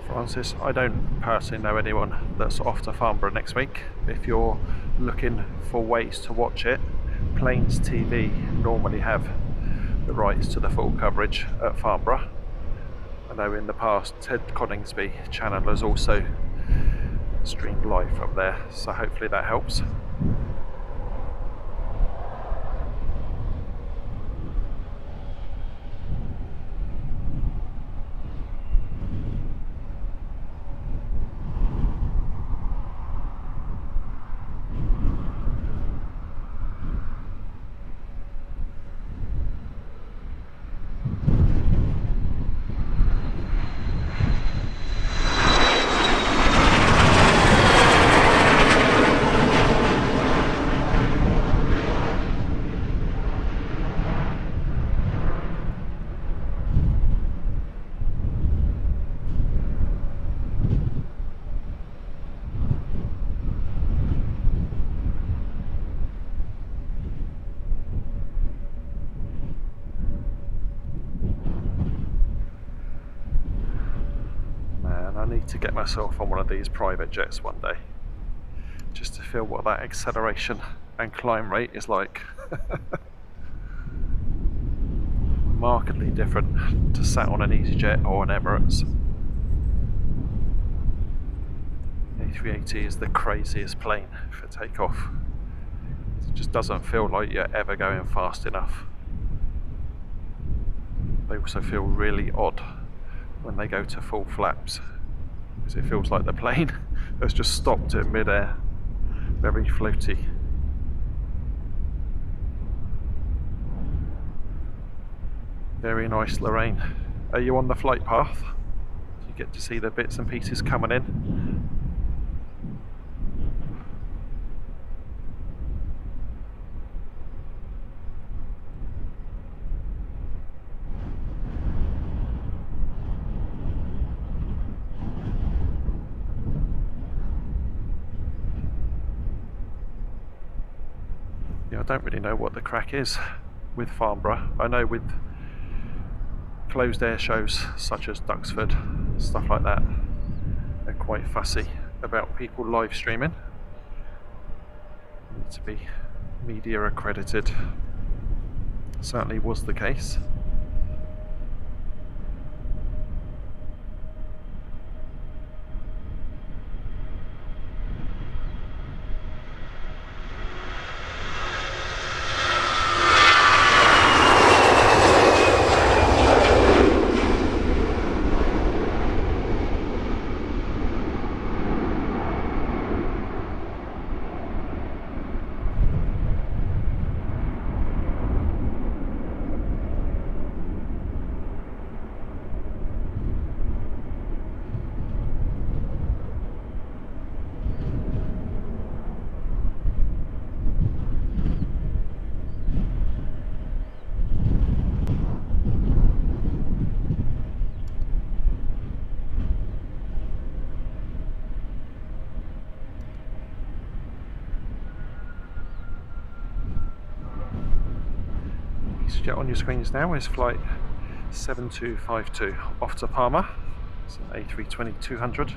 Francis, I don't personally know anyone that's off to Farnborough next week. If you're looking for ways to watch it, Plains TV normally have the rights to the full coverage at Farnborough. I know in the past Ted Coningsby channel has also streamed live from there, so hopefully that helps. I need to get myself on one of these private jets one day, just to feel what that acceleration and climb rate is like. Markedly different to sat on an EasyJet or an Emirates. A380 is the craziest plane for takeoff. It just doesn't feel like you're ever going fast enough. They also feel really odd when they go to full flaps, because it feels like the plane has just stopped in mid-air, very floaty. Very nice, Lorraine. Are you on the flight path? You get to see the bits and pieces coming in. Yeah, I don't really know what the crack is with Farnborough. I know with closed air shows such as Duxford, stuff like that, they're quite fussy about people live streaming. Need to be media accredited. Certainly was the case. EasyJet on your screens now is flight 7252 off to Palma. It's an A320-200.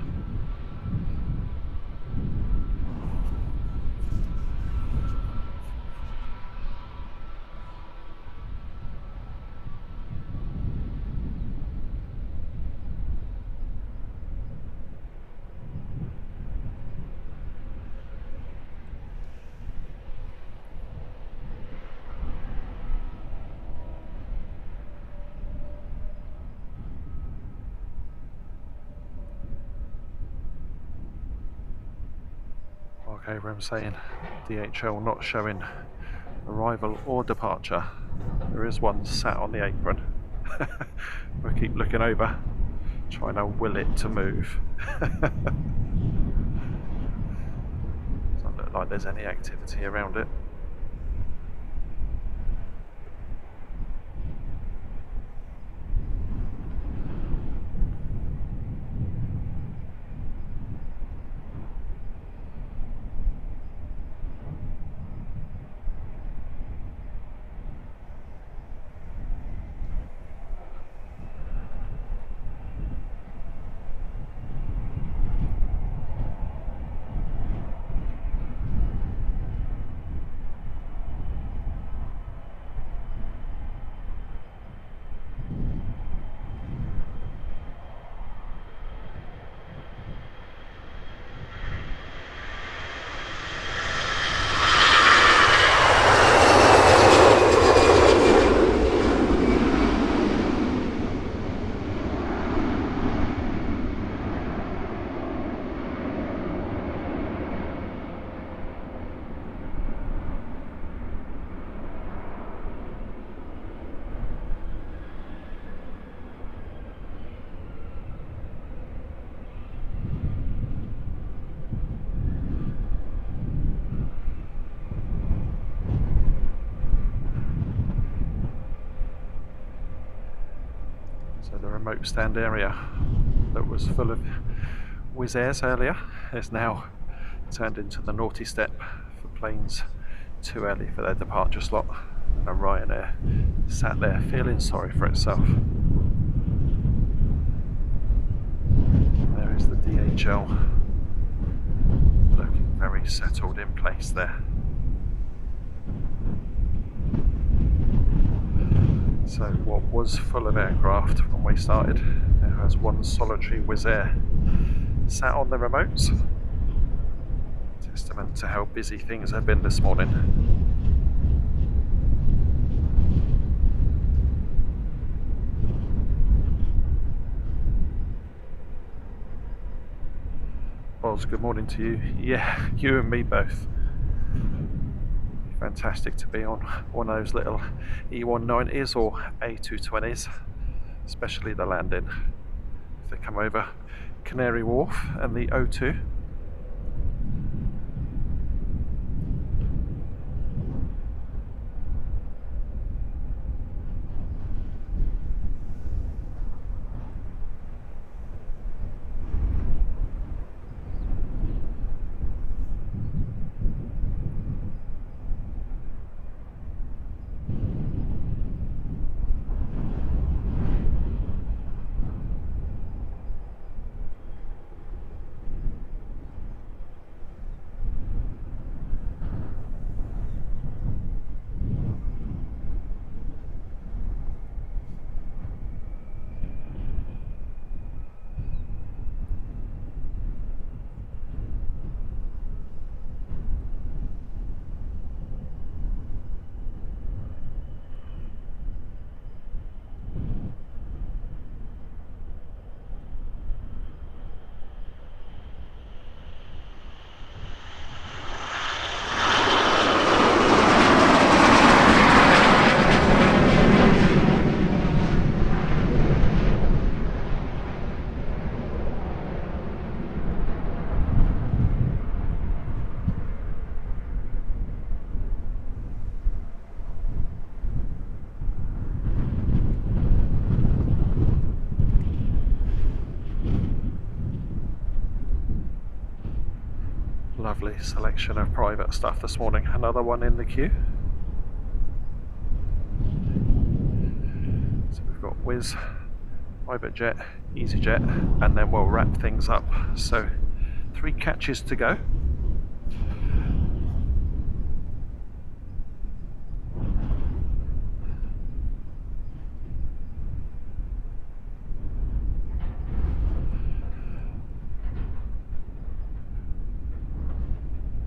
Okay, where I'm saying DHL not showing arrival or departure. There is one sat on the apron. I keep looking over, trying to will it to move. Doesn't look like there's any activity around it. the remote stand area that was full of Wizz Airs earlier is now turned into the naughty step for planes too early for their departure slot, and a Ryanair sat there feeling sorry for itself. There is the DHL looking very settled in place there. So what was full of aircraft when we started now has one solitary Wizz Air sat on the remotes. Testament to how busy things have been this morning. Oz, good morning to you. Yeah, you and me both. Fantastic to be on one of those little E190s or A220s, especially the landing. If they come over Canary Wharf and the O2. Lovely selection of private stuff this morning. Another one in the queue. So we've got Wizz, Private Jet, EasyJet, and then we'll wrap things up. So 3 catches to go.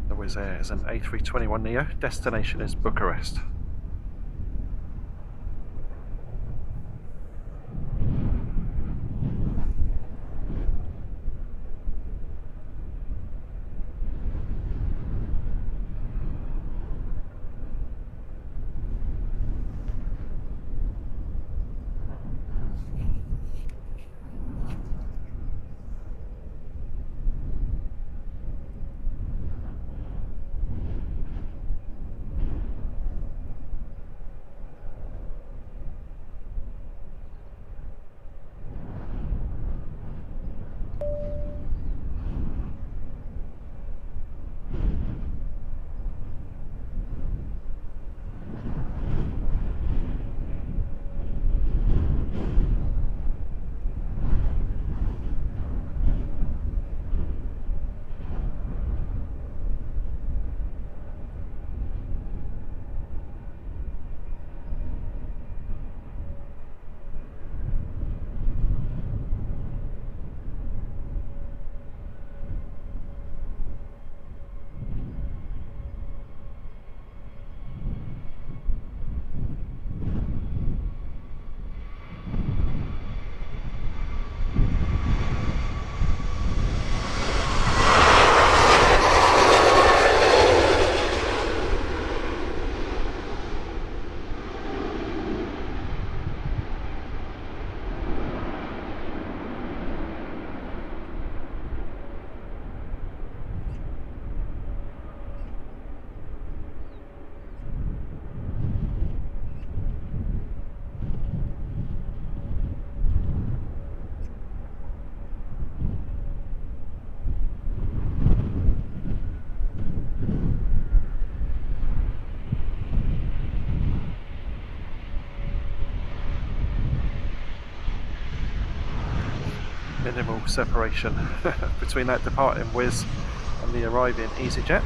Wizz Air is an A321neo. Destination is Bucharest. minimal separation between that departing Wizz and the arriving EasyJet.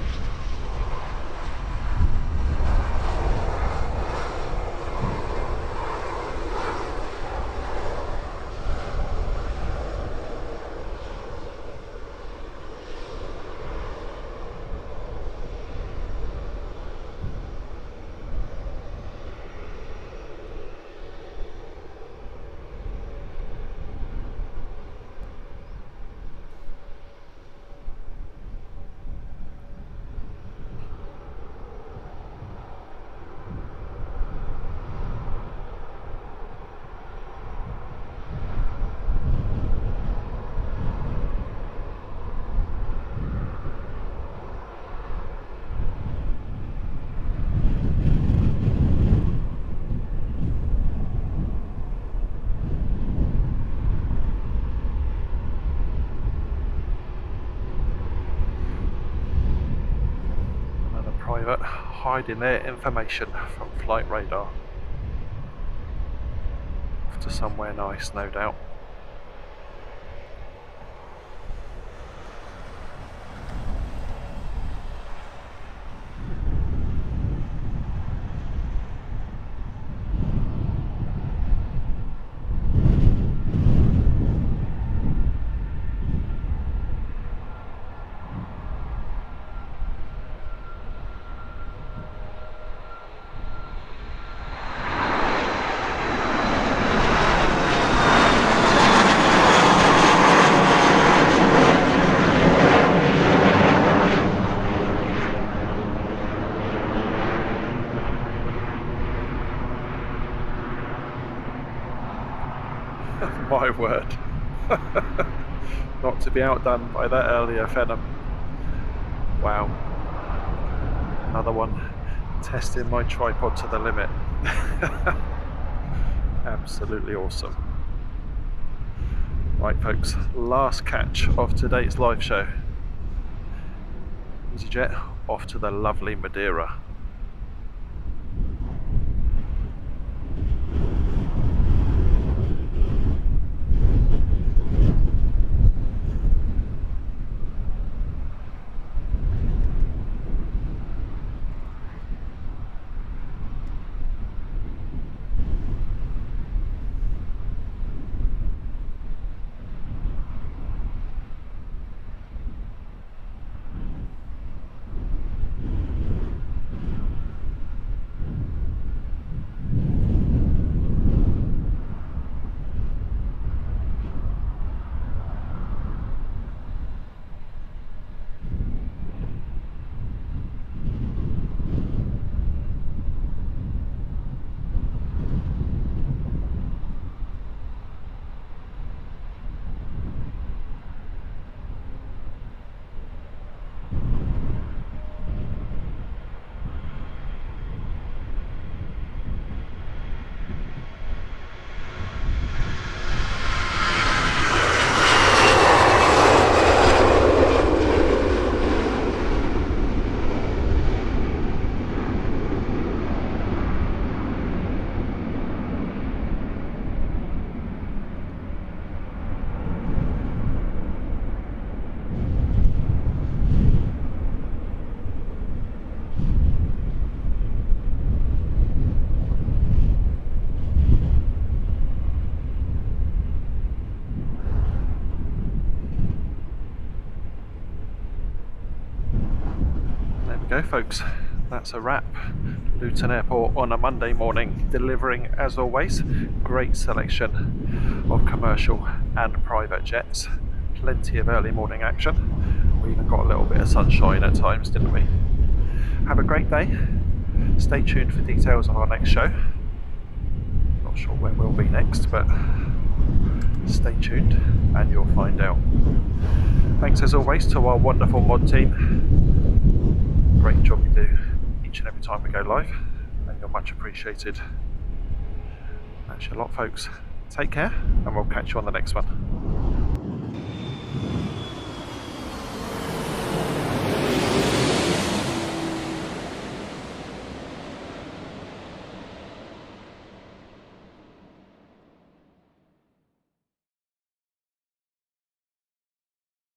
Hiding their information from flight radar. Off to somewhere nice, no doubt. My word. Not to be outdone by that earlier Phenom. Wow. Another one testing my tripod to the limit. Absolutely awesome. Right folks, last catch of today's live show. EasyJet off to the lovely Madeira. Go folks, that's a wrap. Luton Airport on a Monday morning, delivering as always great selection of commercial and private jets, plenty of early morning action. We even got a little bit of sunshine at times, didn't we? Have a great day. Stay tuned for details of our next show. Not sure where we'll be next, but stay tuned and you'll find out. Thanks as always to our wonderful mod team. Great job you do each and every time we go live, and you're much appreciated. That's a lot folks. Take care and we'll catch you on the next one.